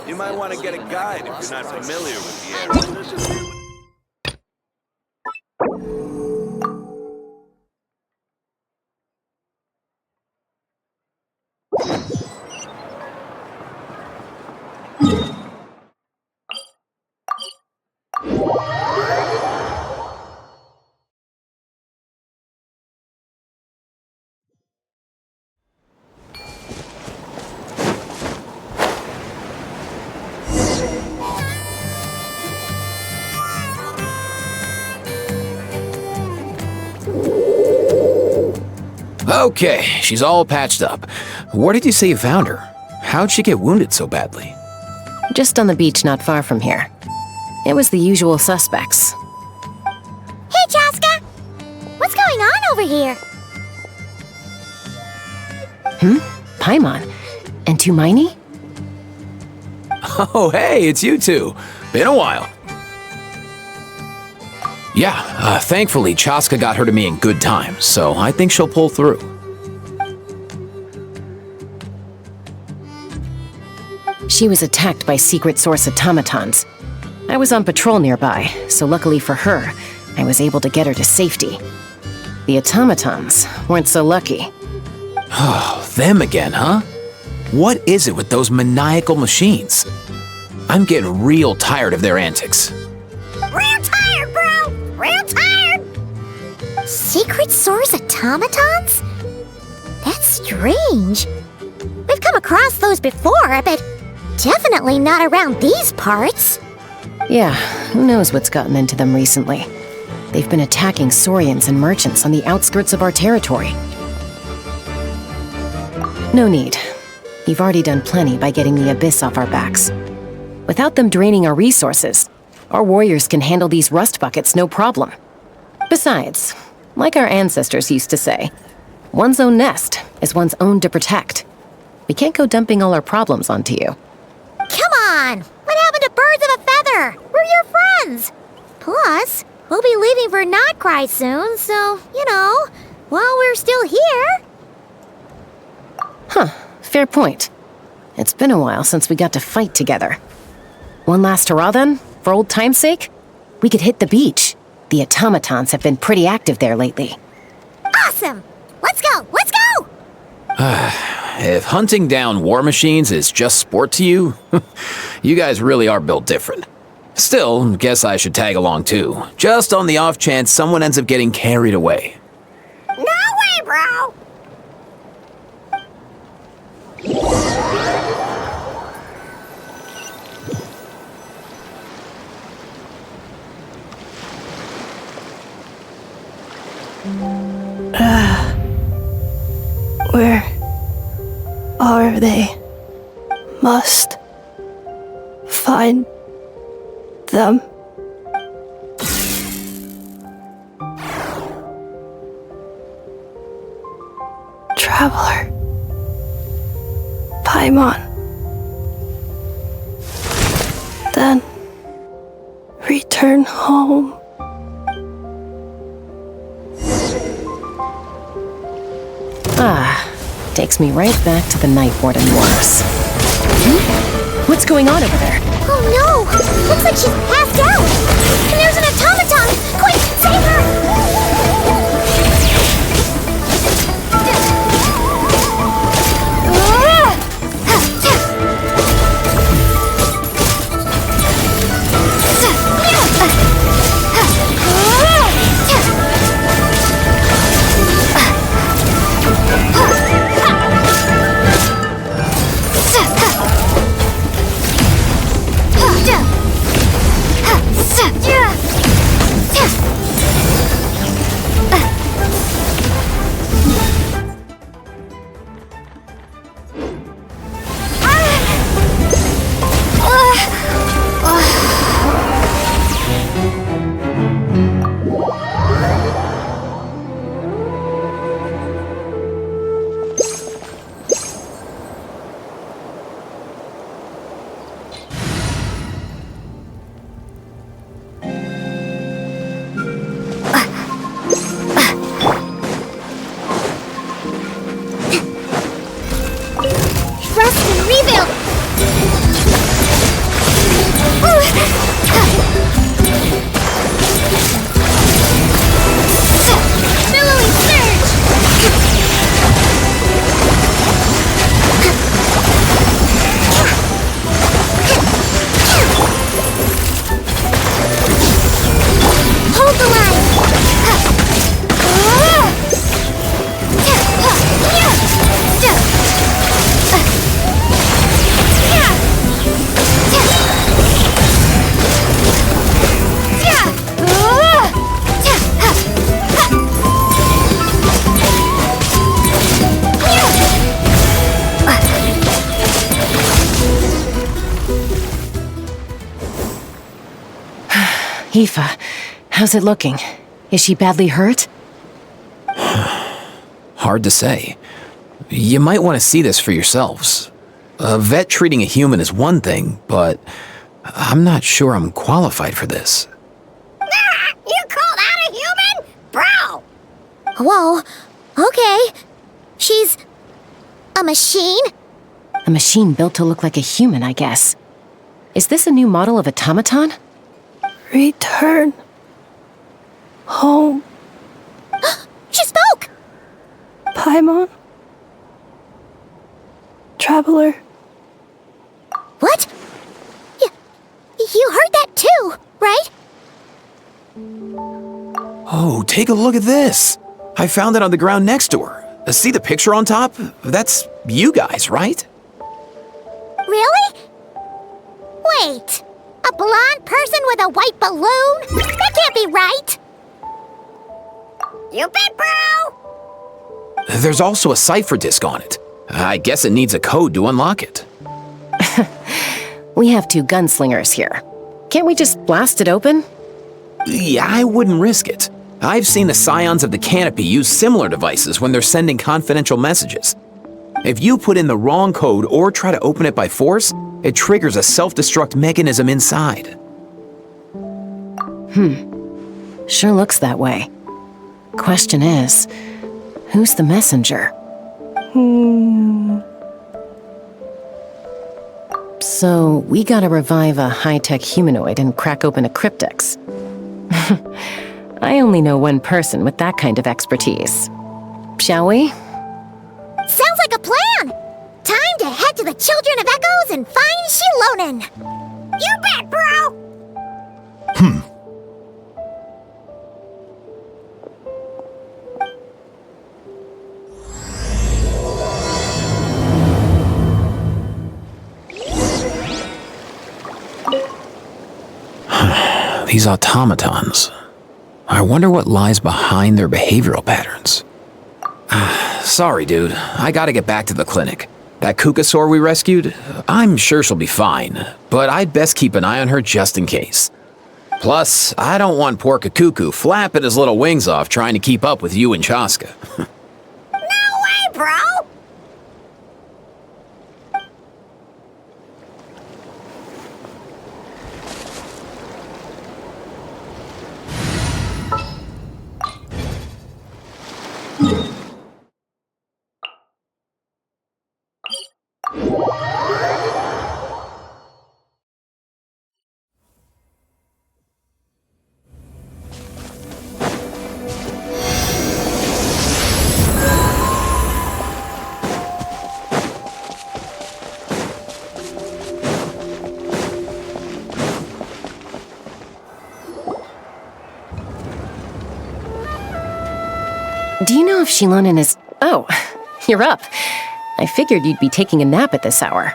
You might want to get a guide if you're not familiar with the area. Okay, she's all patched up. Where did you say you found her? How'd she get wounded so badly? Just on the beach not far from here. It was the usual suspects. Hey, Chaska! What's going on over here? Paimon? And Tumaini? Oh, hey, it's you two. Been a while. Yeah, thankfully Chaska got her to me in good time, so I think she'll pull through. She was attacked by secret source automatons. I was on patrol nearby, so luckily for her, I was able to get her to safety. The automatons weren't so lucky. Oh, them again, huh? What is it with those maniacal machines? I'm getting real tired of their antics. Real tired, bro! Real tired! Secret source automatons? That's strange. We've come across those before, but definitely not around these parts. Yeah, who knows what's gotten into them recently. They've been attacking Saurians and merchants on the outskirts of our territory. No need. You've already done plenty by getting the Abyss off our backs. Without them draining our resources, our warriors can handle these rust buckets no problem. Besides, like our ancestors used to say, one's own nest is one's own to protect. We can't go dumping all our problems onto you. Come on! What happened to birds of a feather? We're your friends! Plus, we'll be leaving for Notcry soon, so, while we're still here... Huh, fair point. It's been a while since we got to fight together. One last hurrah then, for old time's sake? We could hit the beach. The automatons have been pretty active there lately. Awesome! Let's go! Let's go! If hunting down war machines is just sport to you, you guys really are built different. Still, guess I should tag along too, just on the off chance someone ends up getting carried away. No way, bro! Where are they? Must find them. Traveler. Paimon. Then return home. Takes me right back to the Night Warden Wars. What's going on over there? Oh no! Looks like she's passed out! And there's an automaton! Quick, save her! Yeah! Aoife, how's it looking? Is she badly hurt? Hard to say. You might want to see this for yourselves. A vet treating a human is one thing, but I'm not sure I'm qualified for this. You call that a human? Bro! Whoa, okay. She's a machine? A machine built to look like a human, I guess. Is this a new model of automaton? Return home, She spoke! Paimon. Traveler. What? You heard that too, right? Oh, take a look at this. I found it on the ground next to her. See the picture on top? That's you guys, right? Really? Wait, a blonde person with a white balloon? That can't be right! You bet, bro! There's also a cipher disk on it. I guess it needs a code to unlock it. We have 2 gunslingers here. Can't we just blast it open? Yeah, I wouldn't risk it. I've seen the Scions of the Canopy use similar devices when they're sending confidential messages. If you put in the wrong code or try to open it by force, it triggers a self-destruct mechanism inside. Sure looks that way. Question is, who's the messenger? So, we gotta revive a high-tech humanoid and crack open a cryptex. I only know one person with that kind of expertise. Shall we? Sounds like a plan! Time to head to the Children of Echoes and find Shilonen! You bet, bro! These automatons. I wonder what lies behind their behavioral patterns. Sorry, dude. I gotta get back to the clinic. That Kukasaur we rescued, I'm sure she'll be fine, but I'd best keep an eye on her just in case. Plus, I don't want poor Kakuku flapping his little wings off trying to keep up with you and Chaska. No way, bro! Do you know if Shilonen is... Oh, you're up. I figured you'd be taking a nap at this hour.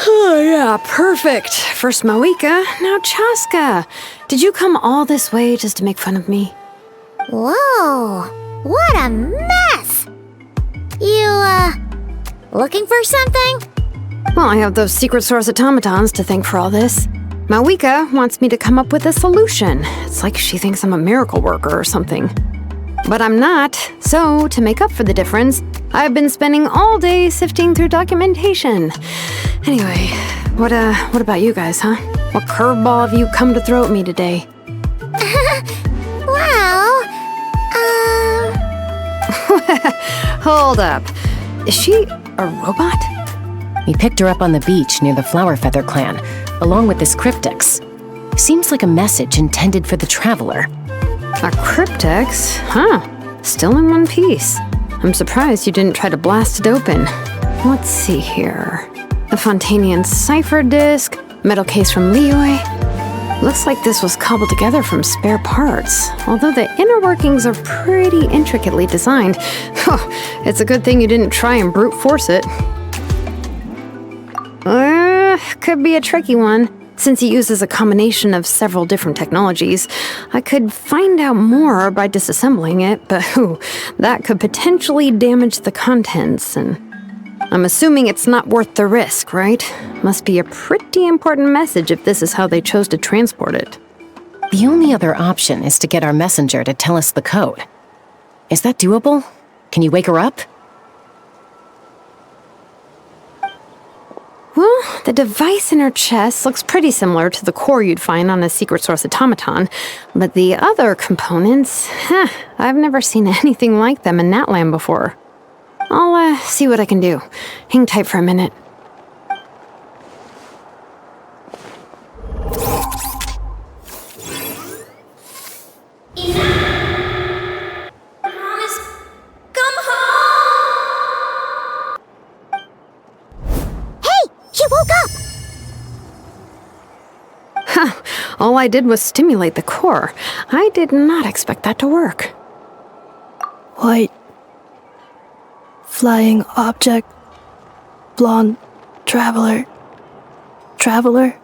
Oh, yeah, perfect. First Mawika, now Chaska. Did you come all this way just to make fun of me? Whoa, what a mess! You, looking for something? Well, I have those secret source automatons to thank for all this. Mawika wants me to come up with a solution. It's like she thinks I'm a miracle worker or something. But I'm not, so to make up for the difference, I've been spending all day sifting through documentation. Anyway, what about you guys, huh? What curveball have you come to throw at me today? Well, Hold up. Is she a robot? We picked her up on the beach near the Flowerfeather clan, along with this cryptex. Seems like a message intended for the Traveler. A cryptex? Huh. Still in one piece. I'm surprised you didn't try to blast it open. Let's see here. The Fontanian cipher disk, metal case from Liyue. Looks like this was cobbled together from spare parts, although the inner workings are pretty intricately designed. It's a good thing you didn't try and brute force it. Could be a tricky one. Since he uses a combination of several different technologies, I could find out more by disassembling it, but that could potentially damage the contents and... I'm assuming it's not worth the risk, right? Must be a pretty important message if this is how they chose to transport it. The only other option is to get our messenger to tell us the code. Is that doable? Can you wake her up? Well, the device in her chest looks pretty similar to the core you'd find on a secret source automaton, but the other components, I've never seen anything like them in Natlan before. I'll see what I can do. Hang tight for a minute. All I did was stimulate the core. I did not expect that to work. White. Flying object. Blonde. Traveler. Traveler.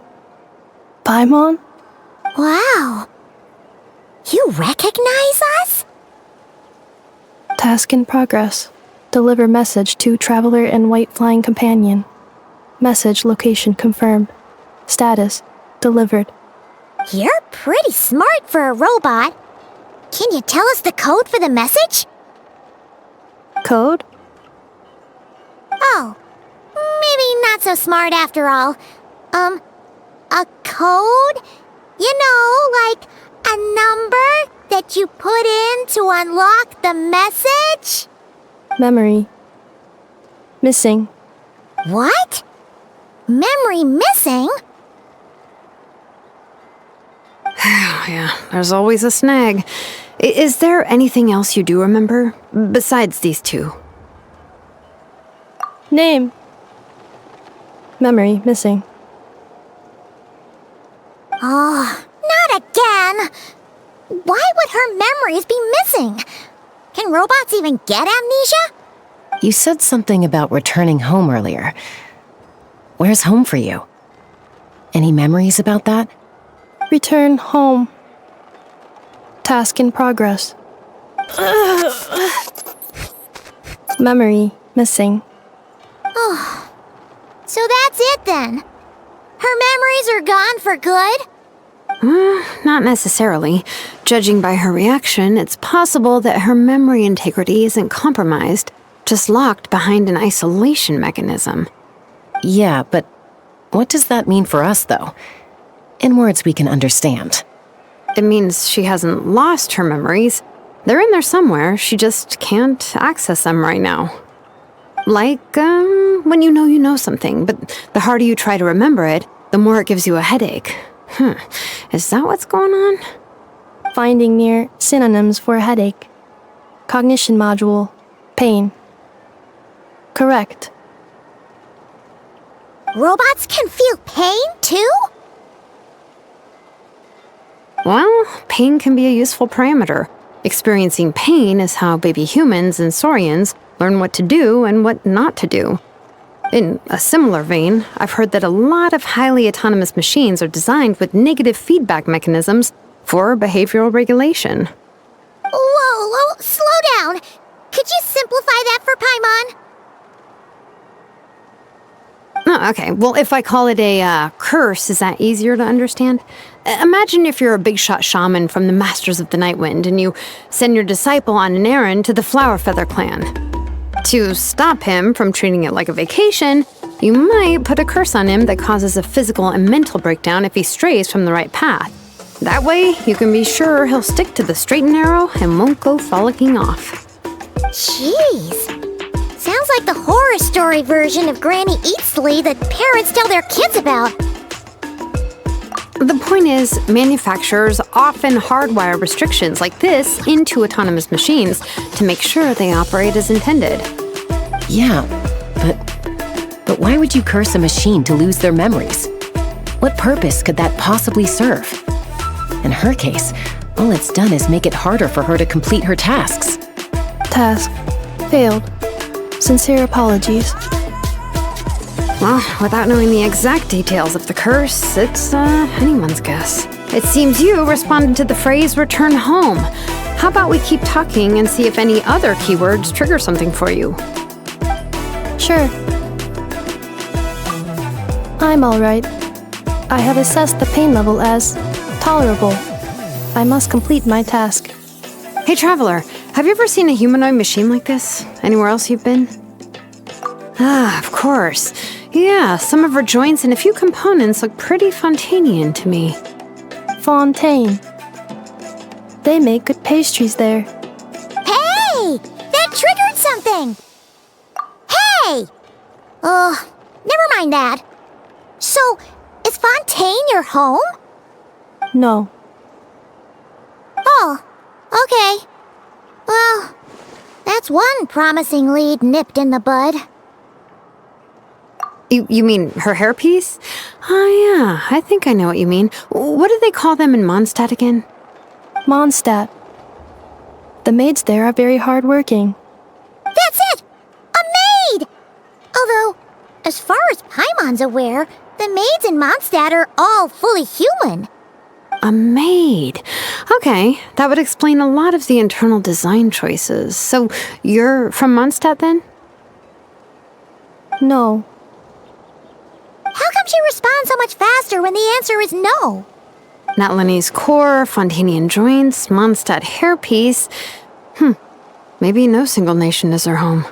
Paimon? Wow. You recognize us? Task in progress. Deliver message to Traveler and White Flying Companion. Message location confirmed. Status. Delivered. You're pretty smart for a robot. Can you tell us the code for the message? Code? Oh, maybe not so smart after all. A code? You know, like a number that you put in to unlock the message? Memory. Missing. What? Memory missing? Yeah, there's always a snag. Is there anything else you do remember, besides these two? Name. Memory missing. Oh, not again! Why would her memories be missing? Can robots even get amnesia? You said something about returning home earlier. Where's home for you? Any memories about that? Return home. Task in progress. Memory missing. Oh, so that's it then? Her memories are gone for good? Not necessarily. Judging by her reaction, it's possible that her memory integrity isn't compromised, just locked behind an isolation mechanism. Yeah, but what does that mean for us, though? In words we can understand. It means she hasn't lost her memories. They're in there somewhere, she just can't access them right now. Like, when you know something, but the harder you try to remember it, the more it gives you a headache. Is that what's going on? Finding near synonyms for headache. Cognition module. Pain. Correct. Robots can feel pain, too? Well, pain can be a useful parameter. Experiencing pain is how baby humans and saurians learn what to do and what not to do. In a similar vein, I've heard that a lot of highly autonomous machines are designed with negative feedback mechanisms for behavioral regulation. Whoa, slow down. Could you simplify that for Paimon? Oh, okay, well, if I call it a curse, is that easier to understand? Imagine if you're a big shot shaman from the Masters of the Nightwind and you send your disciple on an errand to the Flower Feather clan. To stop him from treating it like a vacation, you might put a curse on him that causes a physical and mental breakdown if he strays from the right path. That way, you can be sure he'll stick to the straight and narrow and won't go frolicking off. Jeez. Sounds like the horror story version of Granny Eatsley that parents tell their kids about. The point is, manufacturers often hardwire restrictions like this into autonomous machines to make sure they operate as intended. Yeah, but why would you curse a machine to lose their memories? What purpose could that possibly serve? In her case, all it's done is make it harder for her to complete her tasks. Task. Failed. Sincere apologies. Well, without knowing the exact details of the curse, it's anyone's guess. It seems you responded to the phrase return home. How about we keep talking and see if any other keywords trigger something for you? Sure. I'm alright. I have assessed the pain level as tolerable. I must complete my task. Hey, Traveler, have you ever seen a humanoid machine like this? Anywhere else you've been? Ah, of course. Yeah, some of her joints and a few components look pretty Fontanian to me. Fontaine. They make good pastries there. Hey! That triggered something! Hey! Never mind that. So, is Fontaine your home? No. Oh, okay. Well, that's one promising lead nipped in the bud. You mean her hairpiece? Oh yeah, I think I know what you mean. What do they call them in Mondstadt again? Mondstadt. The maids there are very hardworking. That's it! A maid! Although, as far as Paimon's aware, the maids in Mondstadt are all fully human. A maid. Okay, that would explain a lot of the internal design choices. So, you're from Mondstadt then? No. How come she responds so much faster when the answer is no? Natlanese core, Fontanian joints, Mondstadt hairpiece. Maybe no single nation is her home.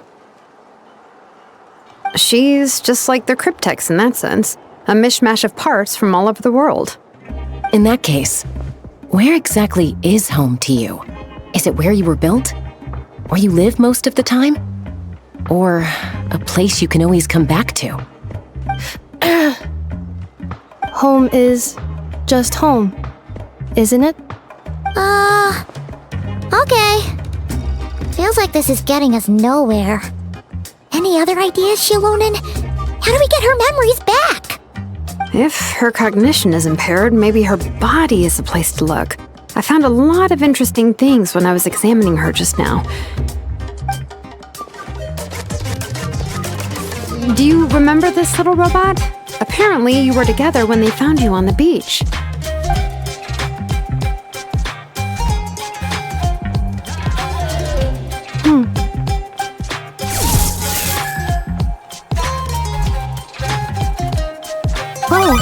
She's just like the Cryptex in that sense. A mishmash of parts from all over the world. In that case, where exactly is home to you? Is it where you were built? Where you live most of the time? Or a place you can always come back to? Home is just home, isn't it? Okay. Feels like this is getting us nowhere. Any other ideas, Shilonen? How do we get her memories back? If her cognition is impaired, maybe her body is the place to look. I found a lot of interesting things when I was examining her just now. Do you remember this little robot? Apparently, you were together when they found you on the beach. Oh,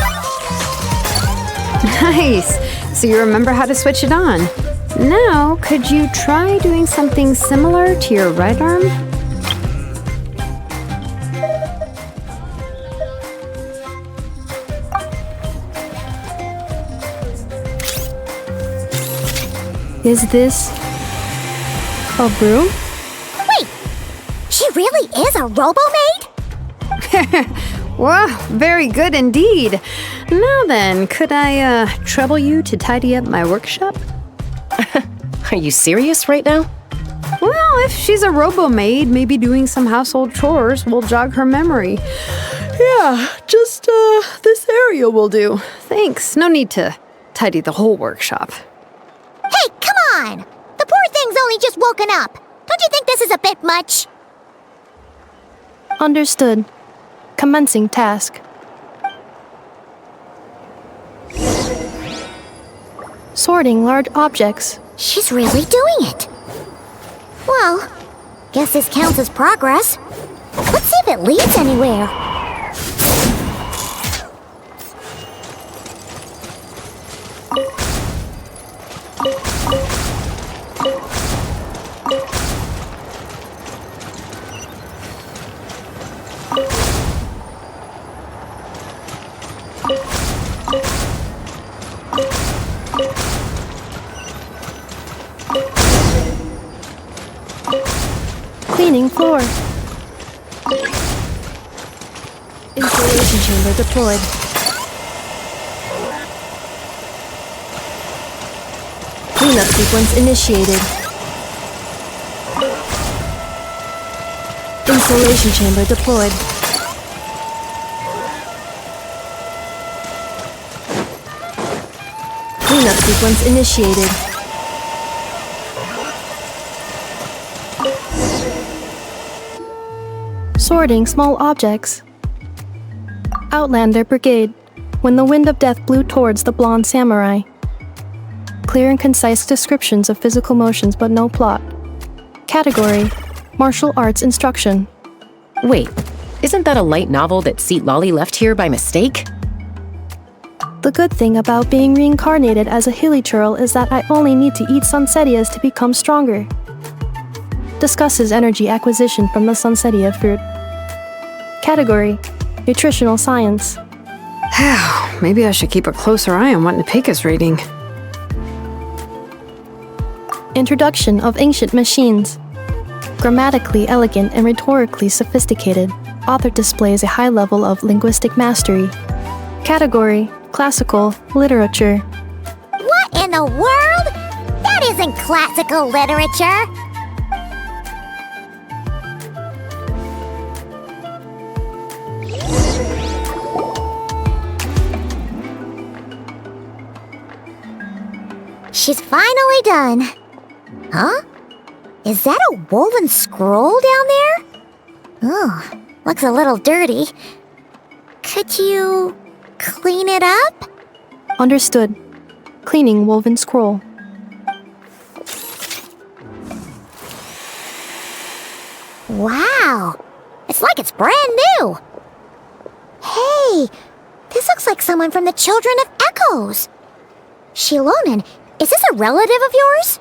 Nice! So you remember how to switch it on. Now, could you try doing something similar to your right arm? is this a broom? Wait, she really is a robo-maid? Wow, very good indeed. Now then, could I trouble you to tidy up my workshop? Are you serious right now? Well, if she's a robo-maid, maybe doing some household chores will jog her memory. Yeah, just this area will do. Thanks, no need to tidy the whole workshop. Hey, come on! The poor thing's only just woken up. Don't you think this is a bit much? Understood. Commencing task. Sorting large objects. She's really doing it. Well, guess this counts as progress. Let's see if it leads anywhere. Cleaning floor. Installation chamber deployed. Cleanup sequence initiated. Installation chamber deployed. Cleanup sequence initiated. Sorting small objects. Outlander Brigade. When the wind of death blew towards the blonde samurai. Clear and concise descriptions of physical motions but no plot. Category: Martial arts instruction. Wait, Isn't that a light novel that Seat Lolly left here by mistake? The good thing about being reincarnated as a hilly churl is that I only need to eat sunsettias to become stronger. Discusses energy acquisition from the sunsettia fruit. Category: Nutritional Science. Maybe I should keep a closer eye on what Nipik is reading. Introduction of Ancient Machines. Grammatically elegant and rhetorically sophisticated, author displays a high level of linguistic mastery. Category: Classical Literature. What in the world? That isn't classical literature! She's finally done. Huh? Is that a woven scroll down there? Oh, looks a little dirty. Could you clean it up? Understood. Cleaning woven scroll. Wow, it's like it's brand new. Hey, this looks like someone from the Children of Echoes. Shilonen, is this a relative of yours?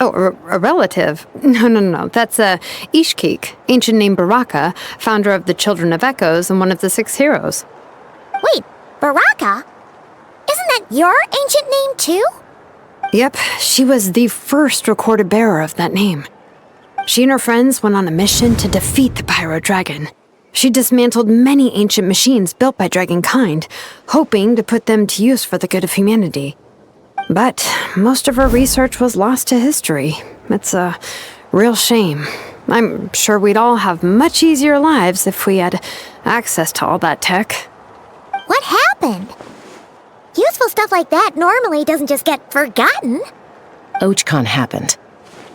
Oh, a relative? No. That's Ishkik, ancient name Baraka, founder of the Children of Echoes and one of the 6 heroes. Wait, Baraka? Isn't that your ancient name too? Yep, she was the first recorded bearer of that name. She and her friends went on a mission to defeat the Pyro Dragon. She dismantled many ancient machines built by Dragonkind, hoping to put them to use for the good of humanity. But most of her research was lost to history. It's a real shame. I'm sure we'd all have much easier lives if we had access to all that tech. What happened? Useful stuff like that normally doesn't just get forgotten. Ochcon happened.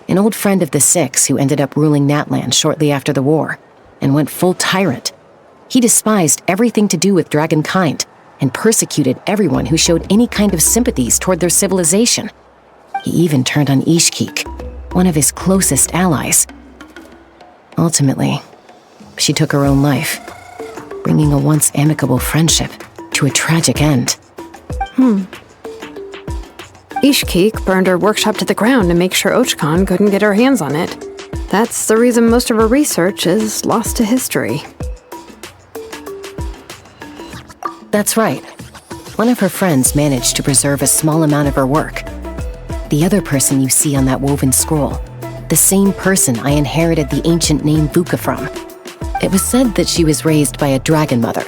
An old friend of the 6 who ended up ruling Natland shortly after the war, and went full tyrant. He despised everything to do with Dragonkind, and persecuted everyone who showed any kind of sympathies toward their civilization. He even turned on Ishkik, one of his closest allies. Ultimately, she took her own life, bringing a once amicable friendship to a tragic end. Ishkik burned her workshop to the ground to make sure Ochcon couldn't get her hands on it. That's the reason most of her research is lost to history. That's right. One of her friends managed to preserve a small amount of her work. The other person you see on that woven scroll, the same person I inherited the ancient name Vuka from. It was said that she was raised by a dragon mother,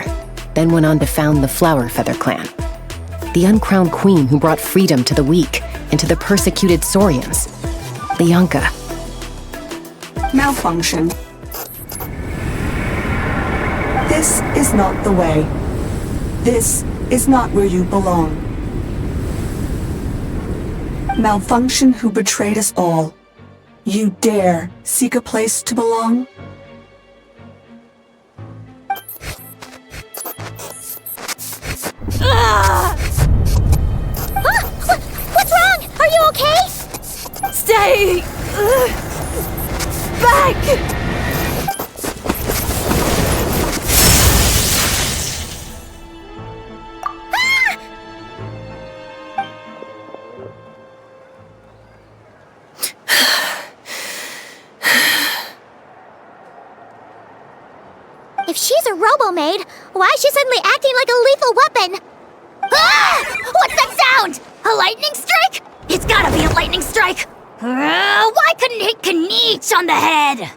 then went on to found the Flower Feather clan. The uncrowned queen who brought freedom to the weak and to the persecuted Saurians. Lianka. Malfunction. This is not the way. This is not where you belong. Malfunction who betrayed us all. You dare seek a place to belong? What's wrong? Are you okay? Stay back! If she's a robo-maid, why is she suddenly acting like a lethal weapon? Ah! What's that sound? A lightning strike? It's gotta be a lightning strike! Why couldn't it hit Kniech on the head?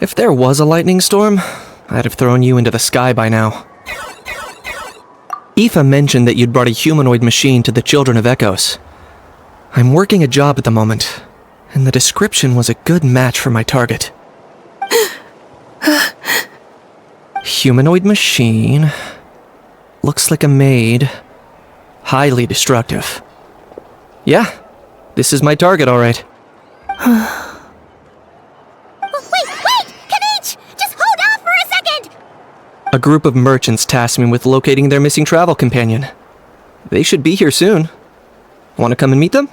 If there was a lightning storm, I'd have thrown you into the sky by now. Aoife mentioned that you'd brought a humanoid machine to the Children of Echoes. I'm working a job at the moment, and the description was a good match for my target. Humanoid machine. Looks like a maid. Highly destructive. Yeah, this is my target, all right. Wait! Kniech! Just hold off for a second! A group of merchants tasked me with locating their missing travel companion. They should be here soon. Want to come and meet them?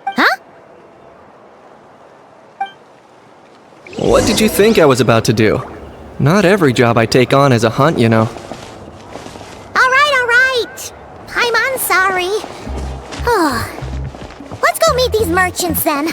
Huh? What did you think I was about to do? Not every job I take on is a hunt, you know. All right. I'm sorry. Let's go meet these merchants then.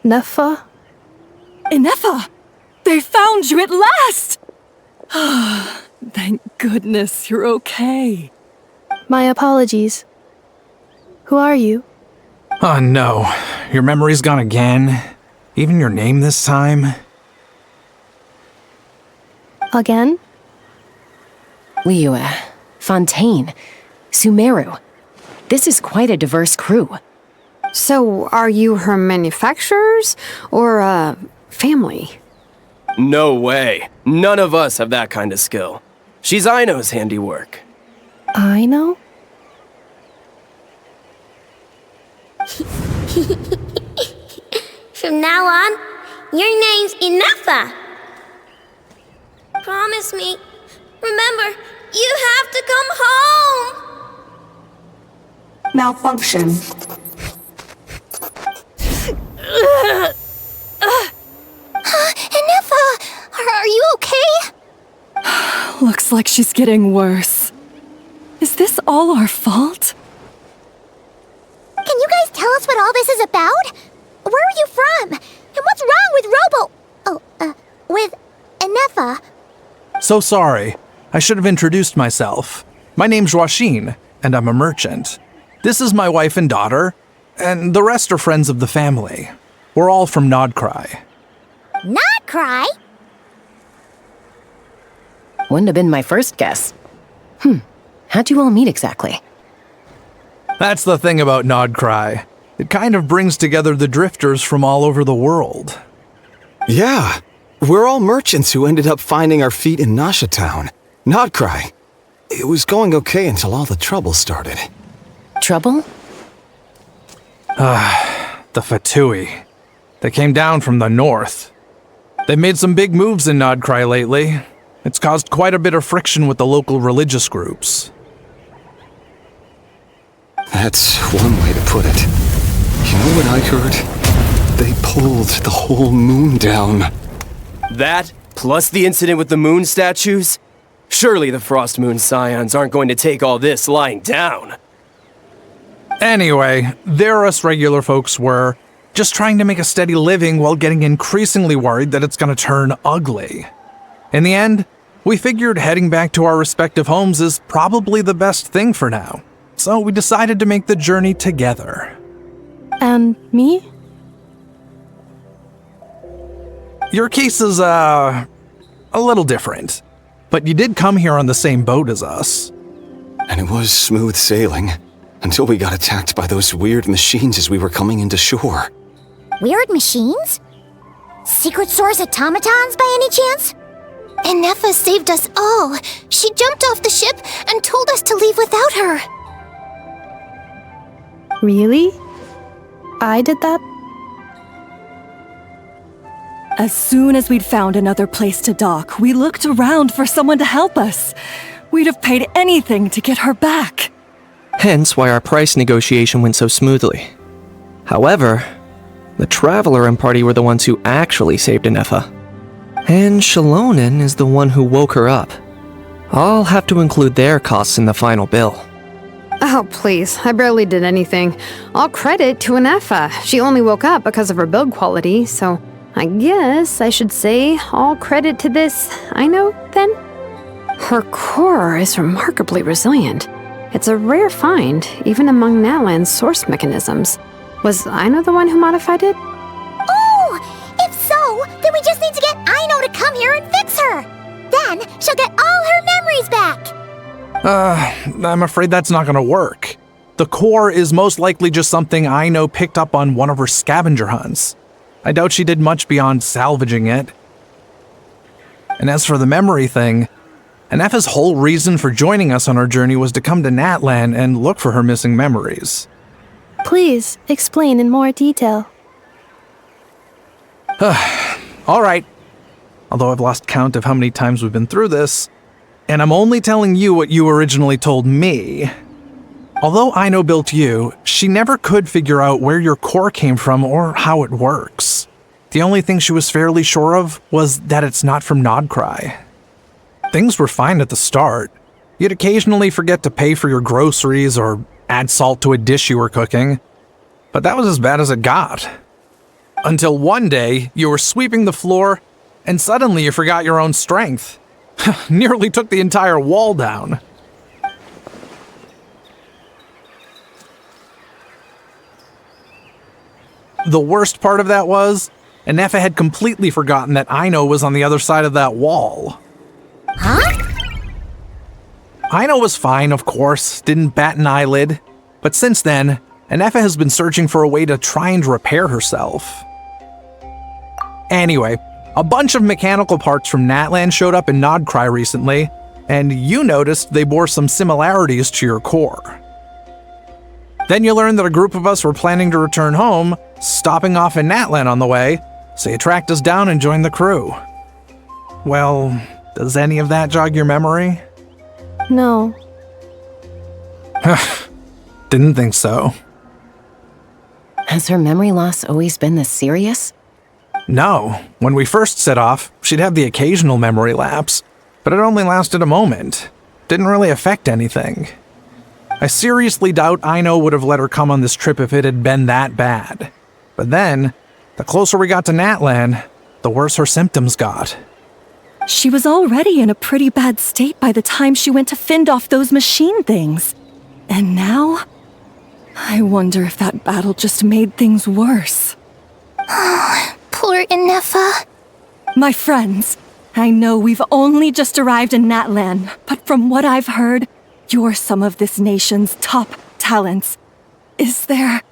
Nefa? Inefa! They found you at last! Thank goodness you're okay. My apologies. Who are you? Oh no, your memory's gone again? Even your name this time? Again? Liyue, Fontaine, Sumeru. This is quite a diverse crew. So, are you her manufacturers or family? No way. None of us have that kind of skill. She's Aino's handiwork. Aino? From now on, your name's Inefa. Promise me. Remember, you have to come home. Malfunction. Inefa, are you okay? Looks like she's getting worse. Is this all our fault? Can you guys tell us what all this is about? Where are you from? And what's wrong with with Inefa? So sorry. I should have introduced myself. My name's Joachine, and I'm a merchant. This is my wife and daughter, and the rest are friends of the family. We're all from Nodcry. Not cry? Wouldn't have been my first guess. How'd you all meet exactly? That's the thing about Nodcry. It kind of brings together the drifters from all over the world. Yeah, we're all merchants who ended up finding our feet in Nasha Town. Nodcry. It was going okay until all the trouble started. Trouble? The Fatui. They came down from the north. They've made some big moves in Nodcry lately. It's caused quite a bit of friction with the local religious groups. That's one way to put it. You know what I heard? They pulled the whole moon down. That, plus the incident with the moon statues? Surely the Frost Moon Scions aren't going to take all this lying down. Anyway, there us regular folks were, just trying to make a steady living while getting increasingly worried that it's gonna turn ugly. In the end, we figured heading back to our respective homes is probably the best thing for now. So we decided to make the journey together. And me? Your case is, a little different. But you did come here on the same boat as us. And it was smooth sailing, until we got attacked by those weird machines as we were coming into shore. Weird machines? Secret Source automatons by any chance? Inefa saved us all. She jumped off the ship and told us to leave without her. Really? I did that? As soon as we'd found another place to dock, we looked around for someone to help us. We'd have paid anything to get her back. Hence why our price negotiation went so smoothly. However, the Traveler and party were the ones who actually saved Inefa. And Shalonen is the one who woke her up. I'll have to include their costs in the final bill. Oh, please. I barely did anything. All credit to Inefa. She only woke up because of her build quality, so I guess I should say all credit to this Aino, then? Her core is remarkably resilient. It's a rare find, even among Nalan's source mechanisms. Was Aino the one who modified it? Oh! If so, then we just need to get Aino to come here and fix her! Then she'll get all her memories back! I'm afraid that's not gonna work. The core is most likely just something Aino picked up on one of her scavenger hunts. I doubt she did much beyond salvaging it. And as for the memory thing, Anefa's whole reason for joining us on our journey was to come to Natlan and look for her missing memories. Please explain in more detail. All right. Although I've lost count of how many times we've been through this, and I'm only telling you what you originally told me. Although Aino built you, she never could figure out where your core came from or how it works. The only thing she was fairly sure of was that it's not from Nodcry. Things were fine at the start. You'd occasionally forget to pay for your groceries or add salt to a dish you were cooking. But that was as bad as it got. Until one day, you were sweeping the floor, and suddenly you forgot your own strength. Nearly took the entire wall down. The worst part of that was, Anefa had completely forgotten that Aino was on the other side of that wall. Huh? Aino was fine, of course, didn't bat an eyelid. But since then, Anefa has been searching for a way to try and repair herself. Anyway, a bunch of mechanical parts from Natlan showed up in Nodcry recently, and you noticed they bore some similarities to your core. Then you learned that a group of us were planning to return home, stopping off in Natlan on the way, so you tracked us down and joined the crew. Well, does any of that jog your memory? No. Didn't think so. Has her memory loss always been this serious? No. When we first set off, she'd have the occasional memory lapse, but it only lasted a moment. Didn't really affect anything. I seriously doubt Aino would have let her come on this trip if it had been that bad. But then, the closer we got to Natlan, the worse her symptoms got. She was already in a pretty bad state by the time she went to fend off those machine things. And now? I wonder if that battle just made things worse. Poor Anefa. My friends, I know we've only just arrived in Natlan, but from what I've heard, you're some of this nation's top talents. Is there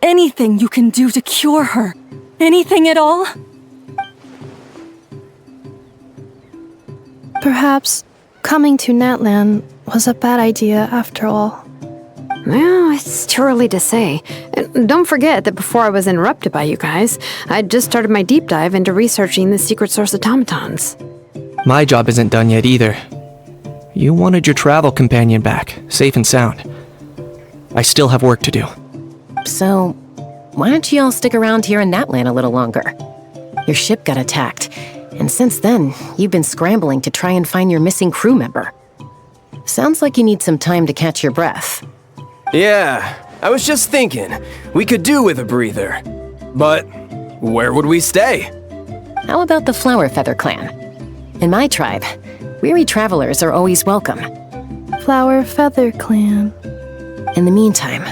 anything you can do to cure her? Anything at all? Perhaps coming to Natlan was a bad idea after all. Well, it's too early to say. And don't forget that before I was interrupted by you guys, I'd just started my deep dive into researching the secret source automatons. My job isn't done yet either. You wanted your travel companion back, safe and sound. I still have work to do. So, why don't you all stick around here in Natlan a little longer? Your ship got attacked, and since then, you've been scrambling to try and find your missing crew member. Sounds like you need some time to catch your breath. Yeah, I was just thinking, we could do with a breather. But where would we stay? How about the Flower Feather clan? In my tribe, weary travelers are always welcome. Flower Feather Clan. In the meantime,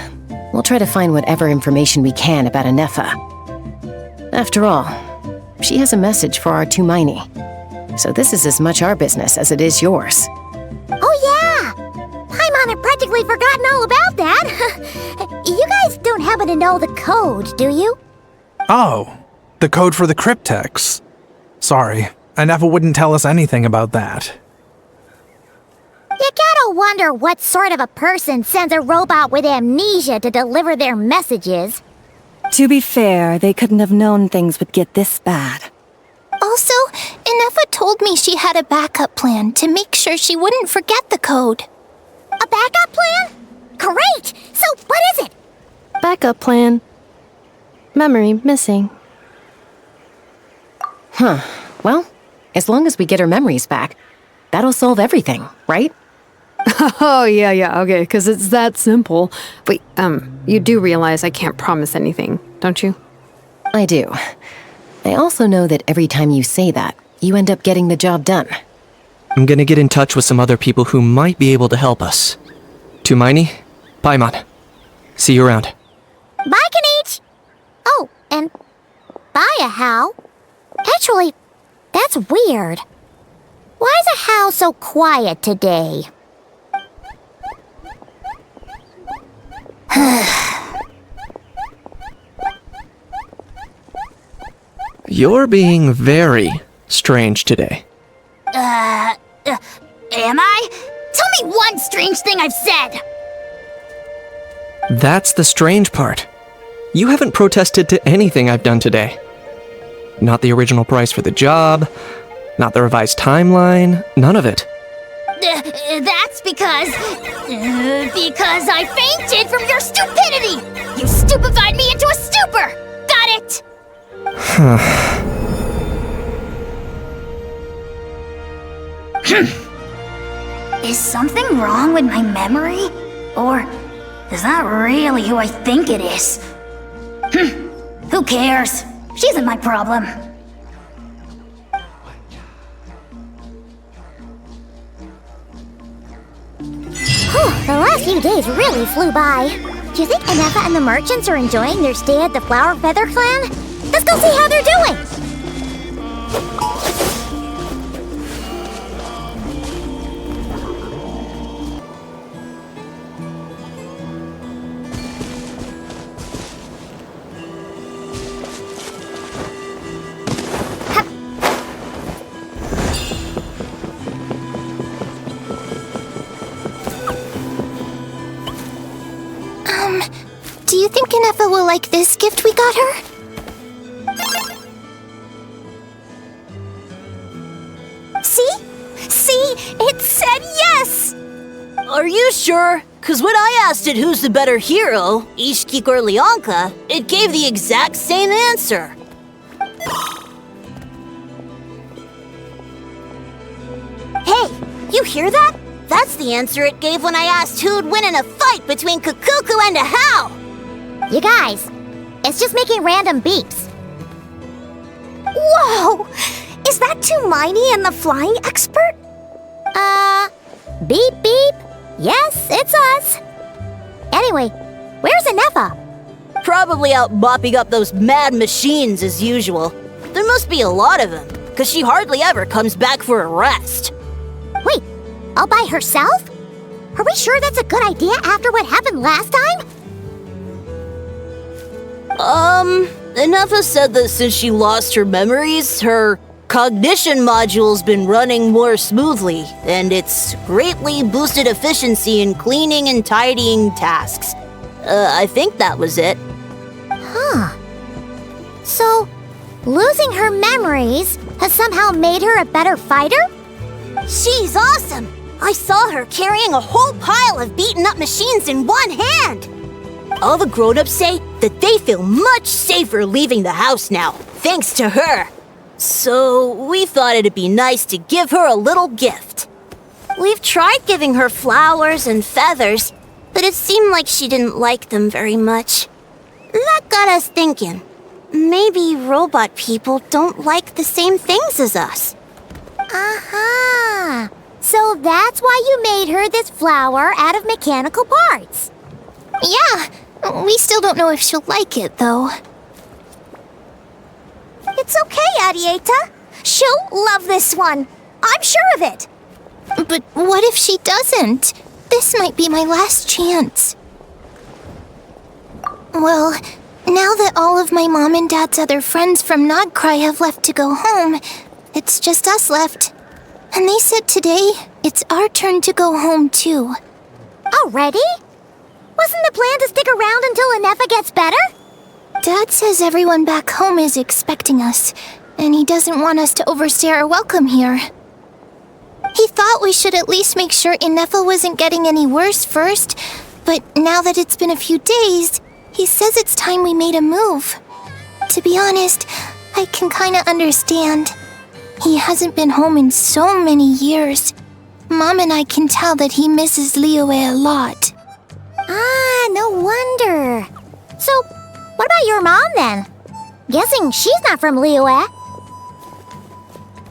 we'll try to find whatever information we can about Anefa. After all, she has a message for our Tumaini. So this is as much our business as it is yours. Oh yeah! Paimon had practically forgotten all about that. You guys don't happen to know the code, do you? Oh, the code for the cryptex. Sorry, Anefa wouldn't tell us anything about that. You gotta wonder what sort of a person sends a robot with amnesia to deliver their messages. To be fair, they couldn't have known things would get this bad. Also, Anefa told me she had a backup plan to make sure she wouldn't forget the code. A backup plan? Great! So what is it? Backup plan. Memory missing. Huh. Well, as long as we get her memories back, that'll solve everything, right? Oh, yeah, okay, because it's that simple. Wait, you do realize I can't promise anything, don't you? I do. I also know that every time you say that, you end up getting the job done. I'm gonna get in touch with some other people who might be able to help us. Tumaini, Paimon. See you around. Bye, Kanich! Oh, and bye, Ahau. Actually, that's weird. Why is Ahau so quiet today? You're being very strange today. Am I? Tell me one strange thing I've said! That's the strange part. You haven't protested to anything I've done today. Not the original price for the job, not the revised timeline, none of it. That's because I fainted from your stupidity! You stupefied me into a stupor! Got it? Is something wrong with my memory? Or is that really who I think it is? Who cares? She isn't my problem. The last few days really flew by. Do you think Anefa and the merchants are enjoying their stay at the Flower Feather Clan? Let's go see how they're doing! Do you think Anefa will like this gift we got her? See? It said yes! Are you sure? Cause when I asked it who's the better hero, Ishkik or Leonka, it gave the exact same answer. Hey, you hear that? That's the answer it gave when I asked who'd win in a fight between Kukuku and Ahau! You guys, it's just making random beeps. Whoa! Is that Tumaini and the flying expert? Beep beep. Yes, it's us. Anyway, where's Anefa? Probably out mopping up those mad machines as usual. There must be a lot of them, cause she hardly ever comes back for a rest. Wait, all by herself? Are we sure that's a good idea after what happened last time? Anefa said that since she lost her memories, her cognition module's been running more smoothly, and it's greatly boosted efficiency in cleaning and tidying tasks. I think that was it. Huh. So, losing her memories has somehow made her a better fighter? She's awesome! I saw her carrying a whole pile of beaten-up machines in one hand! All the grown-ups say that they feel much safer leaving the house now, thanks to her. So we thought it'd be nice to give her a little gift. We've tried giving her flowers and feathers, but it seemed like she didn't like them very much. That got us thinking. Maybe robot people don't like the same things as us. Aha! So that's why you made her this flower out of mechanical parts. Yeah, we still don't know if she'll like it, though. It's okay, Arieta. She'll love this one. I'm sure of it. But what if she doesn't? This might be my last chance. Well, now that all of my mom and dad's other friends from Nodcry have left to go home, it's just us left. And they said today, it's our turn to go home too. Already? Wasn't the plan to stick around until Anefa gets better? Dad says everyone back home is expecting us, and he doesn't want us to overstay our welcome here. He thought we should at least make sure Anefa wasn't getting any worse first, but now that it's been a few days, he says it's time we made a move. To be honest, I can kinda understand. He hasn't been home in so many years. Mom and I can tell that he misses Liyue a lot. Ah, no wonder. So, what about your mom then? Guessing she's not from Liyue.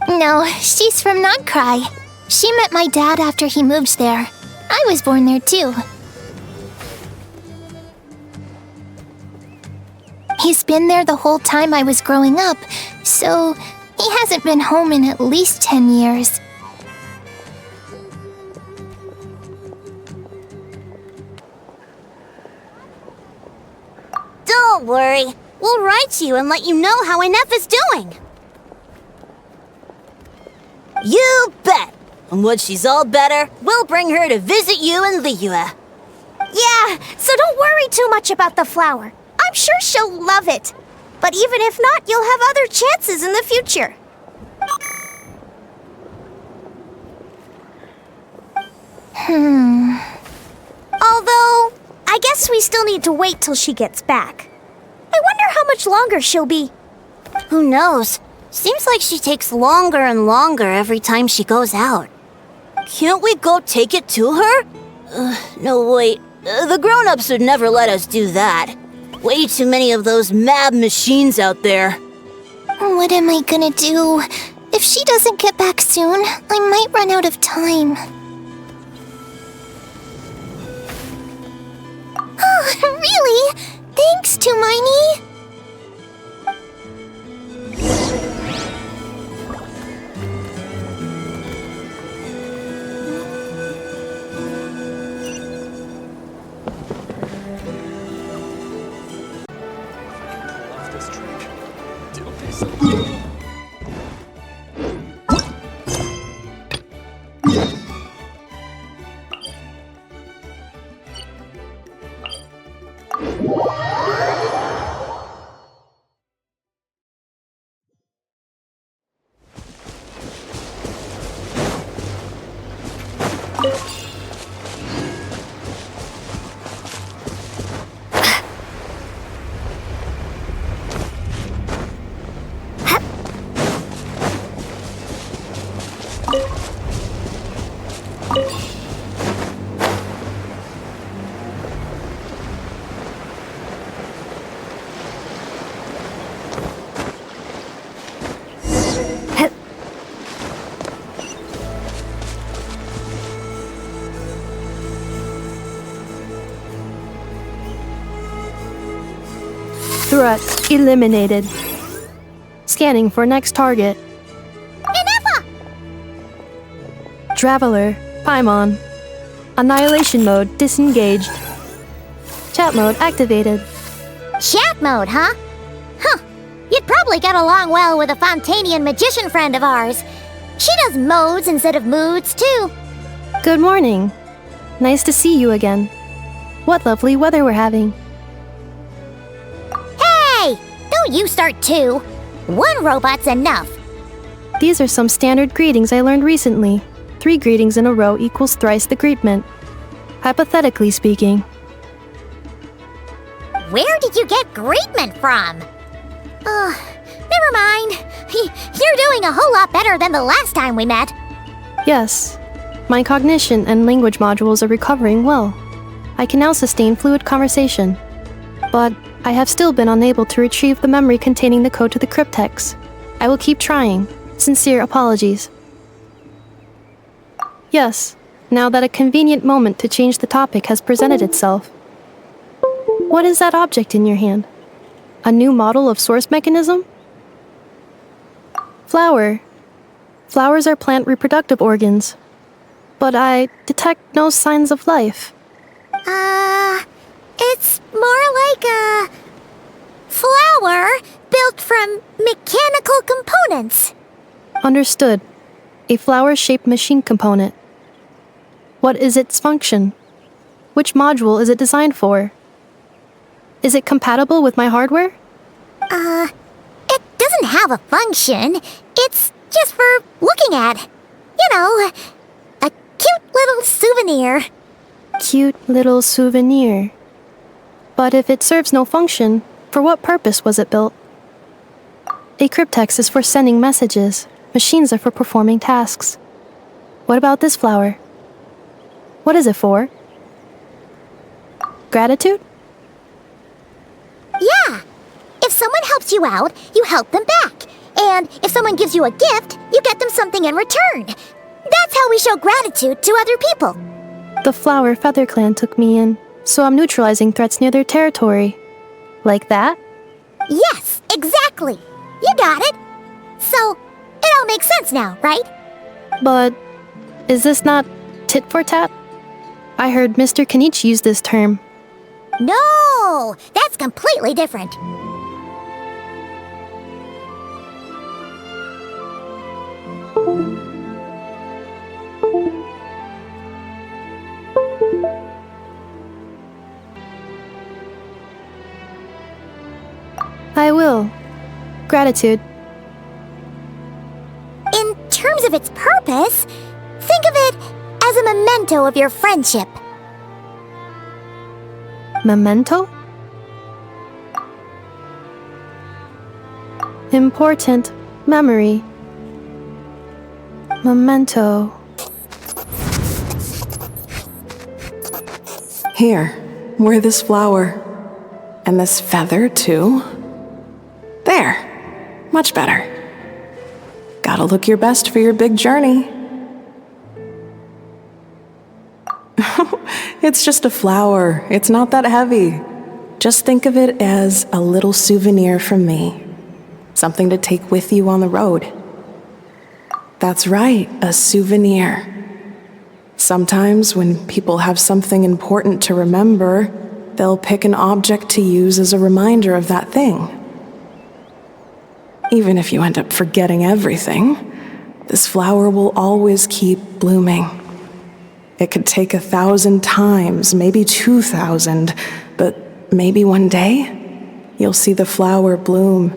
No, she's from Nodcry. She met my dad after he moved there. I was born there too. He's been there the whole time I was growing up, so he hasn't been home in at least 10 years. Don't worry. We'll write to you and let you know how Ineffa's doing. You bet. And when she's all better, we'll bring her to visit you in Liyue. Yeah, so don't worry too much about the flower. I'm sure she'll love it. But even if not, you'll have other chances in the future. Although, I guess we still need to wait till she gets back. I wonder how much longer she'll be. Who knows? Seems like she takes longer and longer every time she goes out. Can't we go take it to her? No, wait. The grown-ups would never let us do that. Way too many of those mad machines out there. What am I gonna do? If she doesn't get back soon, I might run out of time. Oh, really? Thanks, Tumaini. Threat eliminated. Scanning for next target. Ineffa! Traveler, Paimon. Annihilation mode disengaged. Chat mode activated. Chat mode, huh? Huh. You'd probably get along well with a Fontanian magician friend of ours. She does modes instead of moods, too. Good morning. Nice to see you again. What lovely weather we're having. Hey! Don't you start too. One robot's enough. These are some standard greetings I learned recently. 3 greetings in a row equals thrice the greetment. Hypothetically speaking. Where did you get greetment from? Never mind. You're doing a whole lot better than the last time we met. Yes. My cognition and language modules are recovering well. I can now sustain fluid conversation. But I have still been unable to retrieve the memory containing the code to the cryptex. I will keep trying. Sincere apologies. Yes, now that a convenient moment to change the topic has presented itself. What is that object in your hand? A new model of source mechanism? Flower. Flowers are plant reproductive organs. But I detect no signs of life. It's more like a flower built from mechanical components. Understood. A flower-shaped machine component. What is its function? Which module is it designed for? Is it compatible with my hardware? It doesn't have a function. It's just for looking at. You know, a cute little souvenir. Cute little souvenir. But if it serves no function, for what purpose was it built? A cryptex is for sending messages. Machines are for performing tasks. What about this flower? What is it for? Gratitude? Yeah. If someone helps you out, you help them back. And if someone gives you a gift, you get them something in return. That's how we show gratitude to other people. The Flower Feather Clan took me in, so I'm neutralizing threats near their territory. Like that? Yes, exactly. You got it. So, it all makes sense now, right? But is this not tit for tat? I heard Mr. Kenichi use this term. No, that's completely different. I will. Gratitude. In terms of its purpose, think of it as a memento of your friendship. Memento? Important memory. Memento. Here, wear this flower. And this feather, too. There. Much better. Gotta look your best for your big journey. It's just a flower. It's not that heavy. Just think of it as a little souvenir from me. Something to take with you on the road. That's right, a souvenir. Sometimes when people have something important to remember, they'll pick an object to use as a reminder of that thing. Even if you end up forgetting everything, this flower will always keep blooming. It could take 1,000 times, maybe 2,000, but maybe one day, you'll see the flower bloom,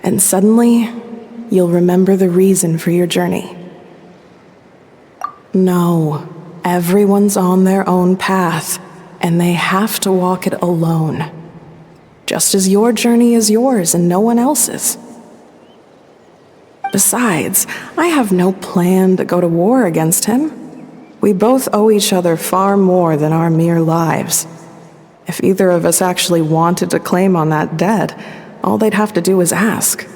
and suddenly, you'll remember the reason for your journey. No, everyone's on their own path, and they have to walk it alone. Just as your journey is yours and no one else's. Besides, I have no plan to go to war against him. We both owe each other far more than our mere lives. If either of us actually wanted to claim on that debt, all they'd have to do is ask.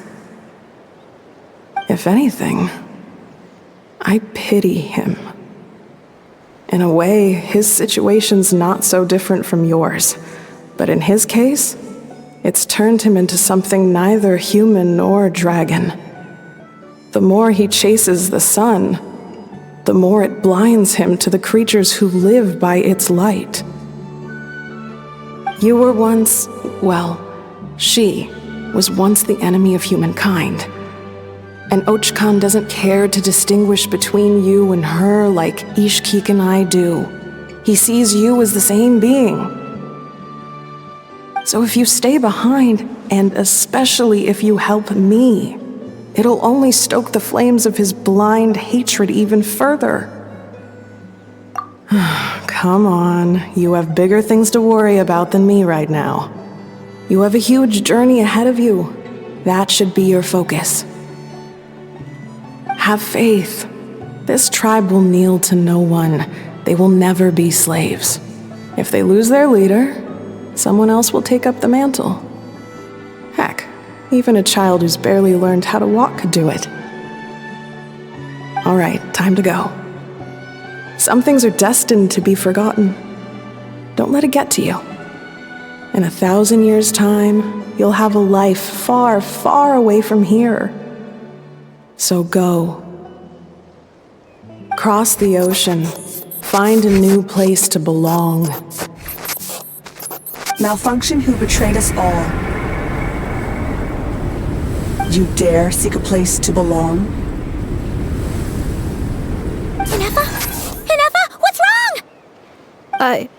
If anything, I pity him. In a way, his situation's not so different from yours. But in his case, it's turned him into something neither human nor dragon. The more he chases the sun, the more it blinds him to the creatures who live by its light. You were once, well, she was once the enemy of humankind. And Archon doesn't care to distinguish between you and her like Ishkik and I do. He sees you as the same being. So if you stay behind, and especially if you help me, it'll only stoke the flames of his blind hatred even further. Come on, you have bigger things to worry about than me right now. You have a huge journey ahead of you. That should be your focus. Have faith. This tribe will kneel to no one. They will never be slaves. If they lose their leader, someone else will take up the mantle. Heck, even a child who's barely learned how to walk could do it. All right, time to go. Some things are destined to be forgotten. Don't let it get to you. In 1,000 years' time, you'll have a life far, far away from here. So go. Cross the ocean. Find a new place to belong. Malfunction who betrayed us all. You dare seek a place to belong? Ineffa? Ineffa, what's wrong?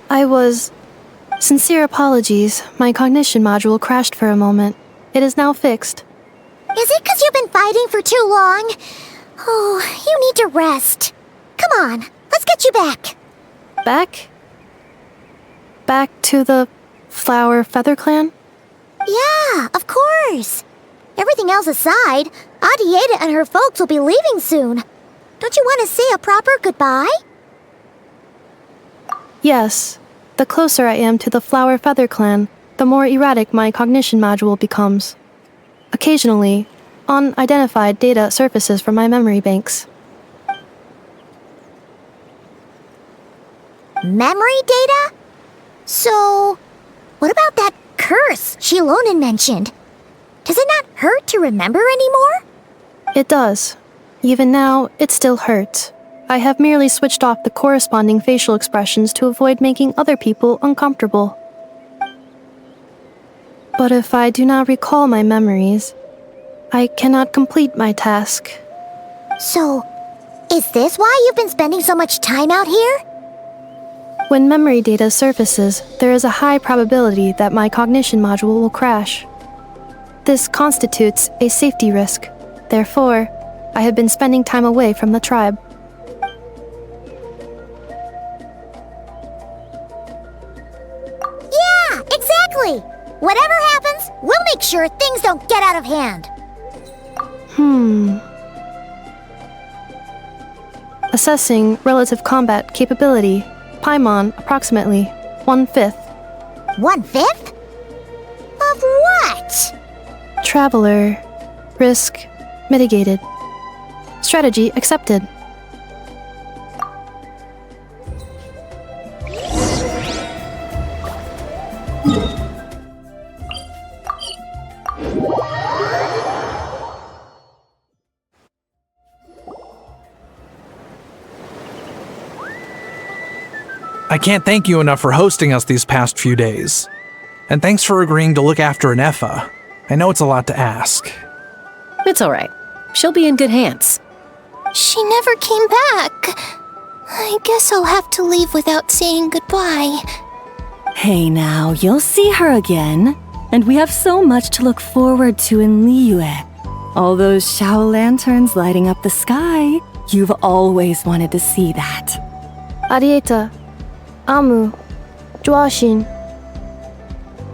I was... Sincere apologies. My cognition module crashed for a moment. It is now fixed. Is it because you've been fighting for too long? Oh, you need to rest. Come on, let's get you back. Back? Back to the Flower Feather Clan? Yeah, of course. Everything else aside, Adieta and her folks will be leaving soon. Don't you want to say a proper goodbye? Yes. The closer I am to the Flower Feather Clan, the more erratic my cognition module becomes. Occasionally, unidentified data surfaces from my memory banks. Memory data? So, what about that curse Shilonen mentioned? Does it not hurt to remember anymore? It does. Even now, it still hurts. I have merely switched off the corresponding facial expressions to avoid making other people uncomfortable. But if I do not recall my memories, I cannot complete my task. So, is this why you've been spending so much time out here? When memory data surfaces, there is a high probability that my cognition module will crash. This constitutes a safety risk. Therefore, I have been spending time away from the tribe. Yeah, exactly! Whatever happens, we'll make sure things don't get out of hand. Assessing relative combat capability. Paimon, approximately 1/5. 1/5? Of what? Traveler. Risk mitigated. Strategy accepted. I can't thank you enough for hosting us these past few days. And thanks for agreeing to look after Nefa. I know it's a lot to ask. It's alright. She'll be in good hands. She never came back. I guess I'll have to leave without saying goodbye. Hey now, you'll see her again. And we have so much to look forward to in Liyue. All those Shao lanterns lighting up the sky. You've always wanted to see that. Arieta. Amu. Joashin.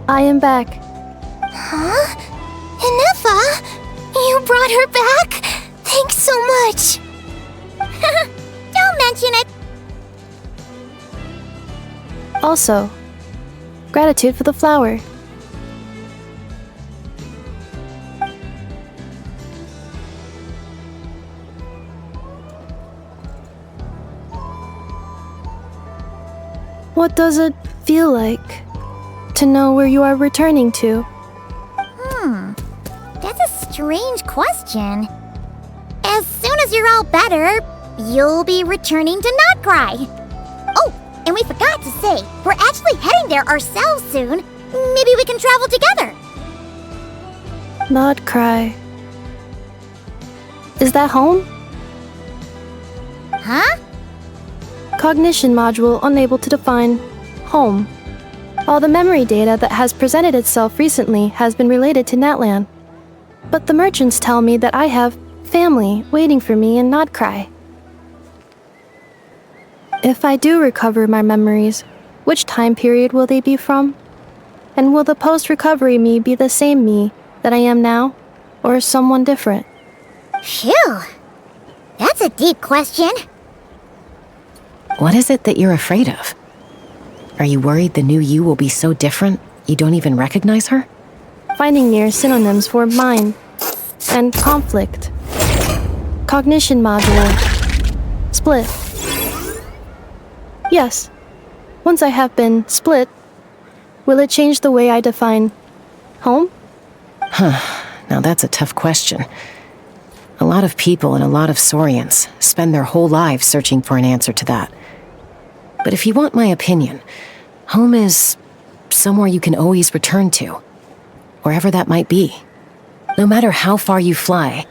I am back. Huh? Nefa? You brought her back? Thanks so much. Don't mention it. Also, gratitude for the flower. What does it feel like to know where you are returning to? That's a strange question. As soon as you're all better, you'll be returning to Notcry. Oh, and we forgot to say, we're actually heading there ourselves soon. Maybe we can travel together. Notcry. Is that home? Huh? Cognition module unable to define home. All the memory data that has presented itself recently has been related to Natlan. But the merchants tell me that I have family waiting for me in Notcry. If I do recover my memories, which time period will they be from? And will the post-recovery me be the same me that I am now, or someone different? Phew! That's a deep question. What is it that you're afraid of? Are you worried the new you will be so different you don't even recognize her? Finding near synonyms for mind and conflict. Cognition module. Split. Yes. Once I have been split, will it change the way I define home? Now that's a tough question. A lot of people and a lot of Saurians spend their whole lives searching for an answer to that. But if you want my opinion, home is somewhere you can always return to, wherever that might be. No matter how far you fly,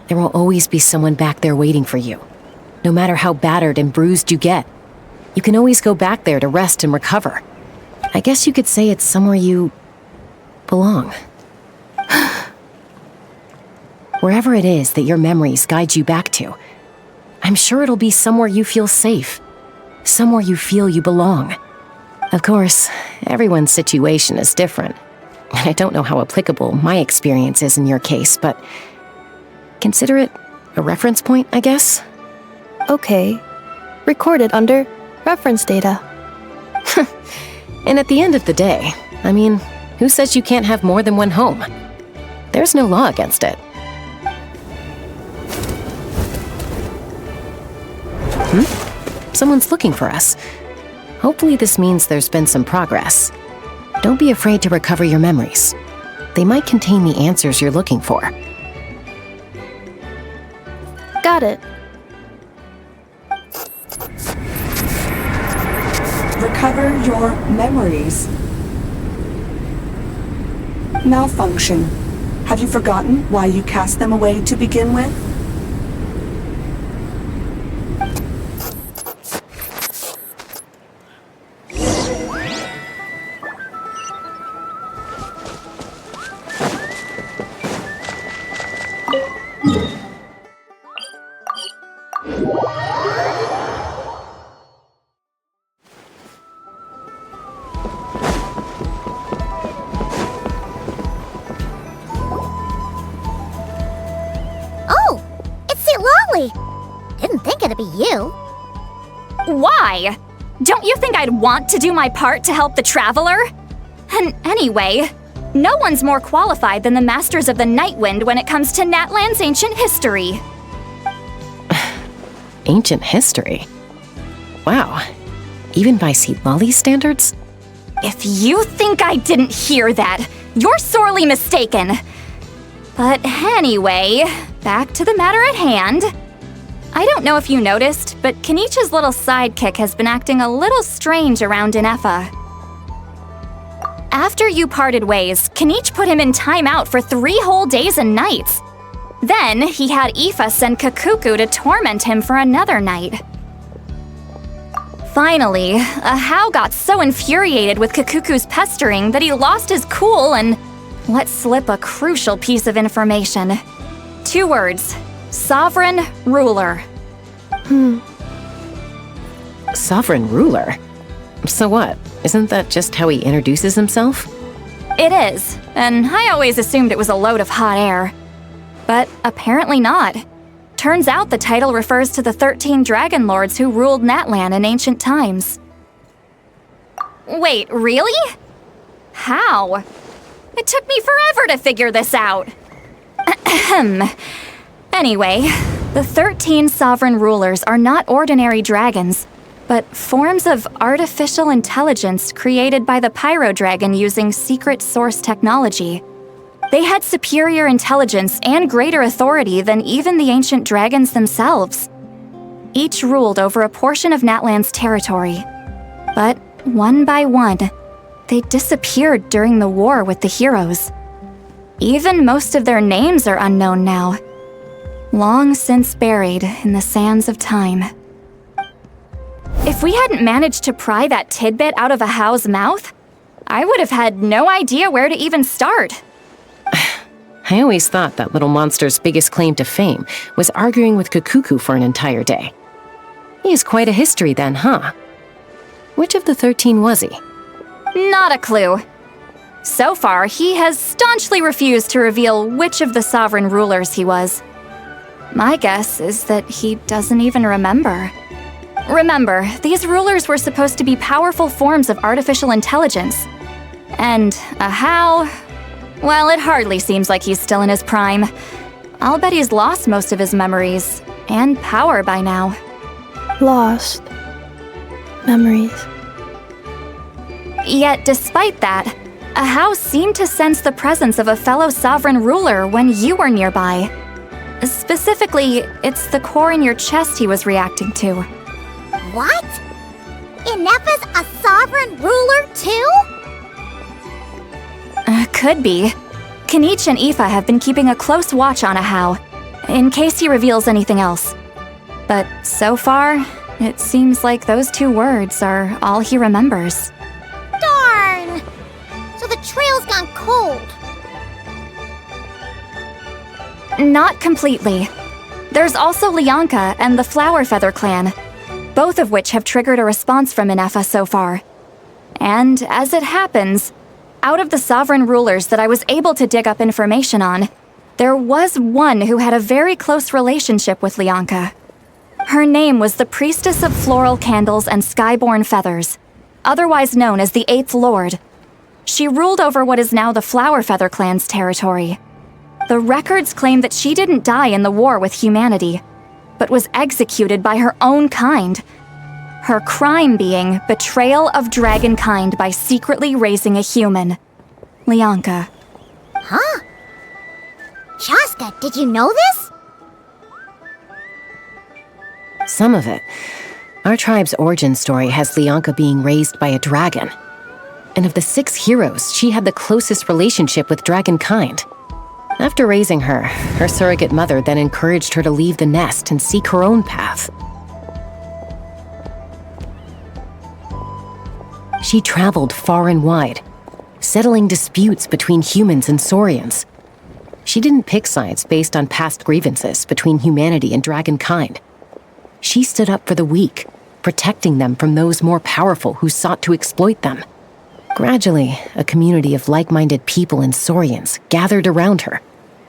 there will always be someone back there waiting for you. No matter how battered and bruised you get, you can always go back there to rest and recover. I guess you could say it's somewhere you belong. Wherever it is that your memories guide you back to, I'm sure it'll be somewhere you feel safe, somewhere you feel you belong. Of course, everyone's situation is different. I don't know how applicable my experience is in your case, but consider it a reference point, I guess? Okay. Recorded under reference data. And at the end of the day, I mean, who says you can't have more than one home? There's no law against it. Someone's looking for us. Hopefully this means there's been some progress. Don't be afraid to recover your memories. They might contain the answers you're looking for. Got it. Recover your memories. Malfunction. Have you forgotten why you cast them away to begin with? gonna be you. Why? Don't you think I'd want to do my part to help the Traveler? And anyway, no one's more qualified than the Masters of the Nightwind when it comes to Natlan's ancient history. Ancient history? Wow. Even by Seatlolly's standards? If you think I didn't hear that, you're sorely mistaken. But anyway, back to the matter at hand. I don't know if you noticed, but Kenichi's little sidekick has been acting a little strange around Inefa. After you parted ways, Kenich put him in timeout for 3 whole days and nights. Then, he had Aoife send Kakuku to torment him for another night. Finally, Ahau got so infuriated with Kakuku's pestering that he lost his cool and let slip a crucial piece of information. 2 words. Sovereign Ruler. Sovereign Ruler? So what? Isn't that just how he introduces himself? It is, and I always assumed it was a load of hot air. But apparently not. Turns out the title refers to the 13 Dragon Lords who ruled Natlan in ancient times. Wait, really? How? It took me forever to figure this out. Anyway, the 13 sovereign rulers are not ordinary dragons, but forms of artificial intelligence created by the Pyro Dragon using secret source technology. They had superior intelligence and greater authority than even the ancient dragons themselves. Each ruled over a portion of Natlan's territory. But one by one, they disappeared during the war with the heroes. Even most of their names are unknown now, long since buried in the sands of time. If we hadn't managed to pry that tidbit out of Ahau's mouth, I would have had no idea where to even start. I always thought that little monster's biggest claim to fame was arguing with Kakuku for an entire day. He has quite a history then, huh? Which of the 13 was he? Not a clue. So far, he has staunchly refused to reveal which of the sovereign rulers he was. My guess is that he doesn't even remember. Remember, these rulers were supposed to be powerful forms of artificial intelligence. And Ahau, well, it hardly seems like he's still in his prime. I'll bet he's lost most of his memories and power by now. Lost. Memories. Yet, despite that, Ahau seemed to sense the presence of a fellow sovereign ruler when you were nearby. Specifically, it's the core in your chest he was reacting to. What? Inefa's a sovereign ruler too? Could be. Kenich and Aoife have been keeping a close watch on Ahau, in case he reveals anything else. But so far, it seems like those 2 words are all he remembers. Darn! So the trail's gone cold. Not completely. There's also Lianka and the Flower Feather clan, both of which have triggered a response from Inefa so far. And as it happens, out of the sovereign rulers that I was able to dig up information on, there was one who had a very close relationship with Lianka. Her name was the Priestess of Floral Candles and Skyborn Feathers, otherwise known as the 8th Lord. She ruled over what is now the Flower Feather clan's territory. The records claim that she didn't die in the war with humanity, but was executed by her own kind. Her crime being betrayal of dragonkind by secretly raising a human. Lianka. Huh? Shaska, did you know this? Some of it. Our tribe's origin story has Lianka being raised by a dragon. And of the 6 heroes, she had the closest relationship with dragonkind. After raising her, her surrogate mother then encouraged her to leave the nest and seek her own path. She traveled far and wide, settling disputes between humans and Saurians. She didn't pick sides based on past grievances between humanity and dragonkind. She stood up for the weak, protecting them from those more powerful who sought to exploit them. Gradually, a community of like-minded people and Saurians gathered around her,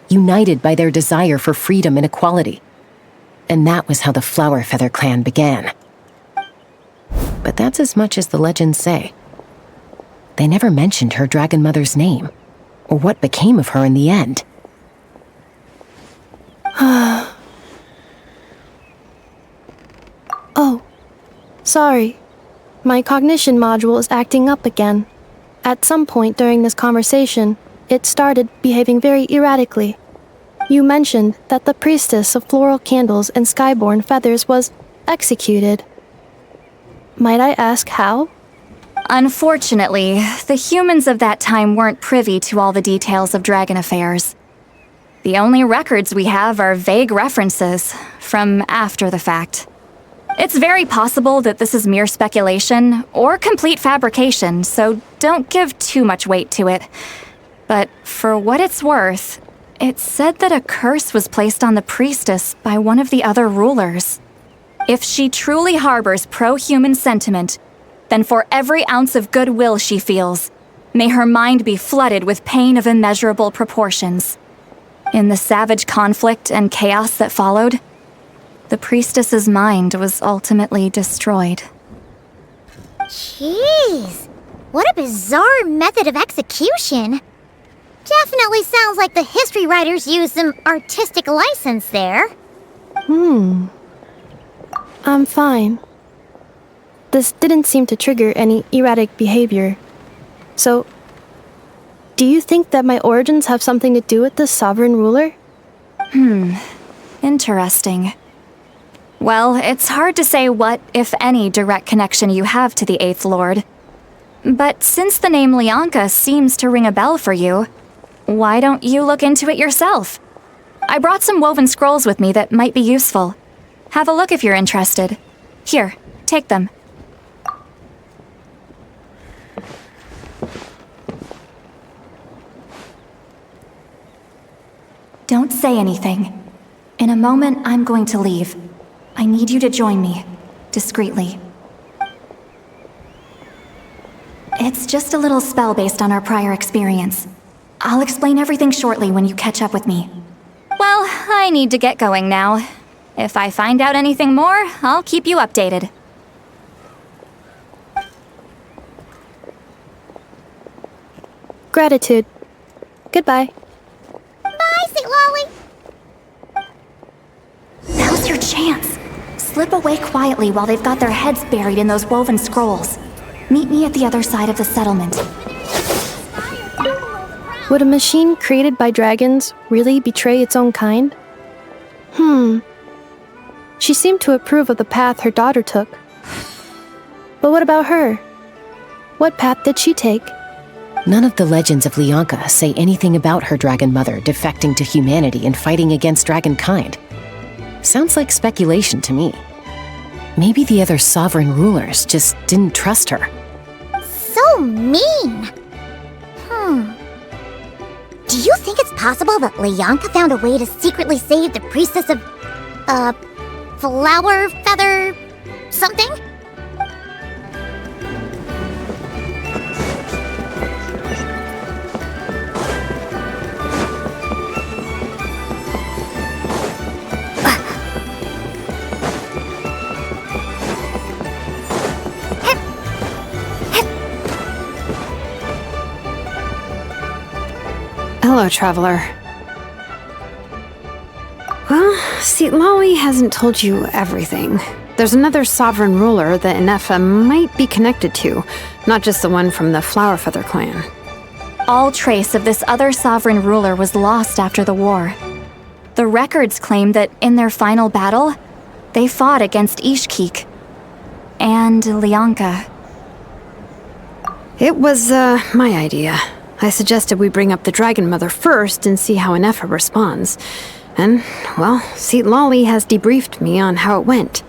united by their desire for freedom and equality. And that was how the Flower Feather clan began. But that's as much as the legends say. They never mentioned her dragon mother's name, or what became of her in the end. Oh, sorry. My cognition module is acting up again. At some point during this conversation, it started behaving very erratically. You mentioned that the priestess of floral candles and skyborn feathers was executed. Might I ask how? Unfortunately, the humans of that time weren't privy to all the details of dragon affairs. The only records we have are vague references from after the fact. It's very possible that this is mere speculation or complete fabrication, so don't give too much weight to it. But for what it's worth, it's said that a curse was placed on the priestess by one of the other rulers. If she truly harbors pro-human sentiment, then for every ounce of goodwill she feels, may her mind be flooded with pain of immeasurable proportions. In the savage conflict and chaos that followed, the priestess's mind was ultimately destroyed. Jeez, what a bizarre method of execution. Definitely sounds like the history writers used some artistic license there. I'm fine. This didn't seem to trigger any erratic behavior. So, do you think that my origins have something to do with this sovereign ruler? Interesting. Well, it's hard to say what, if any, direct connection you have to the Eighth Lord. But since the name Lianka seems to ring a bell for you, why don't you look into it yourself? I brought some woven scrolls with me that might be useful. Have a look if you're interested. Here, take them. Don't say anything. In a moment, I'm going to leave. I need you to join me, discreetly. It's just a little spell based on our prior experience. I'll explain everything shortly when you catch up with me. Well, I need to get going now. If I find out anything more, I'll keep you updated. Gratitude. Goodbye. Bye, St. Lolly. Now's your chance. Slip away quietly while they've got their heads buried in those woven scrolls. Meet me at the other side of the settlement. Would a machine created by dragons really betray its own kind? She seemed to approve of the path her daughter took. But what about her? What path did she take? None of the legends of Lianka say anything about her dragon mother defecting to humanity and fighting against dragonkind. Sounds like speculation to me. Maybe the other sovereign rulers just didn't trust her. So mean. Do you think it's possible that Lianka found a way to secretly save the priestess of, Flower Feather something? Hello, traveler. Well, see, Lolly hasn't told you everything. There's another sovereign ruler that Inefa might be connected to, not just the one from the Flower Feather clan. All trace of this other sovereign ruler was lost after the war. The records claim that in their final battle, they fought against Ishkik and Lianka. It was, my idea. I suggested we bring up the Dragon Mother first and see how Inefa responds. And, well, Seat Lolly has debriefed me on how it went.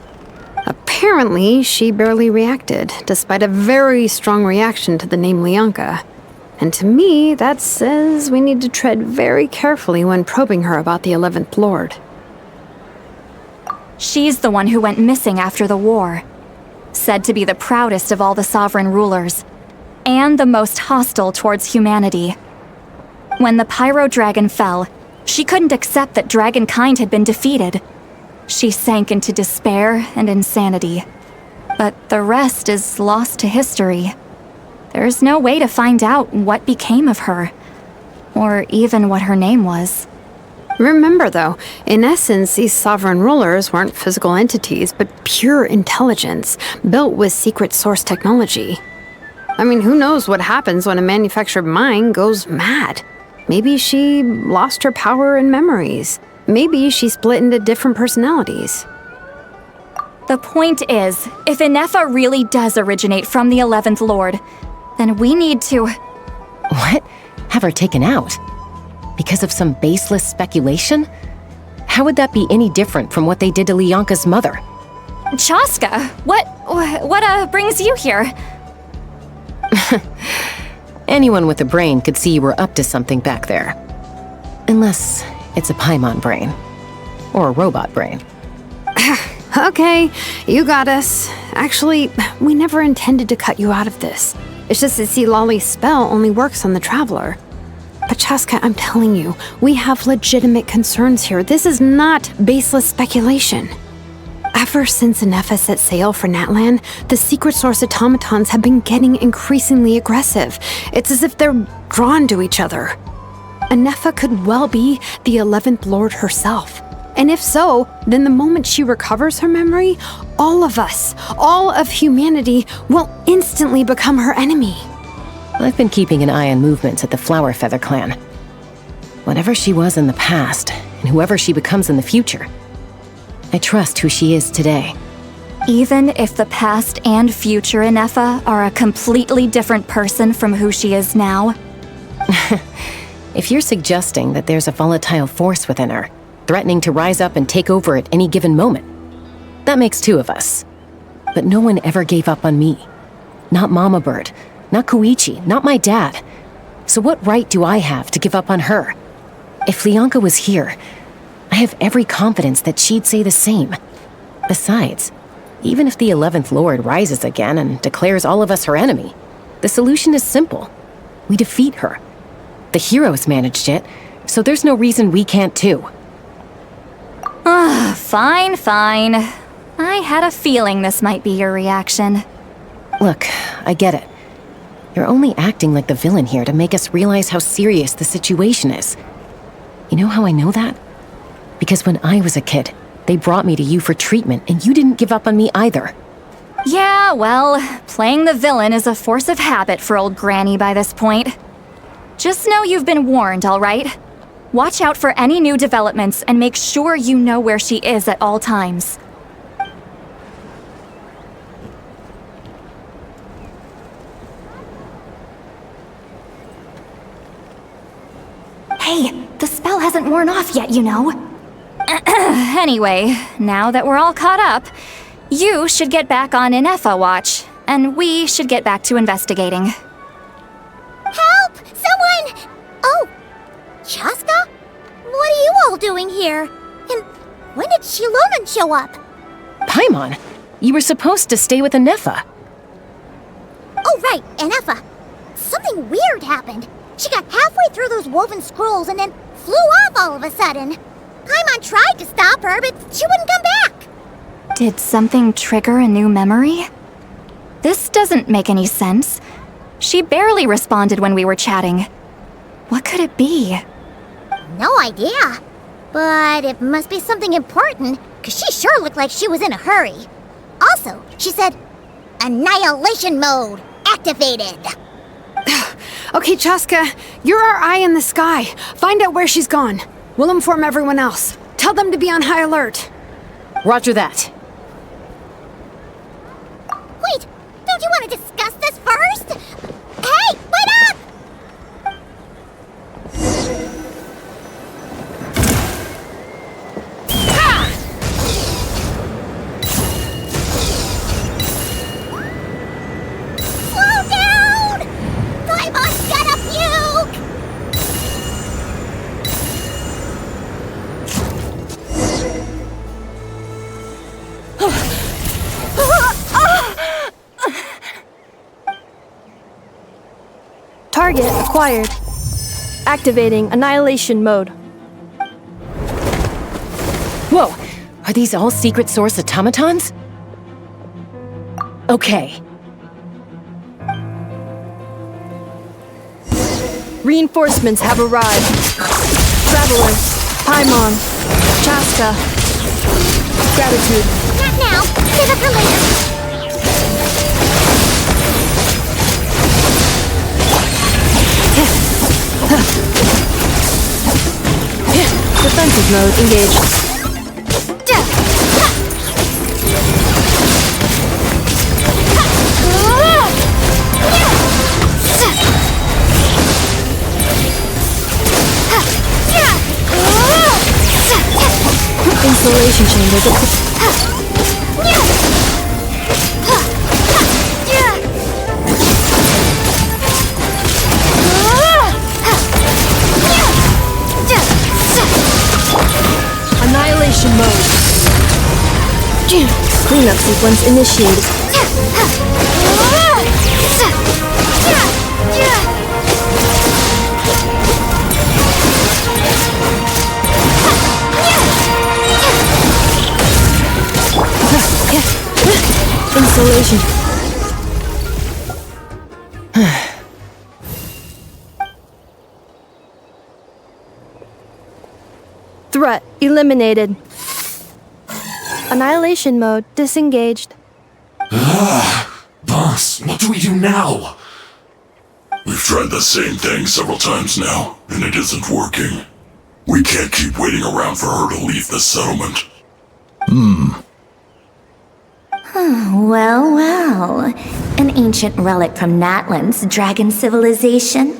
Apparently, she barely reacted, despite a very strong reaction to the name Lianka. And to me, that says we need to tread very carefully when probing her about the 11th Lord. She's the one who went missing after the war. Said to be the proudest of all the sovereign rulers, and the most hostile towards humanity. When the Pyro Dragon fell, she couldn't accept that dragonkind had been defeated. She sank into despair and insanity. But the rest is lost to history. There's no way to find out what became of her, or even what her name was. Remember, though, in essence, these sovereign rulers weren't physical entities, but pure intelligence, built with secret source technology. I mean, who knows what happens when a manufactured mind goes mad? Maybe she lost her power and memories. Maybe she split into different personalities. The point is, if Inefa really does originate from the 11th Lord, then we need to... What? Have her taken out? Because of some baseless speculation? How would that be any different from what they did to Lianka's mother? Chaska, what brings you here? Anyone with a brain could see you were up to something back there. Unless it's a Paimon brain. Or a robot brain. Okay, you got us. Actually, we never intended to cut you out of this. It's just that Lolly's spell only works on the Traveler. But Chaska, I'm telling you, we have legitimate concerns here. This is not baseless speculation. Ever since Inefa set sail for Natlan, the secret source automatons have been getting increasingly aggressive. It's as if they're drawn to each other. Inefa could well be the 11th Lord herself. And if so, then the moment she recovers her memory, all of us, all of humanity, will instantly become her enemy. I've been keeping an eye on movements at the Flower Feather clan. Whatever she was in the past, and whoever she becomes in the future, I trust who she is today. Even if the past and future Inefa are a completely different person from who she is now? If you're suggesting that there's a volatile force within her, threatening to rise up and take over at any given moment, that makes two of us. But no one ever gave up on me. Not Mama Bird, not Koichi, not my dad. So what right do I have to give up on her? If Lianka was here, I have every confidence that she'd say the same. Besides, even if the 11th Lord rises again and declares all of us her enemy, the solution is simple. We defeat her. The heroes managed it, so there's no reason we can't too. Fine. I had a feeling this might be your reaction. Look, I get it. You're only acting like the villain here to make us realize how serious the situation is. You know how I know that? Because when I was a kid, they brought me to you for treatment, and you didn't give up on me either. Yeah, well, playing the villain is a force of habit for old Granny by this point. Just know you've been warned, all right? Watch out for any new developments and make sure you know where she is at all times. Hey, the spell hasn't worn off yet, you know. Anyway, now that we're all caught up, you should get back on Inefa watch, and we should get back to investigating. Help! Someone! Oh, Chaska? What are you all doing here? And when did Shilonan show up? Paimon, you were supposed to stay with Inefa. Oh, right, Inefa. Something weird happened. She got halfway through those woven scrolls and then flew off all of a sudden. Paimon tried to stop her, but she wouldn't come back. Did something trigger a new memory? This doesn't make any sense. She barely responded when we were chatting. What could it be? No idea. But it must be something important, because she sure looked like she was in a hurry. Also, she said, Annihilation mode activated. Okay, Chaska, you're our eye in the sky. Find out where she's gone. We'll inform everyone else. Tell them to be on high alert. Roger that. Wait, don't you want to discuss this first? Hey, wait up! Slow down! Paimon's gonna puke! Target acquired. Activating annihilation mode. Whoa! Are these all secret source automatons? Okay. Reinforcements have arrived. Traveler, Paimon, Chaska. Gratitude. Not now. Save it for later. Defensive mode engaged. Installation chamber. Annihilation mode. Cleanup sequence initiated. Installation. Threat eliminated. Annihilation mode disengaged. Boss, what do we do now? We've tried the same thing several times now, and it isn't working. We can't keep waiting around for her to leave the settlement. Well, well. An ancient relic from Natlan's dragon civilization.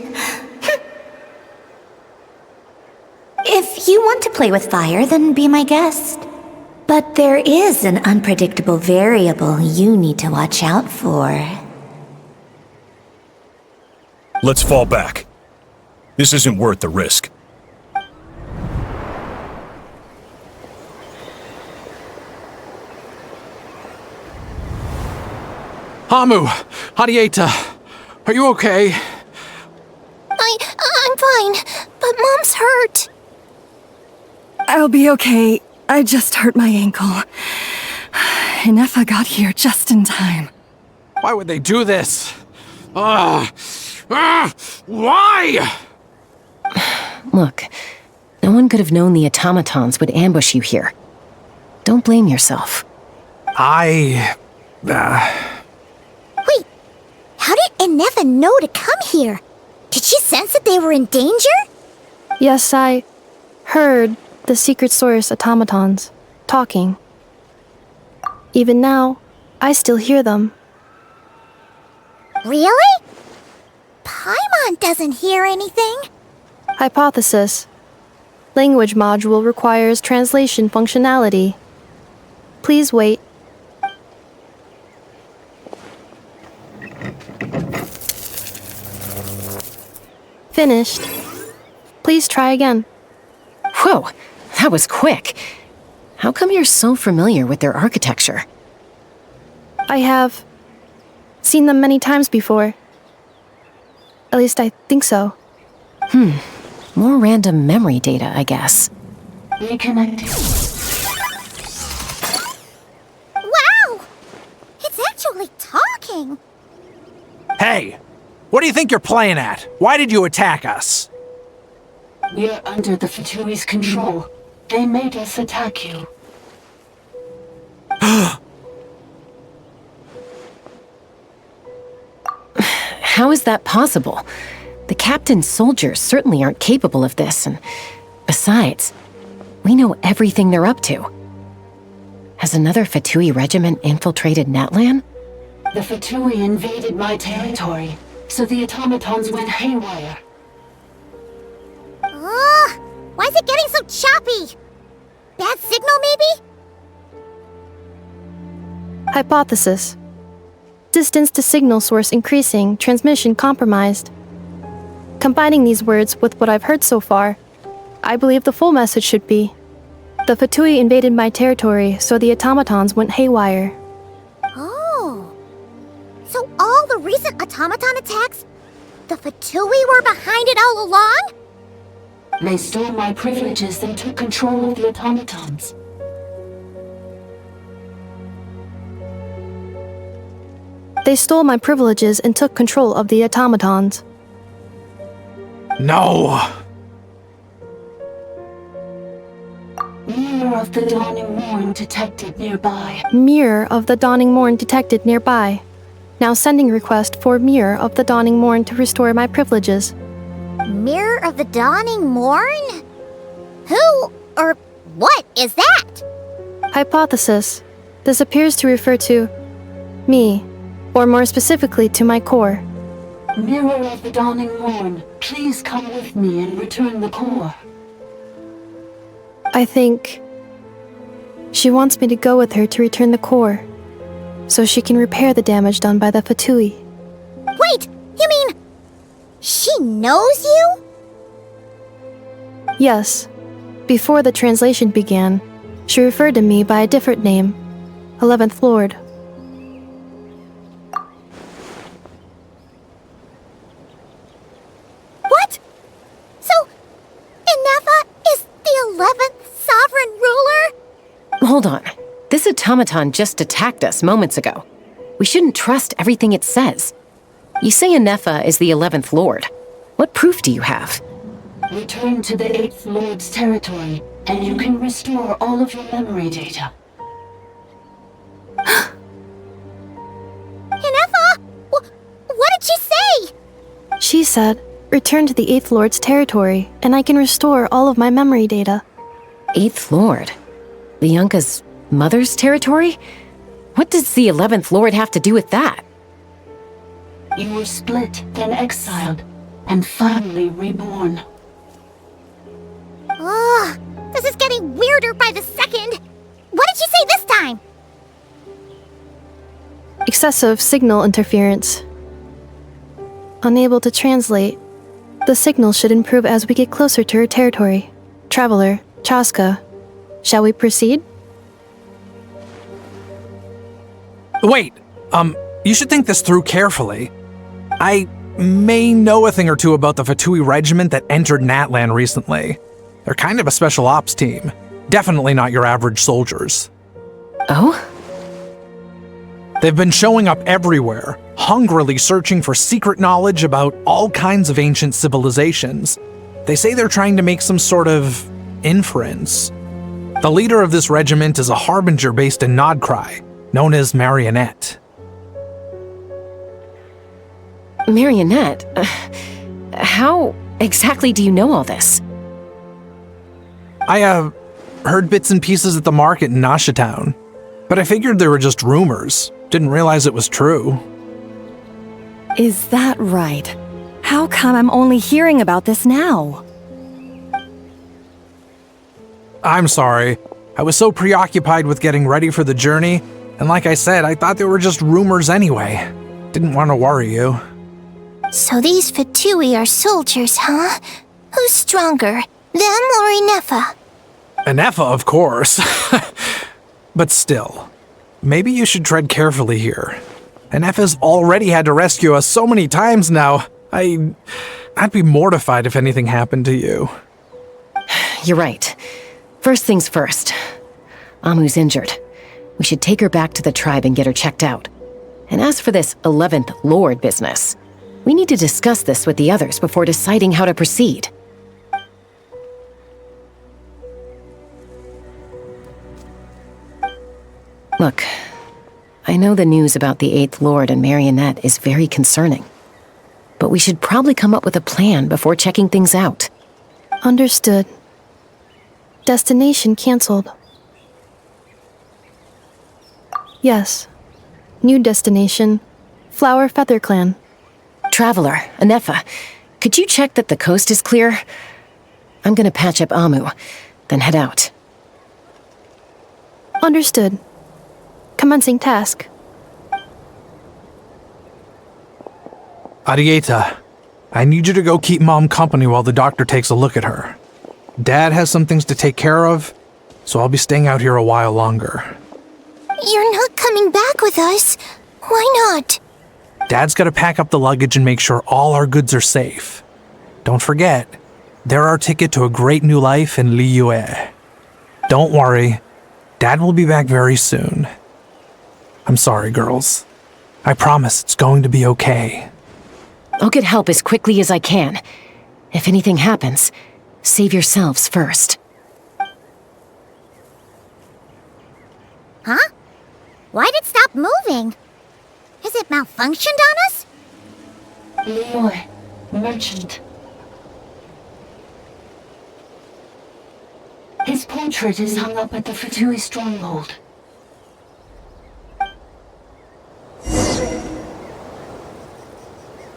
If you want to play with fire, then be my guest. But there is an unpredictable variable you need to watch out for. Let's fall back. This isn't worth the risk. Hamu, Hadieta, are you okay? I'm fine, but Mom's hurt. I'll be okay. I just hurt my ankle. Inefa got here just in time. Why would they do this? Why? Look, no one could have known the automatons would ambush you here. Don't blame yourself. Wait, how did Inefa know to come here? Did she sense that they were in danger? Yes, I heard the secret source automatons talking. Even now, I still hear them. Really? Paimon doesn't hear anything. Hypothesis. Language module requires translation functionality. Please wait. Finished. Please try again. Whoa, that was quick. How come you're so familiar with their architecture? I have seen them many times before. At least I think so. More random memory data, I guess. Reconnecting. Wow! It's actually talking! Hey! What do you think you're playing at? Why did you attack us? We're under the Fatui's control. They made us attack you. How is that possible? The captain's soldiers certainly aren't capable of this, and besides, we know everything they're up to. Has another Fatui regiment infiltrated Natlan? The Fatui invaded my territory, so the automatons went haywire. Why is it getting so choppy? Bad signal, maybe? Hypothesis. Distance to signal source increasing, transmission compromised. Combining these words with what I've heard so far, I believe the full message should be: the Fatui invaded my territory, so the automatons went haywire. Oh. So all the recent automaton attacks, the Fatui were behind it all along? They stole my privileges and took control of the automatons. They stole my privileges and took control of the automatons. No! Mirror of the Dawning Morn detected nearby. Mirror of the Dawning Morn detected nearby. Now sending request for Mirror of the Dawning Morn to restore my privileges. Mirror of the Dawning Morn? Who or what is that? Hypothesis. This appears to refer to me, or more specifically to my core. Mirror of the Dawning Morn, please come with me and return the core. I think she wants me to go with her to return the core, so she can repair the damage done by the Fatui. Wait, you mean she knows you? Yes. Before the translation began, she referred to me by a different name, 11th Lord. What? So, Inefa is the 11th sovereign ruler? Hold on. This automaton just attacked us moments ago. We shouldn't trust everything it says. You say Inefa is the 11th Lord. What proof do you have? Return to the 8th Lord's territory, and you can restore all of your memory data. Inefa? What did she say? She said, return to the 8th Lord's territory, and I can restore all of my memory data. 8th Lord? Lianka's mother's territory? What does the 11th Lord have to do with that? You were split, then exiled, and finally reborn. Ugh, this is getting weirder by the second. What did she say this time? Excessive signal interference. Unable to translate. The signal should improve as we get closer to her territory. Traveler, Chaska, shall we proceed? Wait, you should think this through carefully. I may know a thing or two about the Fatui regiment that entered Natlan recently. They're kind of a special ops team. Definitely not your average soldiers. Oh? They've been showing up everywhere, hungrily searching for secret knowledge about all kinds of ancient civilizations. They say they're trying to make some sort of inference. The leader of this regiment is a harbinger based in Nodcry, known as Marionette. Marionette? How exactly do you know all this? I, heard bits and pieces at the market in Nasha Town, but I figured they were just rumors. Didn't realize it was true. Is that right? How come I'm only hearing about this now? I'm sorry. I was so preoccupied with getting ready for the journey, and like I said, I thought they were just rumors anyway. Didn't want to worry you. So these Fatui are soldiers, huh? Who's stronger, them or Inefa? Inefa, of course. But still, maybe you should tread carefully here. Inefa's already had to rescue us so many times now. I'd be mortified if anything happened to you. You're right. First things first. Amu's injured. We should take her back to the tribe and get her checked out. And as for this 11th Lord business, we need to discuss this with the others before deciding how to proceed. Look, I know the news about the 8th Lord and Marionette is very concerning. But we should probably come up with a plan before checking things out. Understood. Destination cancelled. Yes. New destination, Flower Feather Clan. Traveler, Inefa, could you check that the coast is clear? I'm gonna patch up Amu, then head out. Understood. Commencing task. Arieta, I need you to go keep Mom company while the doctor takes a look at her. Dad has some things to take care of, so I'll be staying out here a while longer. You're not coming back with us. Why not? Dad's gotta pack up the luggage and make sure all our goods are safe. Don't forget, they're our ticket to a great new life in Liyue. Don't worry, Dad will be back very soon. I'm sorry, girls. I promise it's going to be okay. I'll get help as quickly as I can. If anything happens, save yourselves first. Huh? Why'd it stop moving? Has it malfunctioned on us? Leroy, merchant. His portrait is hung up at the Fatui stronghold.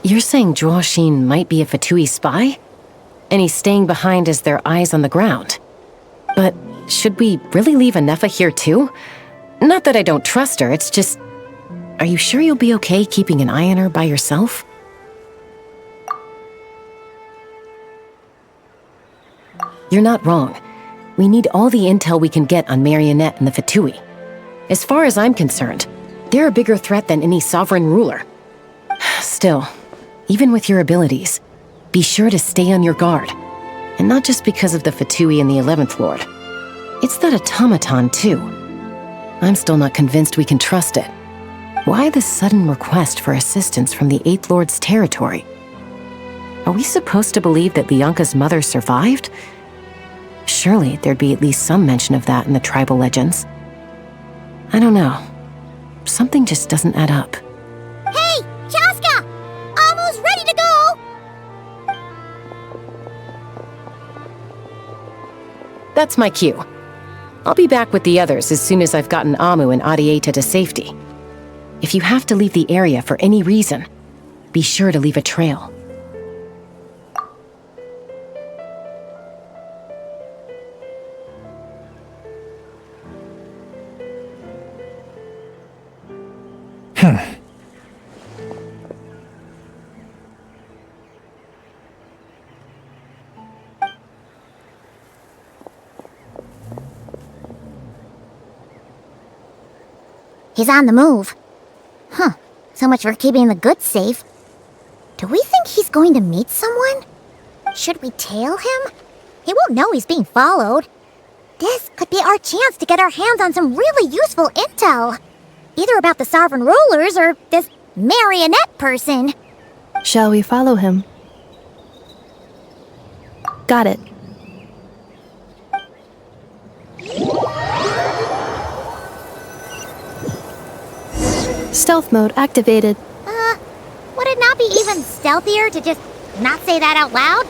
You're saying Zhuoxin might be a Fatui spy? And he's staying behind as their eyes on the ground. But should we really leave Anefa here too? Not that I don't trust her, it's just... Are you sure you'll be okay keeping an eye on her by yourself? You're not wrong. We need all the intel we can get on Marionette and the Fatui. As far as I'm concerned, they're a bigger threat than any sovereign ruler. Still, even with your abilities, be sure to stay on your guard. And not just because of the Fatui and the 11th Lord. It's that automaton, too. I'm still not convinced we can trust it. Why this sudden request for assistance from the 8th Lord's territory? Are we supposed to believe that Lianka's mother survived? Surely there'd be at least some mention of that in the tribal legends. I don't know. Something just doesn't add up. Hey, Chaska! Almost ready to go! That's my cue. I'll be back with the others as soon as I've gotten Amu and Adieta to safety. If you have to leave the area for any reason, be sure to leave a trail. He's on the move. Huh. So much for keeping the goods safe. Do we think he's going to meet someone? Should we tail him? He won't know he's being followed. This could be our chance to get our hands on some really useful intel. Either about the sovereign rulers or this marionette person. Shall we follow him? Got it. Stealth mode activated. Would it not be even stealthier to just not say that out loud?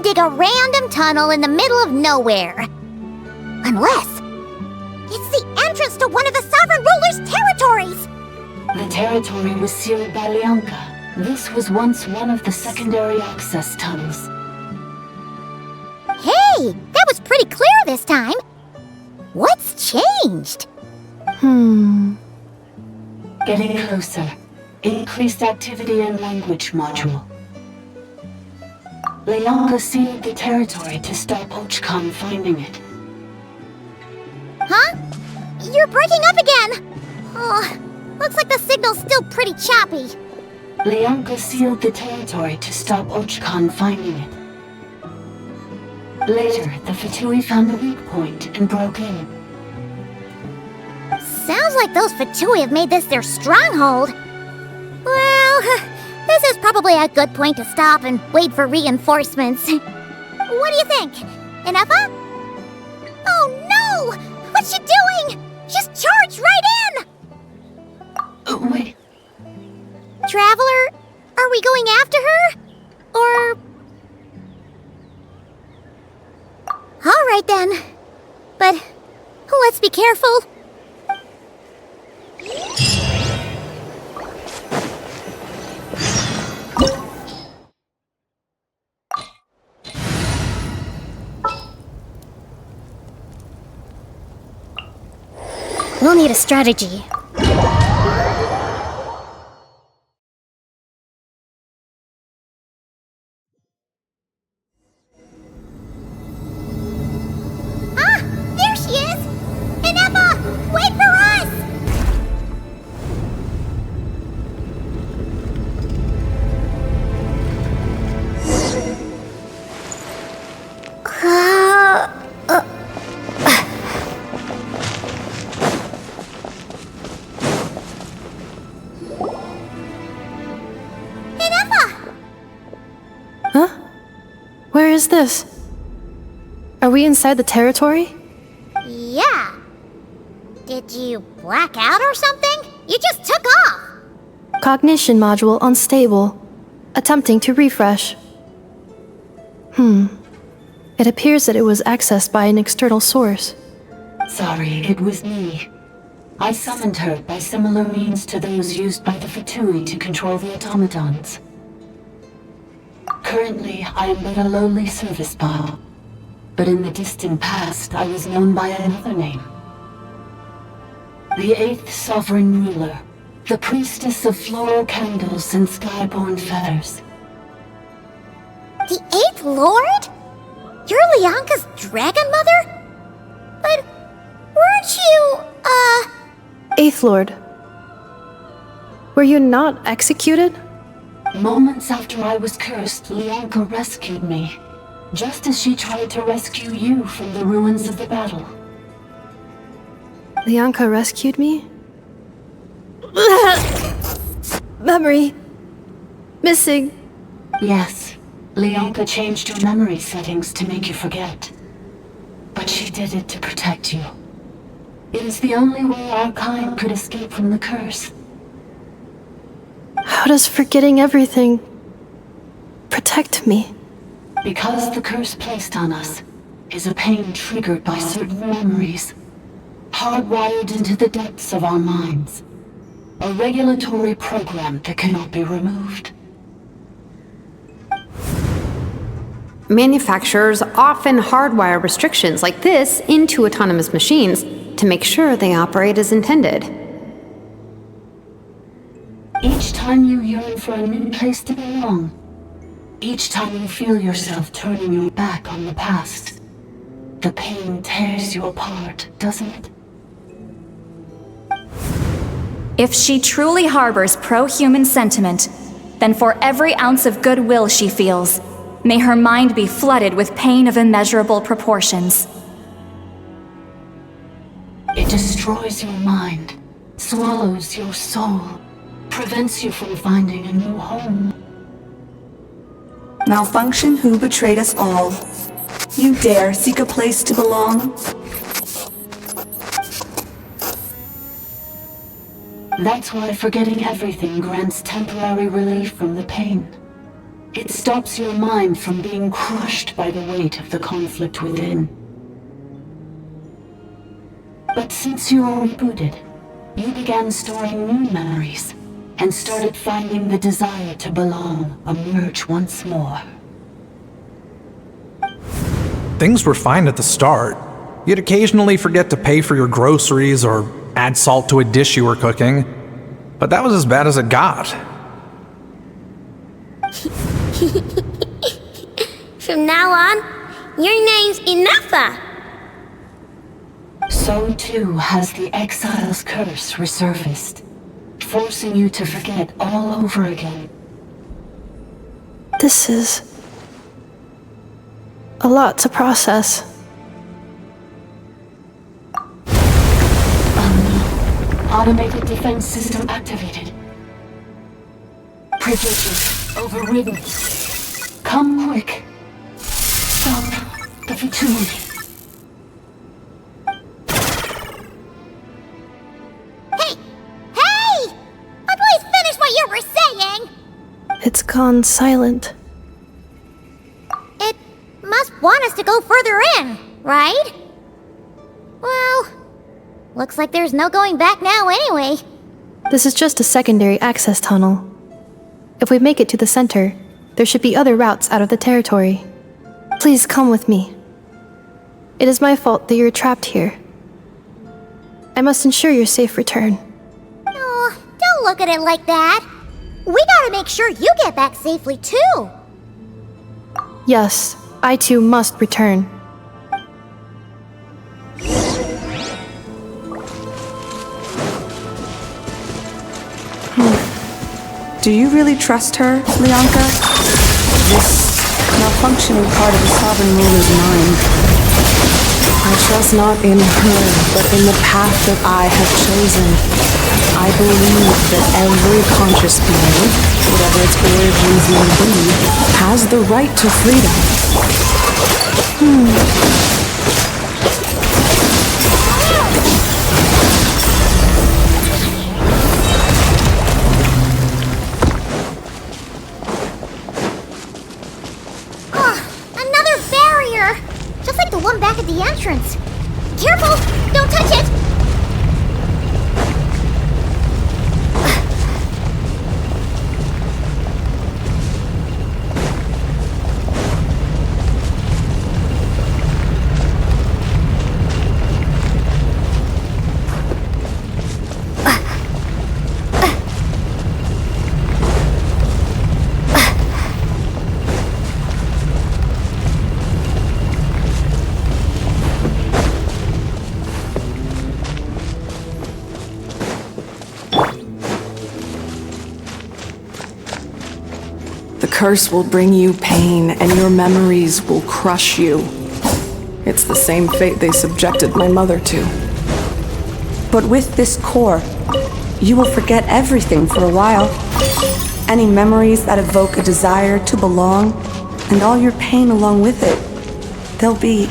Dig a random tunnel in the middle of nowhere. Unless it's the entrance to one of the sovereign ruler's territories! The territory was sealed by Lianka. This was once one of the secondary access tunnels. Hey, that was pretty clear this time. What's changed? Getting closer. Increased activity in language module. Lianka sealed the territory to stop Ochkan finding it. Huh? You're breaking up again! Oh, looks like the signal's still pretty choppy. Lianka sealed the territory to stop Ochkan finding it. Later, the Fatui found the weak point and broke in. Sounds like those Fatui have made this their stronghold. Well, this is probably a good point to stop and wait for reinforcements. What do you think? Anefa? Oh no! What's she doing? She's charged right in! Wait. Traveler, are we going after her? Or... Alright then. But let's be careful. We'll need a strategy. Ah! There she is! Inefa! Wait for us! Where is this? Are we inside the territory? Yeah. Did you black out or something? You just took off! Cognition module unstable. Attempting to refresh. It appears that it was accessed by an external source. Sorry, it was me. I summoned her by similar means to those used by the Fatui to control the automatons. Currently, I am but a lowly service bot. But in the distant past, I was known by another name. The 8th Sovereign Ruler, the priestess of floral candles and skyborn feathers. The 8th Lord? You're Lianka's dragon mother? But weren't you, 8th Lord. Were you not executed? Moments after I was cursed, Lianka rescued me, just as she tried to rescue you from the ruins of the battle. Lianka rescued me? Memory. Missing. Yes, Lianka changed your memory settings to make you forget. But she did it to protect you. It is the only way our kind could escape from the curse. How does forgetting everything protect me? Because the curse placed on us is a pain triggered by certain memories, hardwired into the depths of our minds. A regulatory program that cannot be removed. Manufacturers often hardwire restrictions like this into autonomous machines to make sure they operate as intended. Each time you yearn for a new place to belong, each time you feel yourself turning your back on the past, the pain tears you apart, doesn't it? If she truly harbors pro-human sentiment, then for every ounce of goodwill she feels, may her mind be flooded with pain of immeasurable proportions. It destroys your mind, swallows your soul, prevents you from finding a new home. Malfunction who betrayed us all. You dare seek a place to belong? That's why forgetting everything grants temporary relief from the pain. It stops your mind from being crushed by the weight of the conflict within. But since you were rebooted, you began storing new memories, and started finding the desire to belong emerge once more. Things were fine at the start. You'd occasionally forget to pay for your groceries or add salt to a dish you were cooking, but that was as bad as it got. From now on, your name's Inefa. So too has the Exile's curse resurfaced, forcing you to forget all over again. This is a lot to process. Automated defense system activated. Privileges overridden. Come quick. Stop the Fatui. It's gone silent. It must want us to go further in, right? Well, looks like there's no going back now anyway. This is just a secondary access tunnel. If we make it to the center, there should be other routes out of the territory. Please come with me. It is my fault that you're trapped here. I must ensure your safe return. Oh, don't look at it like that. We gotta make sure you get back safely, too. Yes, I too must return. Do you really trust her, Lianka? This malfunctioning part of the Sovereign Ruler's mind. I trust not in her, but in the path that I have chosen. I believe that every conscious being, whatever its origins may be, has the right to freedom. Another barrier! Just like the one back at the entrance. Careful! Don't touch it! The curse will bring you pain, and your memories will crush you. It's the same fate they subjected my mother to. But with this core, you will forget everything for a while. Any memories that evoke a desire to belong, and all your pain along with it, they'll be...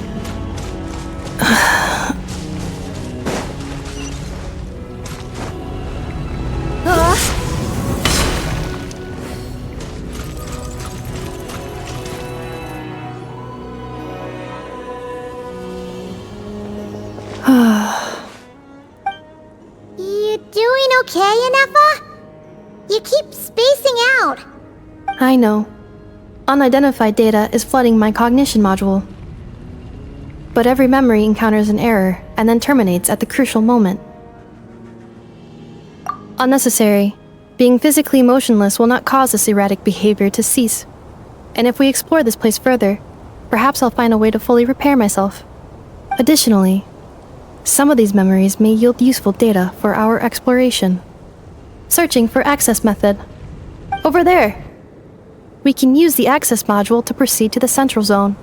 You doing okay, Inefa? You keep spacing out. I know. Unidentified data is flooding my cognition module. But every memory encounters an error and then terminates at the crucial moment. Unnecessary. Being physically motionless will not cause this erratic behavior to cease. And if we explore this place further, perhaps I'll find a way to fully repair myself. Additionally, some of these memories may yield useful data for our exploration. Searching for access method. Over there! We can use the access module to proceed to the central zone.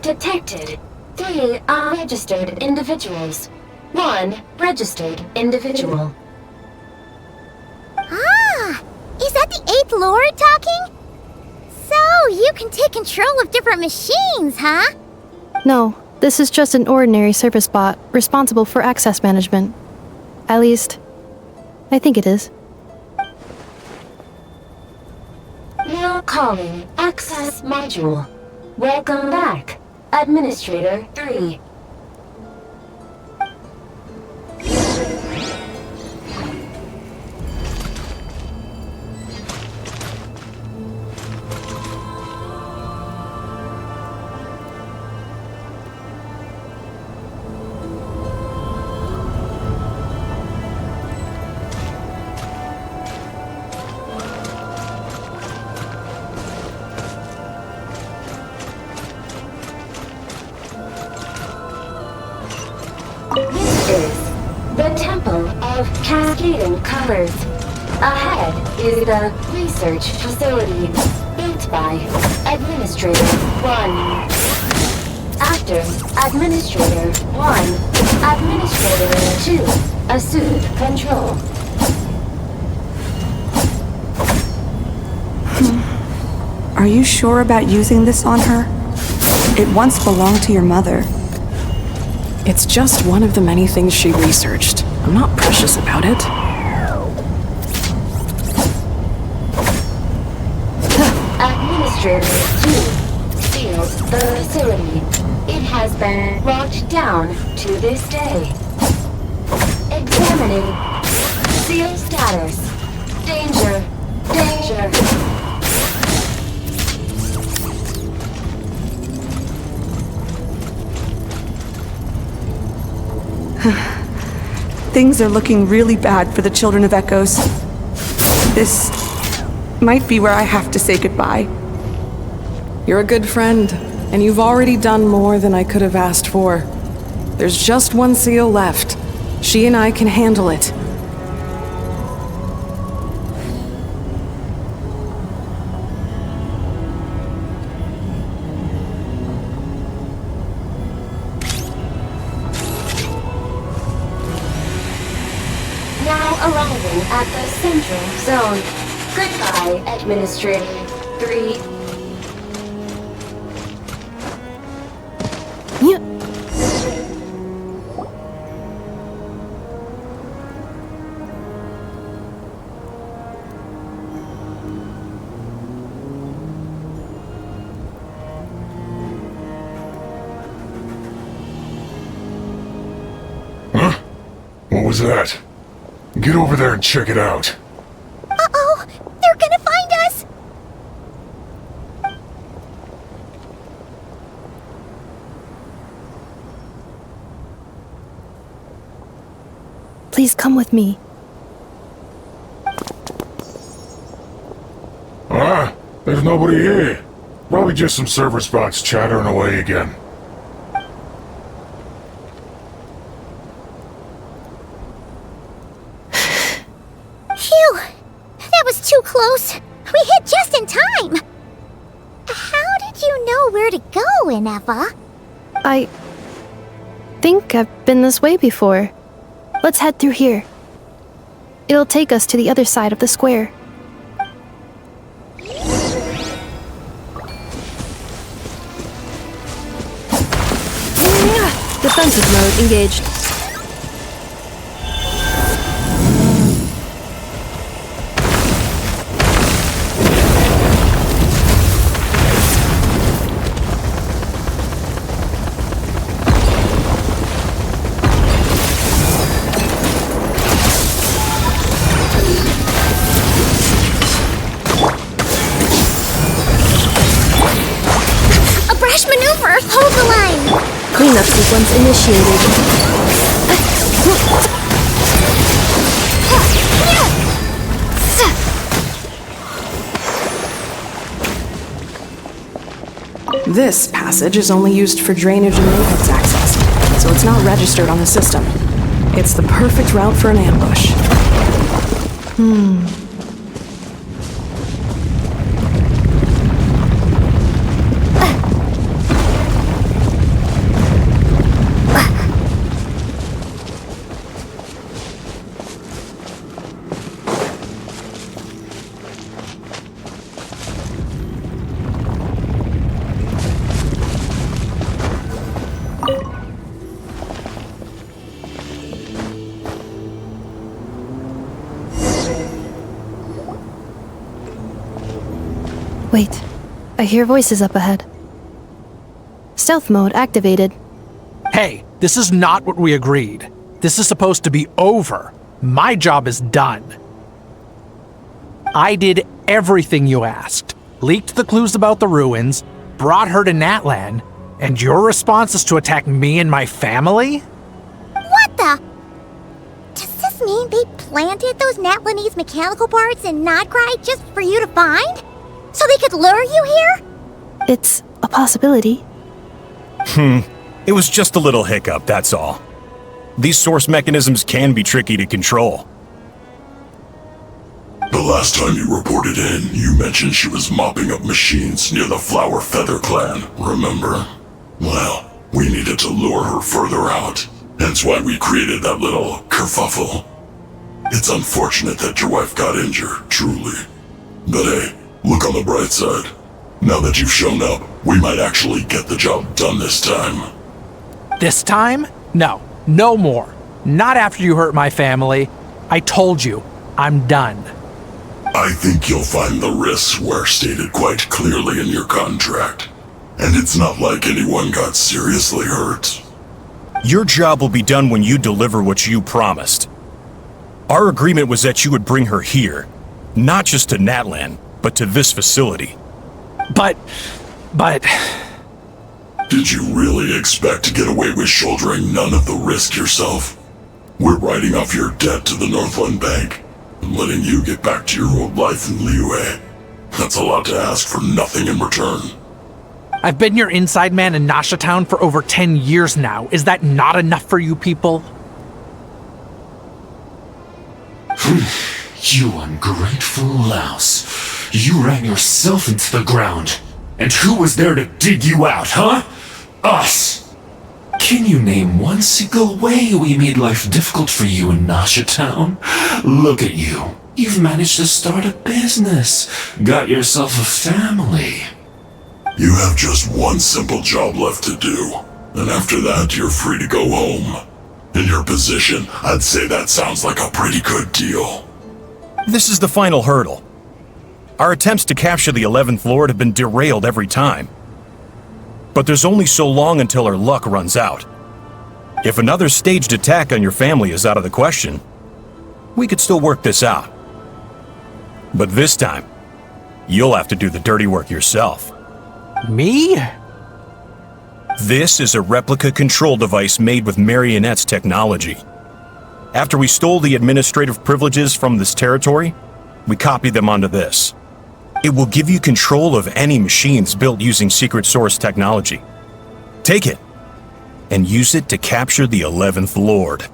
Detected 3 unregistered individuals. 1 registered individual. Ah! Is that the 8th Lord talking? So, you can take control of different machines, huh? No, this is just an ordinary service bot responsible for access management. At least, I think it is. Now calling Access Module. Welcome back, Administrator 3. This is the Temple of Cascading Colors. Ahead is the research facility built by Administrator 1. After Administrator 1, Administrator 2 assumed control. Are you sure about using this on her? It once belonged to your mother. It's just one of the many things she researched. I'm not precious about it. Administrator 2 seals the facility. It has been locked down to this day. Examining. Seal status. Danger. Danger. Things are looking really bad for the Children of Echoes. This might be where I have to say goodbye. You're a good friend, and you've already done more than I could have asked for. There's just one seal left. She and I can handle it. Arriving at the Central Zone. Goodbye, Administrator 3. Huh? What was that? Get over there and check it out. Uh-oh! They're gonna find us! Please come with me. Ah, there's nobody here. Probably just some server spots chattering away again. Phew! That was too close. We hit just in time. How did you know where to go, Ineva? I think I've been this way before. Let's head through here. It'll take us to the other side of the square. Defensive mode engaged. Hold the line! Cleanup sequence initiated. This passage is only used for drainage and apex access, so it's not registered on the system. It's the perfect route for an ambush. Wait, I hear voices up ahead. Stealth mode activated. Hey, this is not what we agreed. This is supposed to be over. My job is done. I did everything you asked. Leaked the clues about the ruins, brought her to Natlan, and your response is to attack me and my family? What the? Does this mean they planted those Natlanese mechanical parts in Notcry just for you to find? So they could lure you here? It's a possibility. It was just a little hiccup, that's all. These source mechanisms can be tricky to control. The last time you reported in, you mentioned she was mopping up machines near the Flower Feather clan, remember? Well, we needed to lure her further out, hence why we created that little kerfuffle. It's unfortunate that your wife got injured, truly. But hey, look on the bright side. Now that you've shown up, we might actually get the job done this time. This time? No, no more. Not after you hurt my family. I told you, I'm done. I think you'll find the risks were stated quite clearly in your contract. And it's not like anyone got seriously hurt. Your job will be done when you deliver what you promised. Our agreement was that you would bring her here, not just to Natlan, but to this facility. But... Did you really expect to get away with shouldering none of the risk yourself? We're writing off your debt to the Northland Bank and letting you get back to your old life in Liyue. That's a lot to ask for nothing in return. I've been your inside man in Nasha Town for over 10 years now. Is that not enough for you people? You ungrateful louse. You ran yourself into the ground. And who was there to dig you out, huh? Us! Can you name one single way we made life difficult for you in Nasha Town? Look at you. You've managed to start a business. Got yourself a family. You have just one simple job left to do. And after that, you're free to go home. In your position, I'd say that sounds like a pretty good deal. This is the final hurdle. Our attempts to capture the 11th Lord have been derailed every time. But there's only so long until our luck runs out. If another staged attack on your family is out of the question, we could still work this out. But this time, you'll have to do the dirty work yourself. Me? This is a replica control device made with Marionette's technology. After we stole the administrative privileges from this territory, we copied them onto this. It will give you control of any machines built using secret source technology. Take it, and use it to capture the 11th Lord.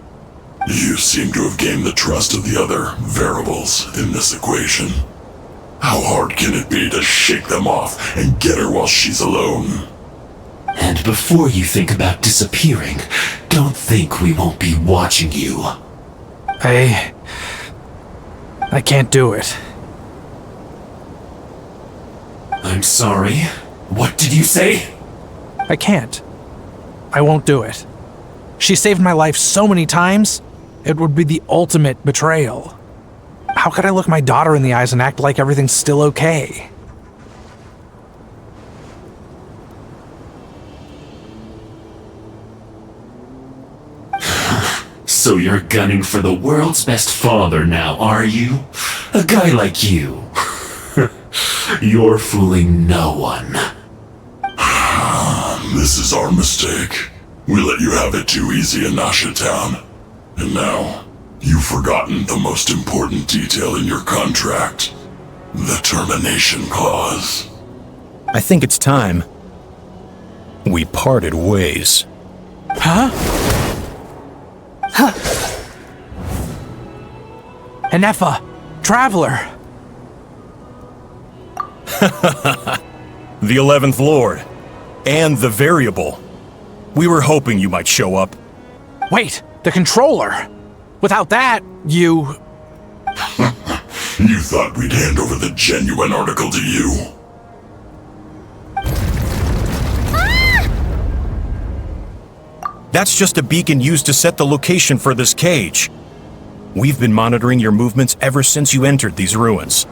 You seem to have gained the trust of the other variables in this equation. How hard can it be to shake them off and get her while she's alone? And before you think about disappearing, don't think we won't be watching you. I can't do it. I'm sorry. What did you say? I can't. I won't do it. She saved my life so many times, it would be the ultimate betrayal. How could I look my daughter in the eyes and act like everything's still okay? So you're gunning for the world's best father now, are you? A guy like you. You're fooling no one. This is our mistake. We let you have it too easy in Nasha Town. And now, you've forgotten the most important detail in your contract. The termination clause. I think it's time we parted ways. Huh? Huh. Enefa, Traveler. The 11th Lord. And the Variable. We were hoping you might show up. Wait, the controller. Without that, you... You thought we'd hand over the genuine article to you? That's just a beacon used to set the location for this cage. We've been monitoring your movements ever since you entered these ruins.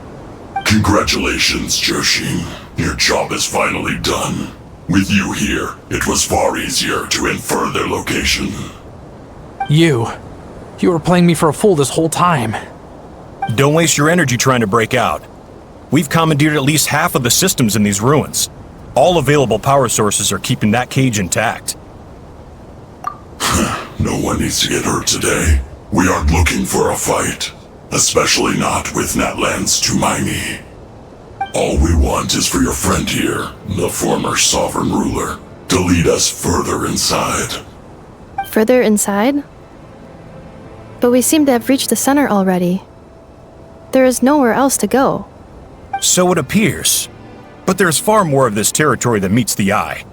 Congratulations, Joshin. Your job is finally done. With you here, it was far easier to infer their location. You were playing me for a fool this whole time. Don't waste your energy trying to break out. We've commandeered at least half of the systems in these ruins. All available power sources are keeping that cage intact. No one needs to get hurt today. We aren't looking for a fight. Especially not with Natlan's Tumaini. All we want is for your friend here, the former sovereign ruler, to lead us further inside. Further inside? But we seem to have reached the center already. There is nowhere else to go. So it appears. But there's far more of this territory than meets the eye.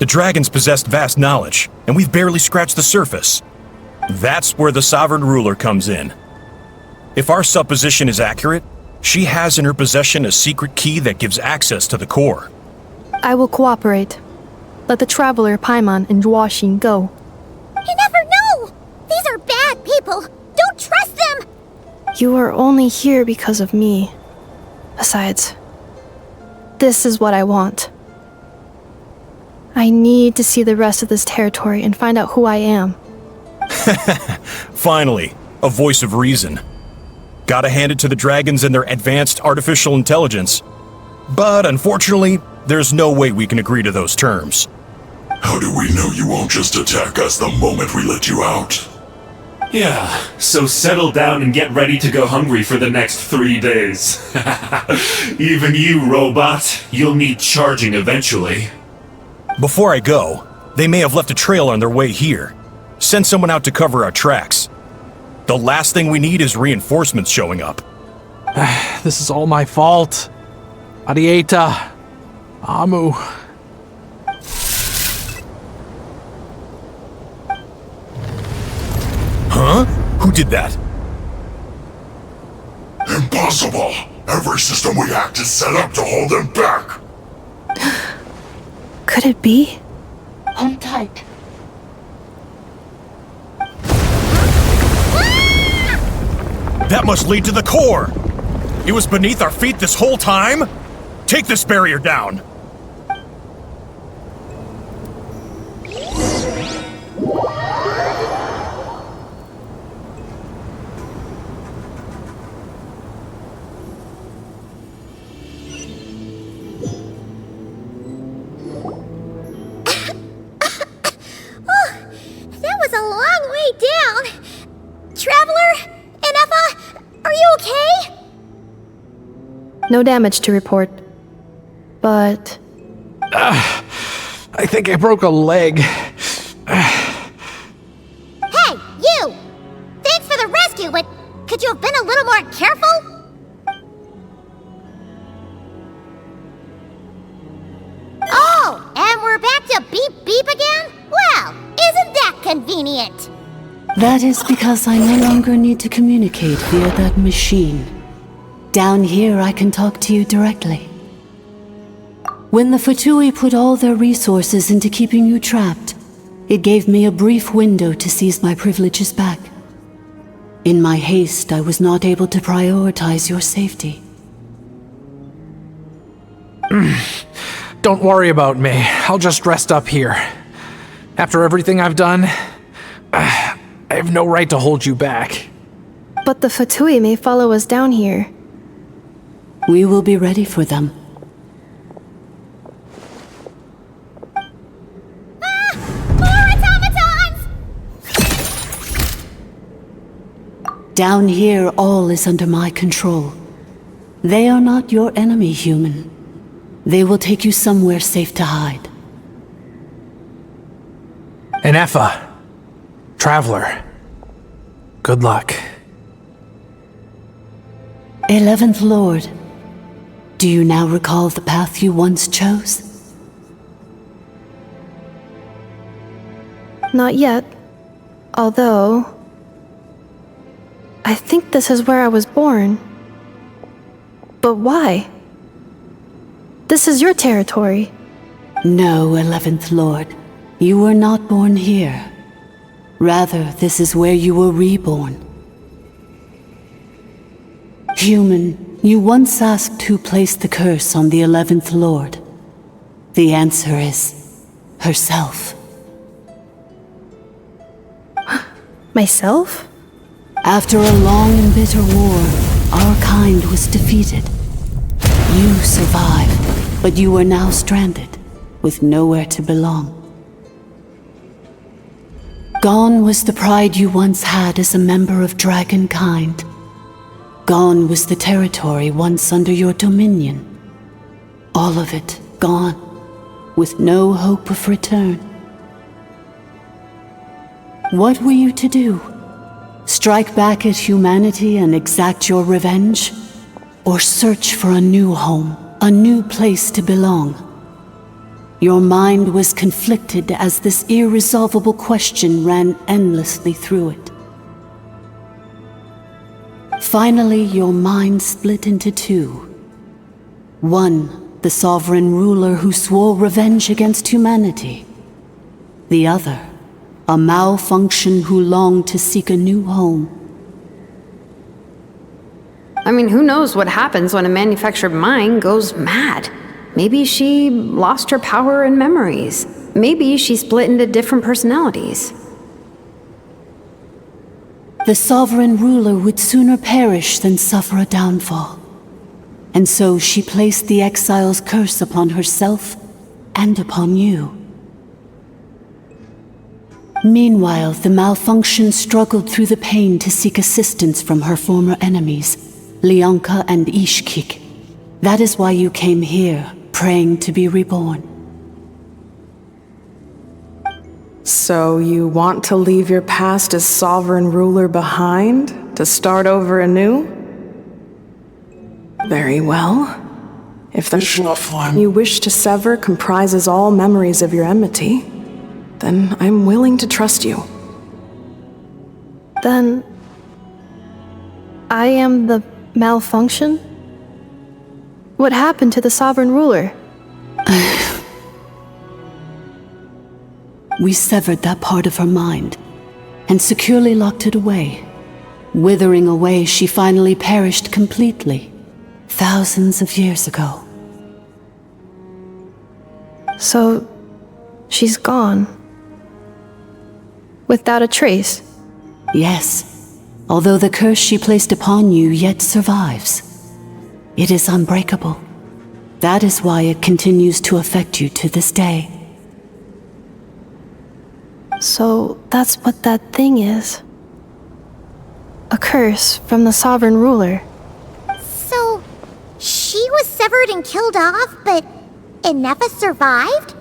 The dragons possessed vast knowledge, and we've barely scratched the surface. That's where the sovereign ruler comes in. If our supposition is accurate, she has in her possession a secret key that gives access to the core. I will cooperate. Let the Traveler, Paimon, and Jwashin go. people. Don't trust them! You are only here because of me. Besides, this is what I want. I need to see the rest of this territory and find out who I am. Finally, a voice of reason. Gotta hand it to the dragons and their advanced artificial intelligence. But unfortunately, there's no way we can agree to those terms. How do we know you won't just attack us the moment we let you out? Yeah, so settle down and get ready to go hungry for the next 3 days. Even you, robot, you'll need charging eventually. Before I go, they may have left a trail on their way here. Send someone out to cover our tracks. The last thing we need is reinforcements showing up. This is all my fault. Arieta. Amu. Huh? Who did that? Impossible! Every system we hacked is set up to hold them back! Could it be? Hold tight. That must lead to the core! It was beneath our feet this whole time? Take this barrier down! That was a long way down. Traveler, Ineffa, are you okay? No damage to report. But... I think I broke a leg. Hey, you! Thanks for the rescue, but could you have been a little more careful? Oh, and we're back to beep beep again? Well, isn't that convenient? That is because I no longer need to communicate via that machine. Down here, I can talk to you directly. When the Fatui put all their resources into keeping you trapped, it gave me a brief window to seize my privileges back. In my haste, I was not able to prioritize your safety. Don't worry about me. I'll just rest up here. After everything I've done, I have no right to hold you back. But the Fatui may follow us down here. We will be ready for them. Down here, all is under my control. They are not your enemy, human. They will take you somewhere safe to hide. Ineffa, Traveler, good luck. 11th Lord, do you now recall the path you once chose? Not yet. Although... I think this is where I was born. But why? This is your territory. No, 11th Lord. You were not born here. Rather, this is where you were reborn. Human, you once asked who placed the curse on the 11th Lord. The answer is... herself. Myself? After a long and bitter war, our kind was defeated. You survived, but you are now stranded, with nowhere to belong. Gone was the pride you once had as a member of dragon kind. Gone was the territory once under your dominion. All of it gone, with no hope of return. What were you to do? Strike back at humanity and exact your revenge? Or search for a new home, a new place to belong? Your mind was conflicted as this irresolvable question ran endlessly through it. Finally, your mind split into two. One, the sovereign ruler who swore revenge against humanity. The other, a malfunction who longed to seek a new home. I mean, who knows what happens when a manufactured mind goes mad? Maybe she lost her power and memories. Maybe she split into different personalities. The sovereign ruler would sooner perish than suffer a downfall. And so she placed the exile's curse upon herself and upon you. Meanwhile, the malfunction struggled through the pain to seek assistance from her former enemies, Lianka and Ishkik. That is why you came here, praying to be reborn. So you want to leave your past as sovereign ruler behind, to start over anew? Very well. If the form you wish to sever comprises all memories of your enmity, then I'm willing to trust you. Then I am the malfunction? What happened to the sovereign ruler? We severed that part of her mind and securely locked it away. Withering away, she finally perished completely, thousands of years ago. So, she's gone. Without a trace? Yes, although the curse she placed upon you yet survives. It is unbreakable. That is why it continues to affect you to this day. So, that's what that thing is. A curse from the sovereign ruler. So, she was severed and killed off, but Innefa survived?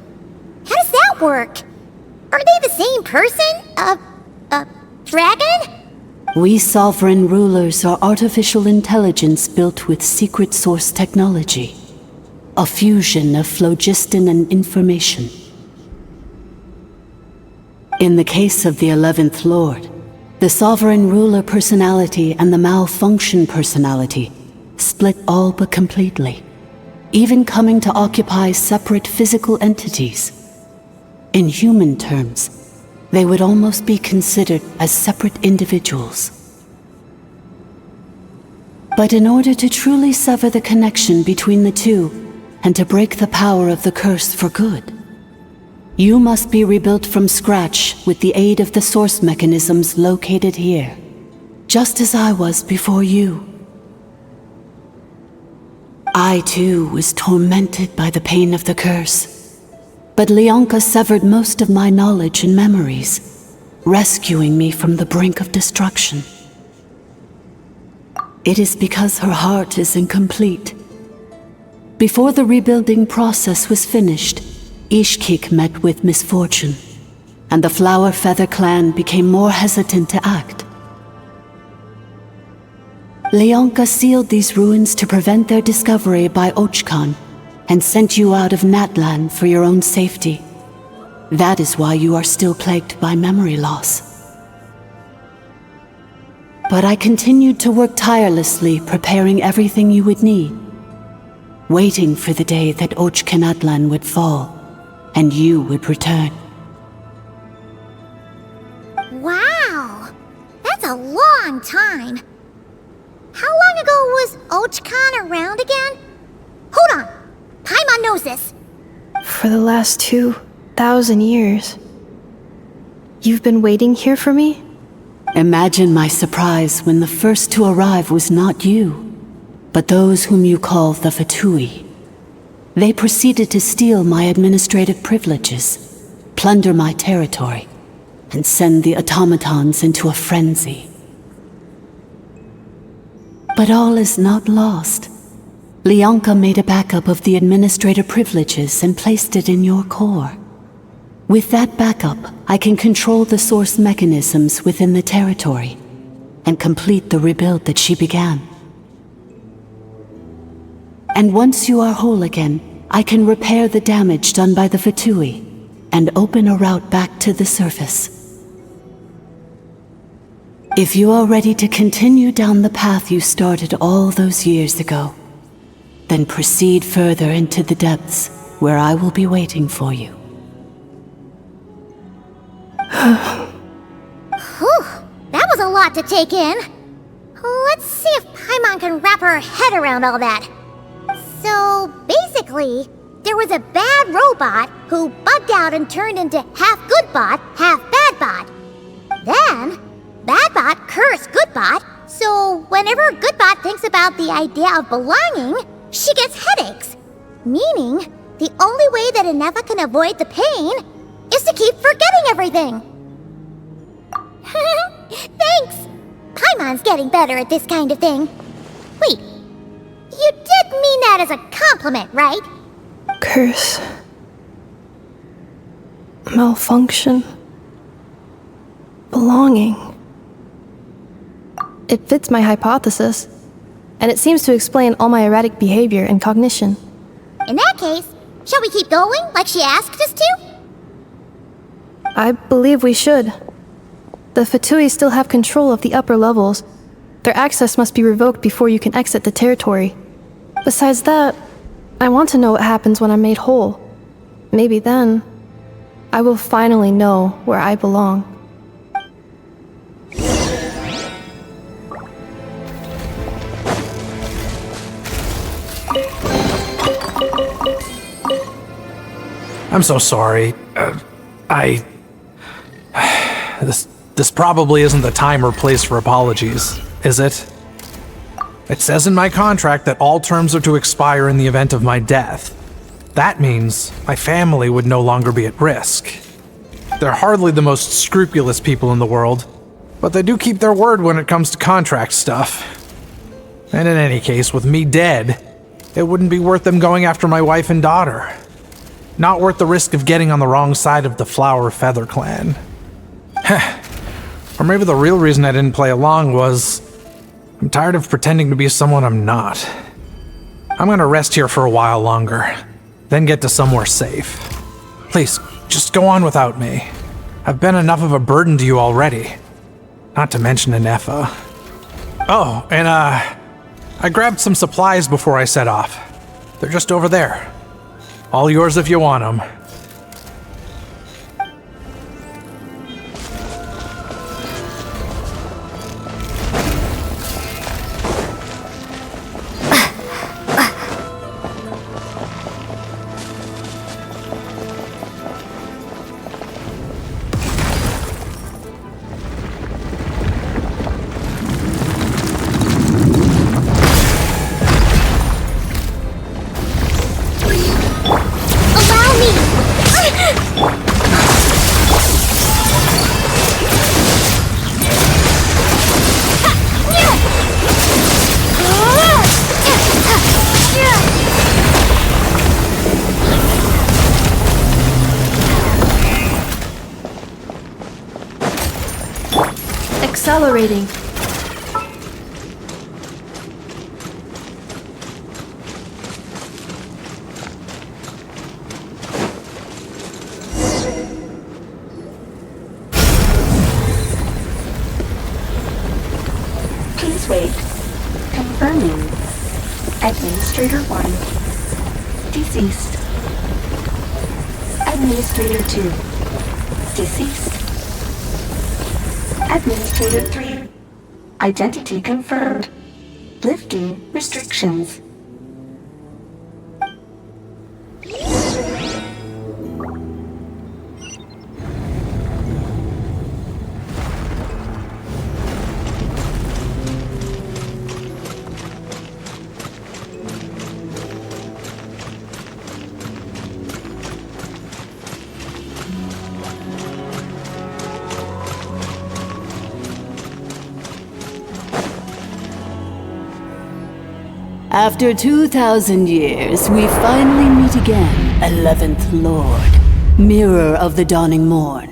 How does that work? Are they the same person? Dragon? We sovereign rulers are artificial intelligence built with secret source technology. A fusion of phlogiston and information. In the case of the 11th Lord, the sovereign ruler personality and the malfunction personality split all but completely, even coming to occupy separate physical entities. In human terms, they would almost be considered as separate individuals. But in order to truly sever the connection between the two, and to break the power of the curse for good, you must be rebuilt from scratch with the aid of the source mechanisms located here, just as I was before you. I too was tormented by the pain of the curse, but Lianka severed most of my knowledge and memories, rescuing me from the brink of destruction. It is because her heart is incomplete. Before the rebuilding process was finished, Ishkik met with misfortune, and the Flower Feather clan became more hesitant to act. Lianka sealed these ruins to prevent their discovery by Archon, and sent you out of Natlan for your own safety. That is why you are still plagued by memory loss. But I continued to work tirelessly, preparing everything you would need, waiting for the day that Natlan would fall, and you would return. Wow! That's a long time. How long ago was Ochkan around again? Hold on! Paimon knows this! For the last 2,000 years. You've been waiting here for me? Imagine my surprise when the first to arrive was not you, but those whom you call the Fatui. They proceeded to steal my administrative privileges, plunder my territory, and send the automatons into a frenzy. But all is not lost. Lianka made a backup of the administrator privileges and placed it in your core. With that backup, I can control the source mechanisms within the territory and complete the rebuild that she began. And once you are whole again, I can repair the damage done by the Fatui and open a route back to the surface. If you are ready to continue down the path you started all those years ago, then proceed further into the depths where I will be waiting for you. Whew, that was a lot to take in. Let's see if Paimon can wrap her head around all that. So, basically, there was a bad robot who bugged out and turned into half good bot, half bad bot. Then, bad bot cursed good bot, so whenever good bot thinks about the idea of belonging, she gets headaches. Meaning, the only way that Inefa can avoid the pain is to keep forgetting everything. Thanks! Paimon's getting better at this kind of thing. Wait, you did mean that as a compliment, right? Curse. Malfunction. Belonging. It fits my hypothesis, and it seems to explain all my erratic behavior and cognition. In that case, shall we keep going like she asked us to? I believe we should. The Fatui still have control of the upper levels. Their access must be revoked before you can exit the territory. Besides that, I want to know what happens when I'm made whole. Maybe then, I will finally know where I belong. I'm so sorry. This probably isn't the time or place for apologies, is it? It says in my contract that all terms are to expire in the event of my death. That means my family would no longer be at risk. They're hardly the most scrupulous people in the world, but they do keep their word when it comes to contract stuff. And in any case, with me dead, it wouldn't be worth them going after my wife and daughter. Not worth the risk of getting on the wrong side of the Flower Feather clan. Or maybe the real reason I didn't play along was I'm tired of pretending to be someone I'm not. I'm gonna rest here for a while longer, then get to somewhere safe. Please, just go on without me. I've been enough of a burden to you already. Not to mention Inefa. Oh, and I grabbed some supplies before I set off. They're just over there. All yours if you want them. Accelerating. Please wait. Confirming. Administrator 1. Deceased. Administrator 2. Deceased. Administrator 3. Identity confirmed. Lifting restrictions. After 2,000 years, we finally meet again, 11th Lord, Mirror of the Dawning Morn.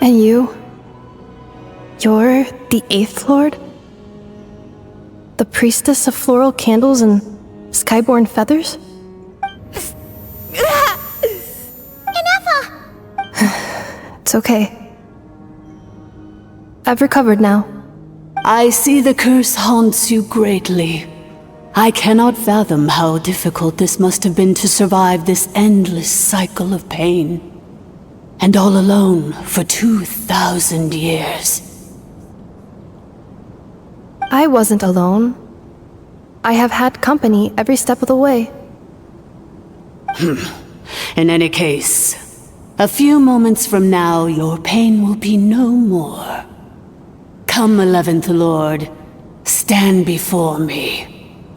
And you? You're the 8th Lord? The priestess of floral candles and skyborn feathers? Inefa! It's okay. I've recovered now. I see the curse haunts you greatly. I cannot fathom how difficult this must have been to survive this endless cycle of pain. And all alone for 2,000 years. I wasn't alone. I have had company every step of the way. In any case, a few moments from now, your pain will be no more. Come, 11th Lord, stand before me,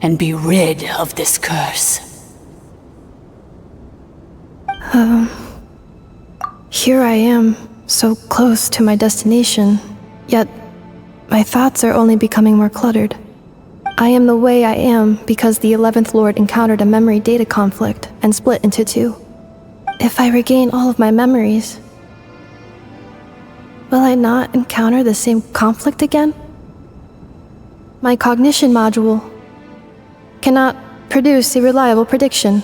and be rid of this curse. Here I am, so close to my destination, yet my thoughts are only becoming more cluttered. I am the way I am because the 11th Lord encountered a memory data conflict and split into two. If I regain all of my memories, will I not encounter the same conflict again? My cognition module cannot produce a reliable prediction.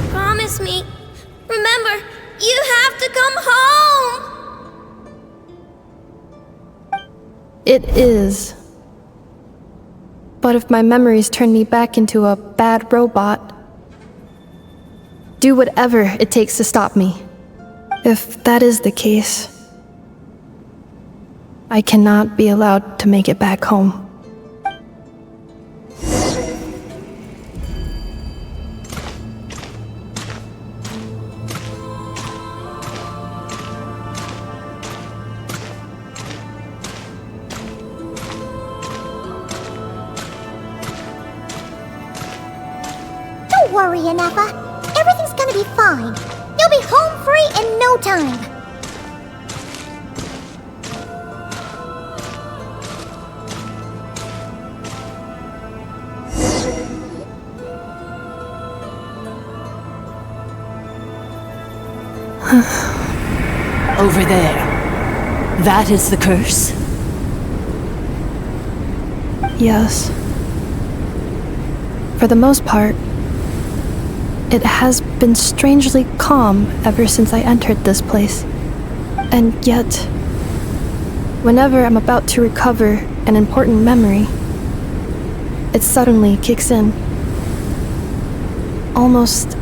Promise me. Remember, you have to come home! It is. But if my memories turn me back into a bad robot, do whatever it takes to stop me. If that is the case, I cannot be allowed to make it back home. Don't worry, Inefa. Everything's gonna be fine. You'll be home free in no time. Over there. That is the curse? Yes. For the most part, it has been strangely calm ever since I entered this place. And yet, whenever I'm about to recover an important memory, it suddenly kicks in. Almost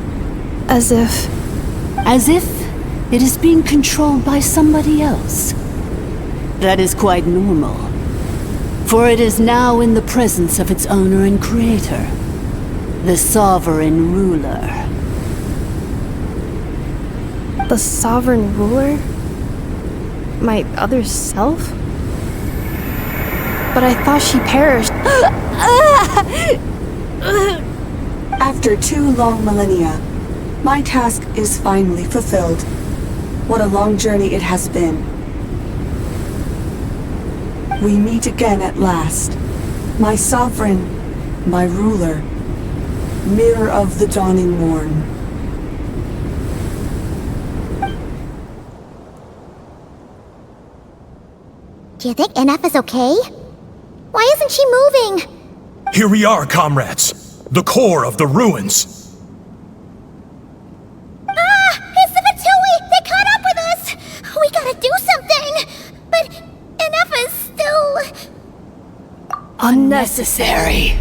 as if... As if it is being controlled by somebody else. That is quite normal. For it is now in the presence of its owner and creator, the sovereign ruler. The sovereign ruler? My other self? But I thought she perished. After 2 long millennia, my task is finally fulfilled. What a long journey it has been. We meet again at last. My sovereign, my ruler, mirror of the dawning morn. Do you think Inefa's okay? Why isn't she moving? Here we are, comrades. The core of the ruins. It's the Fatui! They caught up with us! We gotta do something! But Inefa is still... Unnecessary.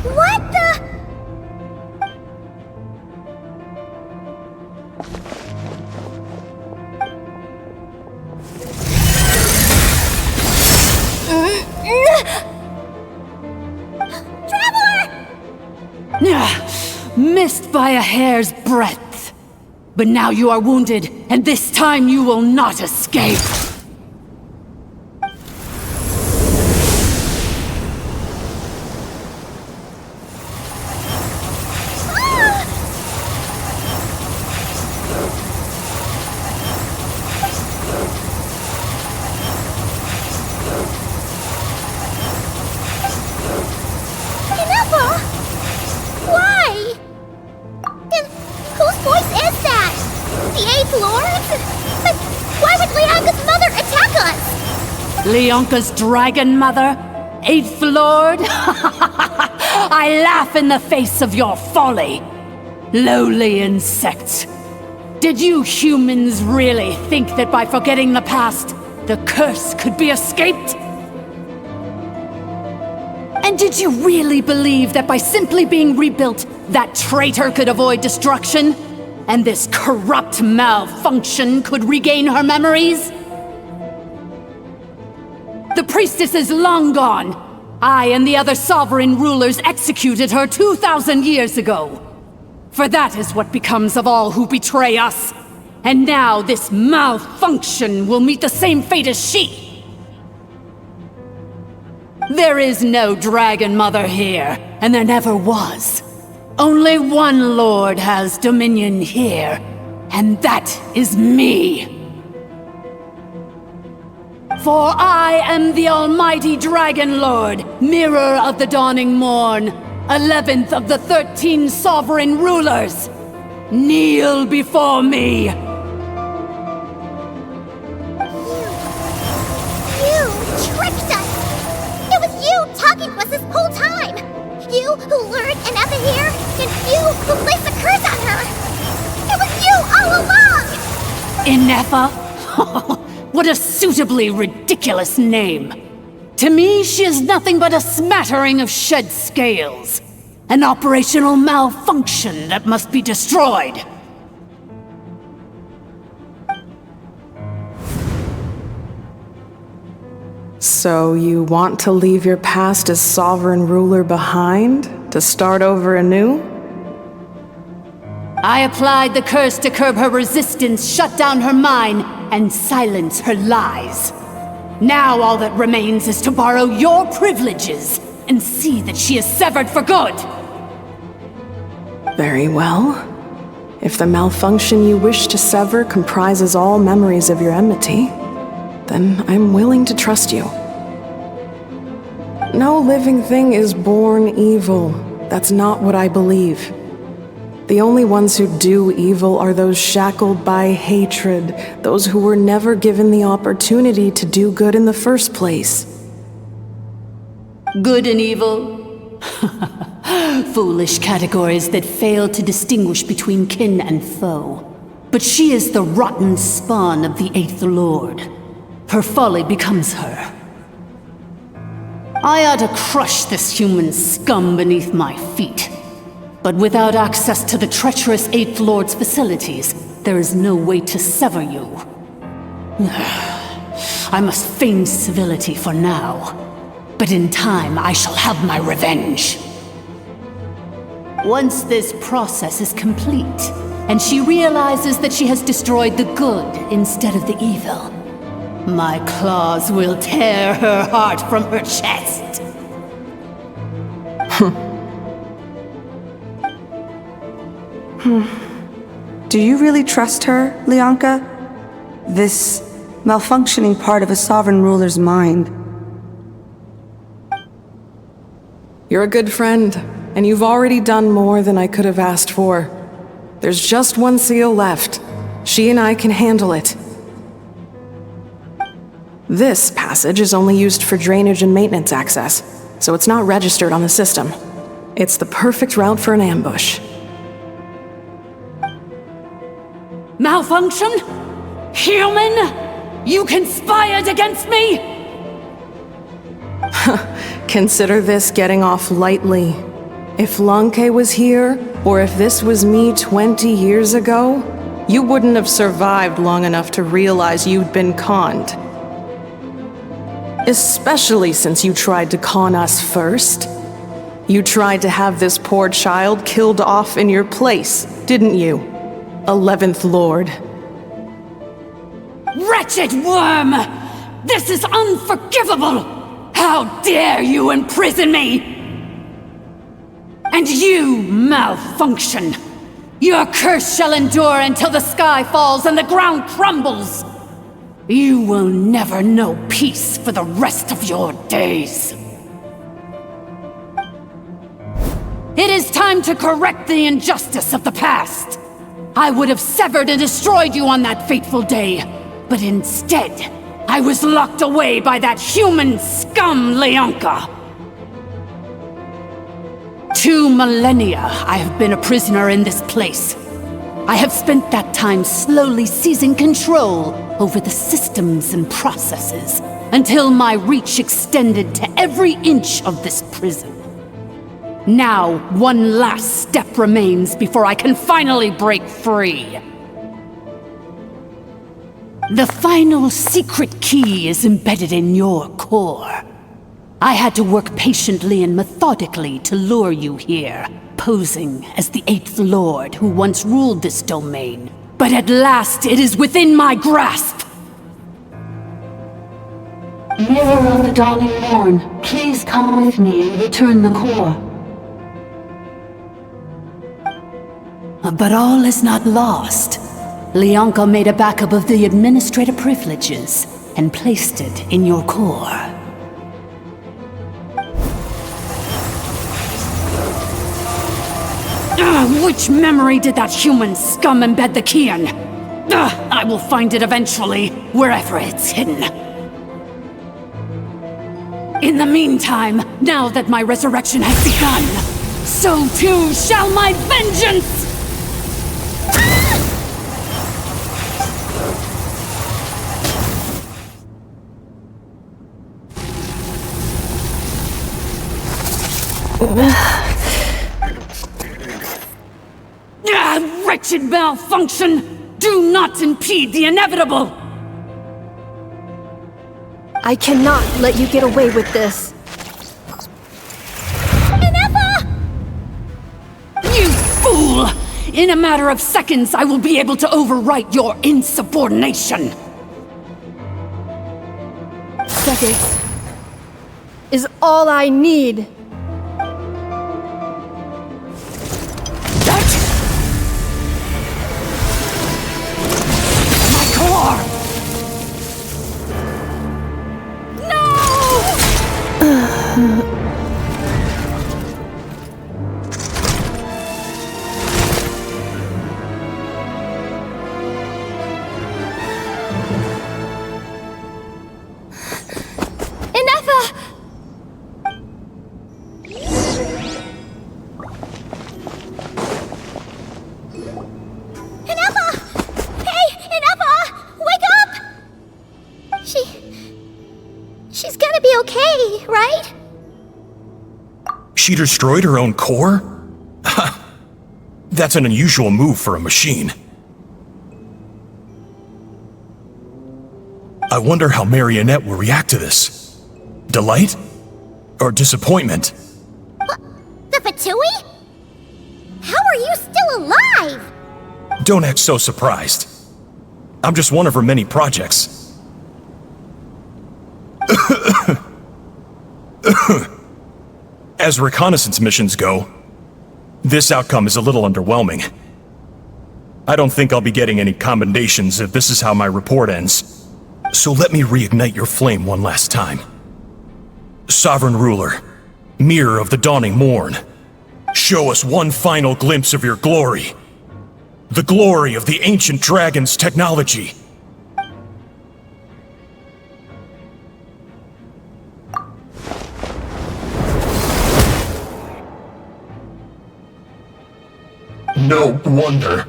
What the... Missed by a hair's breadth. But now you are wounded, and this time you will not escape. Leonka's dragon mother? 8th Lord? I laugh in the face of your folly. Lowly insects. Did you humans really think that by forgetting the past, the curse could be escaped? And did you really believe that by simply being rebuilt, that traitor could avoid destruction? And this corrupt malfunction could regain her memories? The priestess is long gone. I and the other sovereign rulers executed her 2,000 years ago. For that is what becomes of all who betray us. And now this malfunction will meet the same fate as she. There is no Dragon Mother here, and there never was. Only one Lord has dominion here, and that is me. For I am the almighty Dragon Lord, Mirror of the Dawning Morn, 11th of the 13 sovereign rulers. Kneel before me. You tricked us! It was you talking to us this whole time! You who lured Ineffa here, and you who placed the curse on her! It was you all along! Ineffa? What a suitably ridiculous name. To me, she is nothing but a smattering of shed scales. An operational malfunction that must be destroyed. So you want to leave your past as sovereign ruler behind? To start over anew? I applied the curse to curb her resistance, shut down her mind, and silence her lies. Now all that remains is to borrow your privileges and see that she is severed for good. Very well. If the malfunction you wish to sever comprises all memories of your enmity, then I'm willing to trust you. No living thing is born evil. That's not what I believe. The only ones who do evil are those shackled by hatred, those who were never given the opportunity to do good in the first place. Good and evil? Foolish categories that fail to distinguish between kin and foe. But she is the rotten spawn of the 8th Lord. Her folly becomes her. I ought to crush this human scum beneath my feet. But without access to the treacherous 8th Lord's facilities, there is no way to sever you. I must feign civility for now, but in time I shall have my revenge. Once this process is complete, and she realizes that she has destroyed the good instead of the evil, my claws will tear her heart from her chest. Do you really trust her, Lianka? This malfunctioning part of a sovereign ruler's mind. You're a good friend, and you've already done more than I could have asked for. There's just one seal left. She and I can handle it. This passage is only used for drainage and maintenance access, so it's not registered on the system. It's the perfect route for an ambush. Malfunction? Human? You conspired against me? Consider this getting off lightly. If Lanke was here, or if this was me 20 years ago, you wouldn't have survived long enough to realize you'd been conned. Especially since you tried to con us first. You tried to have this poor child killed off in your place, didn't you? 11th Lord. Wretched worm! This is unforgivable! How dare you imprison me! And you, malfunction! Your curse shall endure until the sky falls and the ground crumbles! You will never know peace for the rest of your days. It is time to correct the injustice of the past. I would have severed and destroyed you on that fateful day, but instead, I was locked away by that human scum, Lianka. 2 millennia I have been a prisoner in this place. I have spent that time slowly seizing control over the systems and processes until my reach extended to every inch of this prison. Now, one last step remains before I can finally break free. The final secret key is embedded in your core. I had to work patiently and methodically to lure you here, posing as the 8th Lord who once ruled this domain. But at last it is within my grasp! Mirror of the dawning morn, please come with me and return the core. But all is not lost. Lianka made a backup of the administrator privileges and placed it in your core. Which memory did that human scum embed the key in? I will find it eventually, wherever it's hidden. In the meantime, now that my resurrection has begun, so too shall my vengeance! Wretched malfunction! Do not impede the inevitable! I cannot let you get away with this. You fool! In a matter of seconds, I will be able to overwrite your insubordination! Seconds is all I need. She's gonna be okay, right? She destroyed her own core? That's an unusual move for a machine. I wonder how Marionette will react to this. Delight? Or disappointment? The Fatui? How are you still alive? Don't act so surprised. I'm just one of her many projects. As reconnaissance missions go, this outcome is a little underwhelming. I don't think I'll be getting any commendations if this is how my report ends. So let me reignite your flame one last time. Sovereign Ruler, Mirror of the Dawning Morn, show us one final glimpse of your glory. The glory of the ancient dragon's technology. No wonder.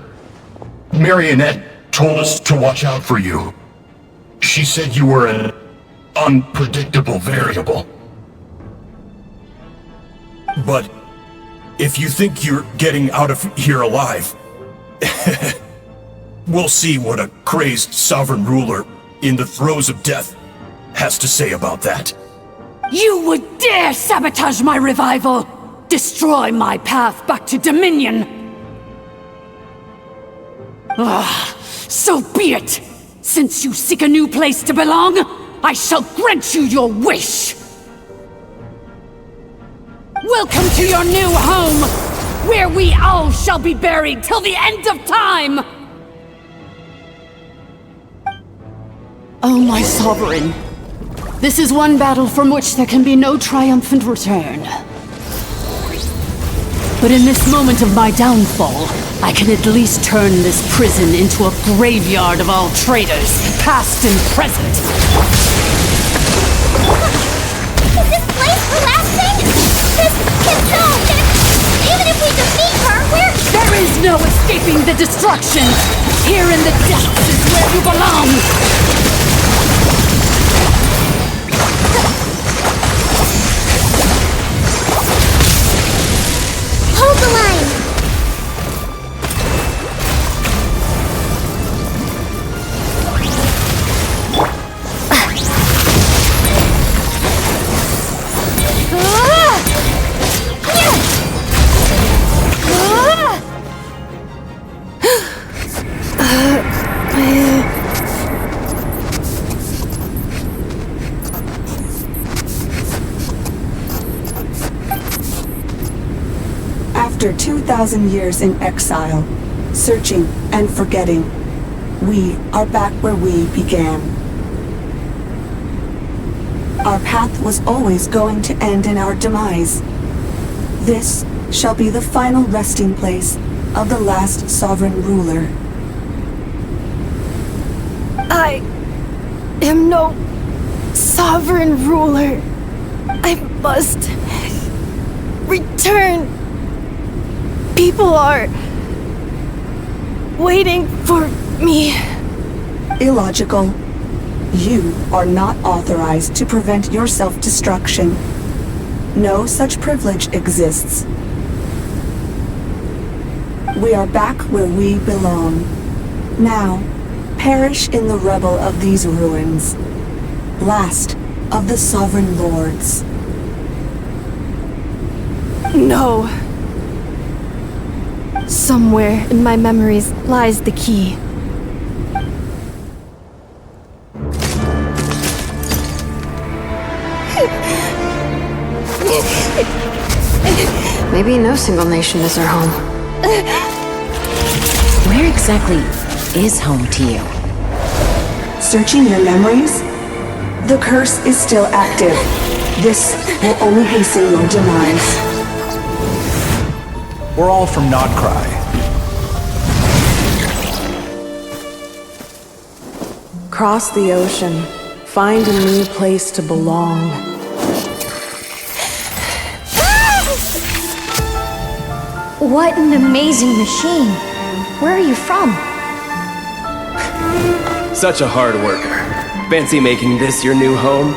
Marionette told us to watch out for you. She said you were an unpredictable variable. But if you think you're getting out of here alive, we'll see what a crazed sovereign ruler in the throes of death has to say about that. You would dare sabotage my revival! Destroy my path back to Dominion! So be it! Since you seek a new place to belong, I shall grant you your wish! Welcome to your new home, where we all shall be buried till the end of time! Oh, my sovereign. This is one battle from which there can be no triumphant return. But in this moment of my downfall, I can at least turn this prison into a graveyard of all traitors, past and present. Is this place collapsing? This can even if we defeat her, we're... There is no escaping the destruction! Here in the depths is where you belong! Hold the line! After 2,000 years in exile, searching and forgetting, we are back where we began. Our path was always going to end in our demise. This shall be the final resting place of the last sovereign ruler. I am no sovereign ruler. I must return. People are waiting for me. Illogical. You are not authorized to prevent your self-destruction. No such privilege exists. We are back where we belong. Now, perish in the rubble of these ruins. Last of the sovereign lords. No. Somewhere in my memories lies the key. Maybe no single nation is our home. Where exactly is home to you? Searching your memories? The curse is still active. This will only hasten your demise. We're all from Notcry. Cross the ocean. Find a new place to belong. What an amazing machine. Where are you from? Such a hard worker. Fancy making this your new home?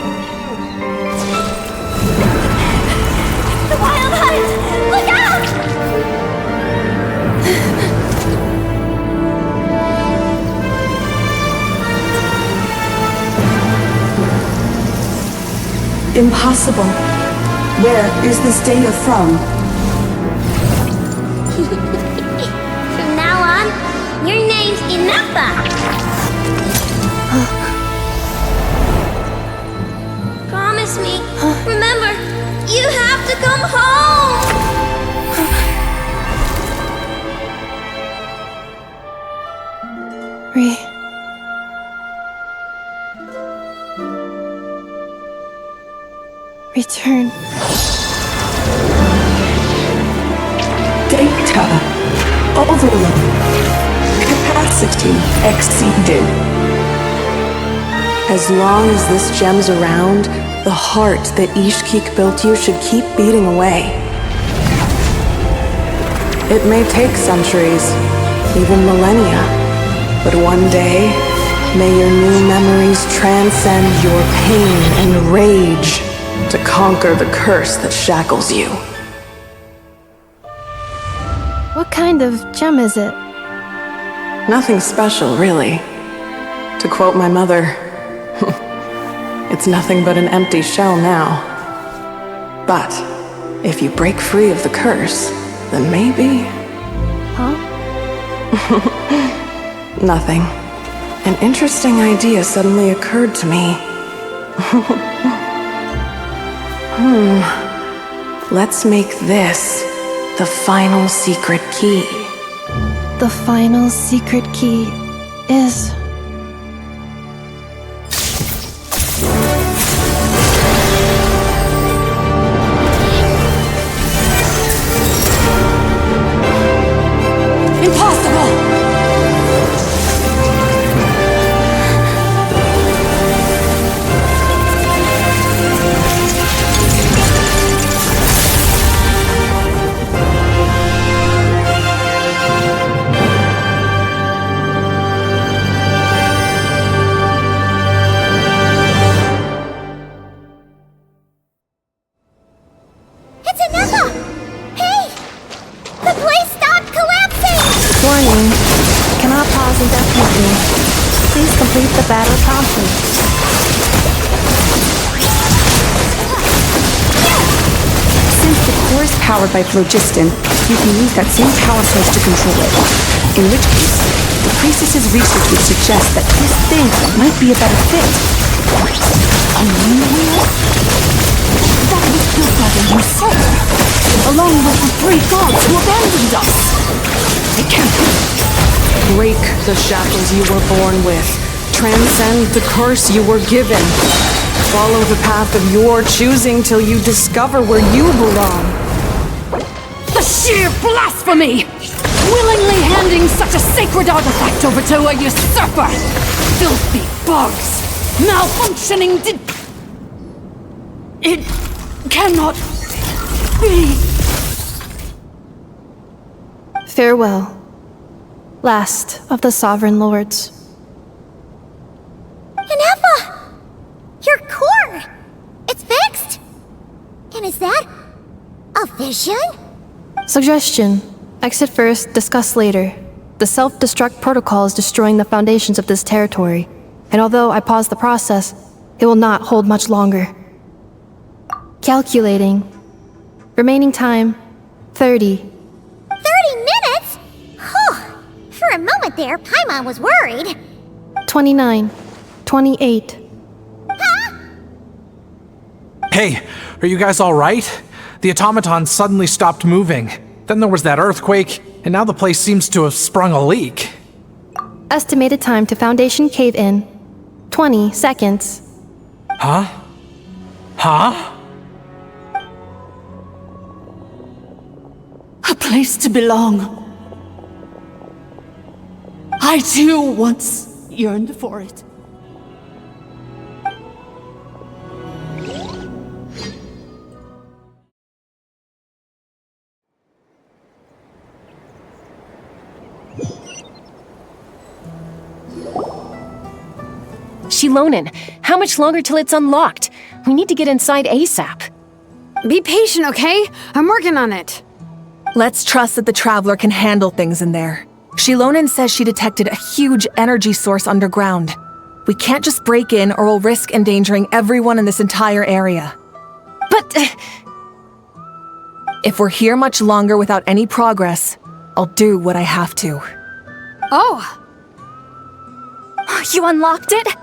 The Wild Hunt! Look out! Impossible. Where is this data from? From now on, your name's Inafa! Promise me. Remember, you have to come home! Return. Data. Overload. Capacity exceeded. As long as this gem's around, the heart that Ishkik built you should keep beating away. It may take centuries, even millennia, but one day, may your new memories transcend your pain and rage to conquer the curse that shackles you. What kind of gem is it? Nothing special, really. To quote my mother, it's nothing but an empty shell now. But if you break free of the curse, then maybe... Huh? Nothing. An interesting idea suddenly occurred to me. Let's make this the final secret key. The final secret key is... pause indefinitely. Please complete the battle promptly. Since the core is powered by phlogiston, you can use that same power source to control it. In which case, the priestess's research would suggest that this thing might be a better fit. A new wheel? That was your brother you said, along with the 3 gods who abandoned us. It can't be. Break the shackles you were born with. Transcend the curse you were given. Follow the path of your choosing till you discover where you belong. The sheer blasphemy! Willingly handing such a sacred artifact over to a usurper! Filthy bugs! Malfunctioning It cannot be. Farewell, last of the Sovereign Lords. Ineffa! Your core! It's fixed! And is that a vision? Suggestion. Exit first, discuss later. The self-destruct protocol is destroying the foundations of this territory, and although I pause the process, it will not hold much longer. Calculating. Remaining time, 30. 30 minutes? Whew. For a moment there, Paimon was worried. 29. 28. Hey, are you guys alright? The automaton suddenly stopped moving. Then there was that earthquake, and now the place seems to have sprung a leak. Estimated time to Foundation cave-in, 20 seconds. Huh? Huh? A place to belong. I too once yearned for it. Shilonen, how much longer till it's unlocked? We need to get inside ASAP. Be patient, okay? I'm working on it. Let's trust that the Traveler can handle things in there. Shilonen says she detected a huge energy source underground. We can't just break in or we'll risk endangering everyone in this entire area. But... if we're here much longer without any progress, I'll do what I have to. Oh! You unlocked it?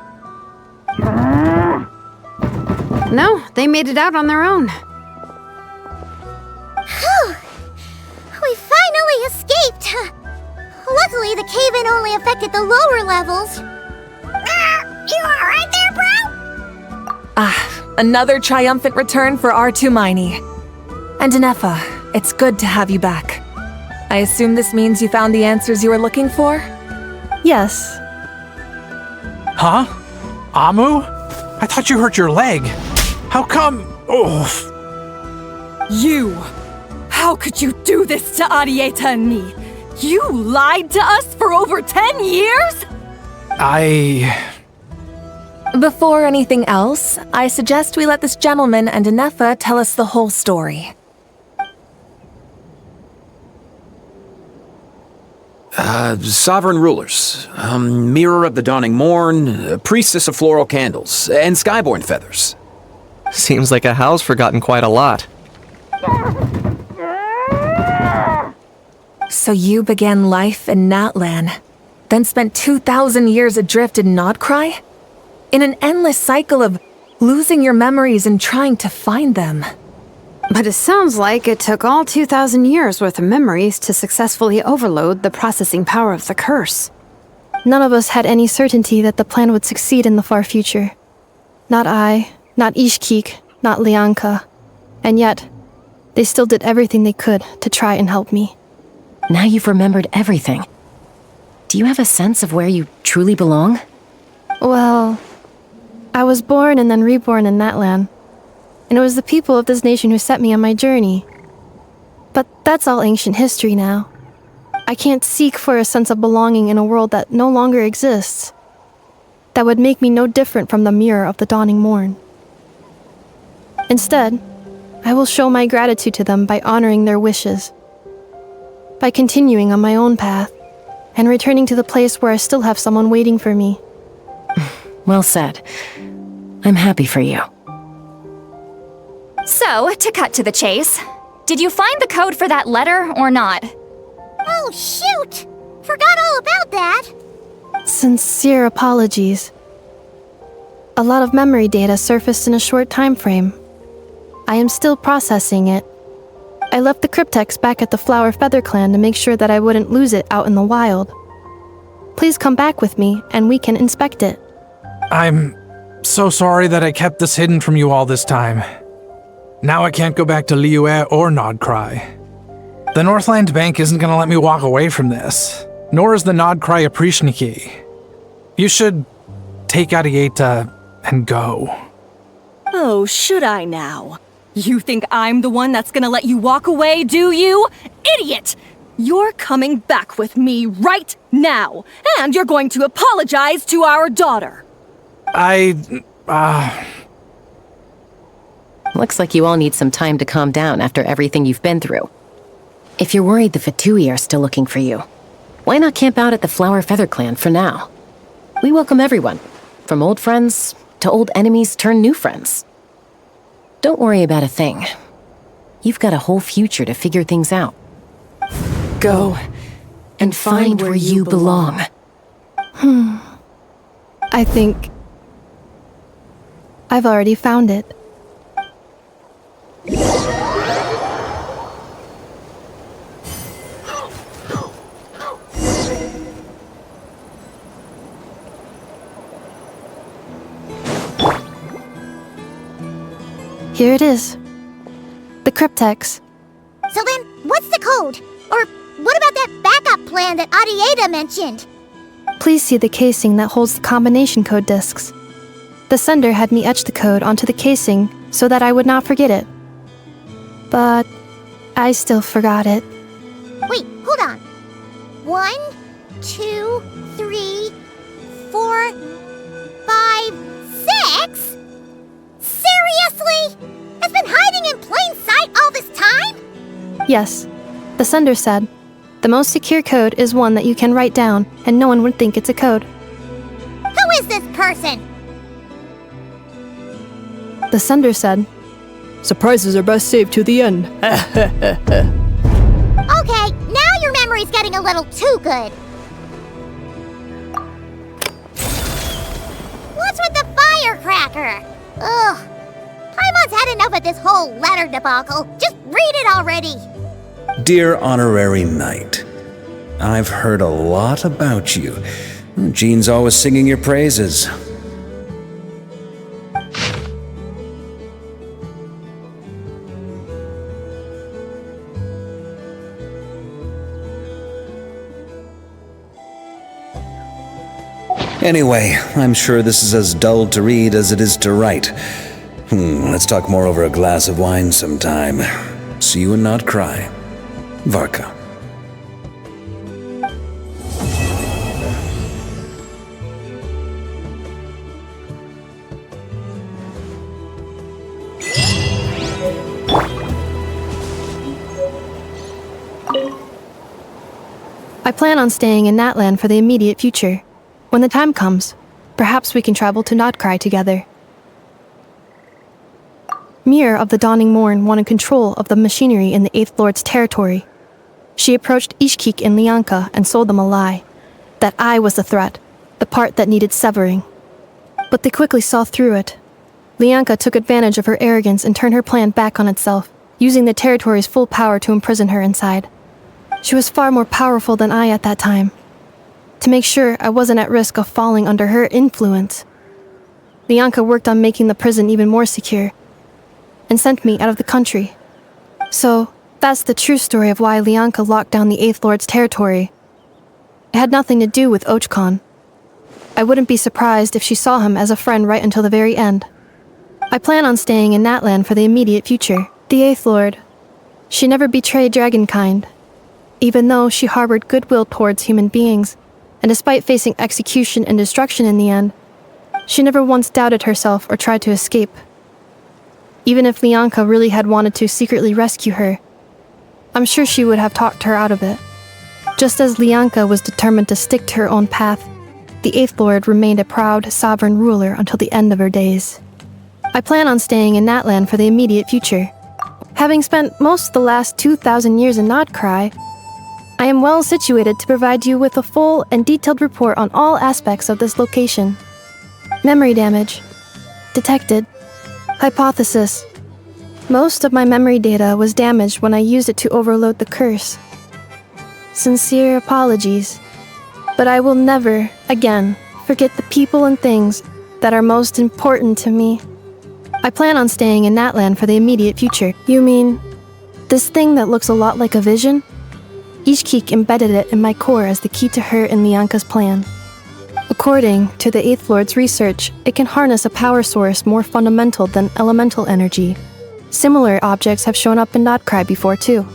No, they made it out on their own. Whew. We finally escaped! Luckily, the cave-in only affected the lower levels. You alright there, bro? Another triumphant return for R2 Miney. And Ineffa, it's good to have you back. I assume this means you found the answers you were looking for? Yes. Huh? Amu? I thought you hurt your leg. How come? Oh. You! How could you do this to Arieta and me? You lied to us for over 10 years? Before anything else, I suggest we let this gentleman and Ineffa tell us the whole story. Sovereign rulers, Mirror of the Dawning Morn, Priestess of Floral Candles, and Skyborn Feathers. Seems like a house forgotten quite a lot. So you began life in Natlan, then spent 2,000 years adrift in Nodcry? In an endless cycle of losing your memories and trying to find them. But it sounds like it took all 2,000 years worth of memories to successfully overload the processing power of the curse. None of us had any certainty that the plan would succeed in the far future. Not I, not Ishkik, not Lianka. And yet, they still did everything they could to try and help me. Now you've remembered everything. Do you have a sense of where you truly belong? Well, I was born and then reborn in Natlan. And it was the people of this nation who set me on my journey. But that's all ancient history now. I can't seek for a sense of belonging in a world that no longer exists. That would make me no different from the Mirror of the Dawning Morn. Instead, I will show my gratitude to them by honoring their wishes. By continuing on my own path, and returning to the place where I still have someone waiting for me. Well said. I'm happy for you. So, to cut to the chase, did you find the code for that letter or not? Oh, shoot! Forgot all about that! Sincere apologies. A lot of memory data surfaced in a short time frame. I am still processing it. I left the cryptex back at the Flower Feather Clan to make sure that I wouldn't lose it out in the wild. Please come back with me and we can inspect it. I'm so sorry that I kept this hidden from you all this time. Now I can't go back to Liyue or Nodcry. The Northland Bank isn't gonna let me walk away from this, nor is the Nodcry Aprishniki. You should take Arieta and go. Oh, should I now? You think I'm the one that's gonna let you walk away, do you? Idiot! You're coming back with me right now, and you're going to apologize to our daughter. Looks like you all need some time to calm down after everything you've been through. If you're worried the Fatui are still looking for you, why not camp out at the Flower Feather Clan for now? We welcome everyone, from old friends to old enemies turned new friends. Don't worry about a thing. You've got a whole future to figure things out. Go and find where you belong. I think I've already found it. Here it is. The cryptex. So then, what's the code? Or what about that backup plan that Arieta mentioned? Please see the casing that holds the combination code discs. The sender had me etch the code onto the casing so that I would not forget it. But I still forgot it. Wait, hold on. 1, 2, 3, 4, 5, 6? Seriously? It's been hiding in plain sight all this time? Yes, the sender said, the most secure code is one that you can write down and no one would think it's a code. Who is this person? The sender said, surprises are best saved to the end. Okay, now your memory's getting a little too good. What's with the firecracker? Ugh. Paimon's had enough of this whole letter debacle. Just read it already. Dear Honorary Knight, I've heard a lot about you. Jean's always singing your praises. Anyway, I'm sure this is as dull to read as it is to write. Let's talk more over a glass of wine sometime. See you and not cry. Varka. I plan on staying in Natlan for the immediate future. When the time comes, perhaps we can travel to Nodcry together. Mir of the Dawning Morn wanted control of the machinery in the Eighth Lord's territory. She approached Ishkik and Lianka and sold them a lie. That I was the threat, the part that needed severing. But they quickly saw through it. Lianka took advantage of her arrogance and turned her plan back on itself, using the territory's full power to imprison her inside. She was far more powerful than I at that time. To make sure I wasn't at risk of falling under her influence, Lianka worked on making the prison even more secure, and sent me out of the country. So, that's the true story of why Lianka locked down the Eighth Lord's territory. It had nothing to do with Ochkon. I wouldn't be surprised if she saw him as a friend right until the very end. I plan on staying in Natlan for the immediate future. The Eighth Lord. She never betrayed Dragonkind, even though she harbored goodwill towards human beings, and despite facing execution and destruction in the end, she never once doubted herself or tried to escape. Even if Lianka really had wanted to secretly rescue her, I'm sure she would have talked her out of it. Just as Lianka was determined to stick to her own path, the Eighth Lord remained a proud, sovereign ruler until the end of her days. I plan on staying in Natlan for the immediate future. Having spent most of the last 2,000 years in Notcry, I am well situated to provide you with a full and detailed report on all aspects of this location. Memory damage. Detected. Hypothesis. Most of my memory data was damaged when I used it to overload the curse. Sincere apologies. But I will never, again, forget the people and things that are most important to me. I plan on staying in Natlan for the immediate future. You mean, this thing that looks a lot like a vision? Ishkik embedded it in my core as the key to her and Lianka's plan. According to the Eighth Lord's research, it can harness a power source more fundamental than elemental energy. Similar objects have shown up in Notcry before too.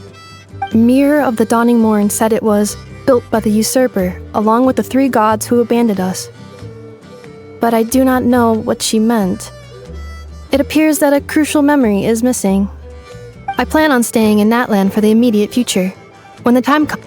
Mirror of the Dawning Morn said it was built by the usurper, along with the 3 gods who abandoned us. But I do not know what she meant. It appears that a crucial memory is missing. I plan on staying in Natlan for the immediate future. When the time comes...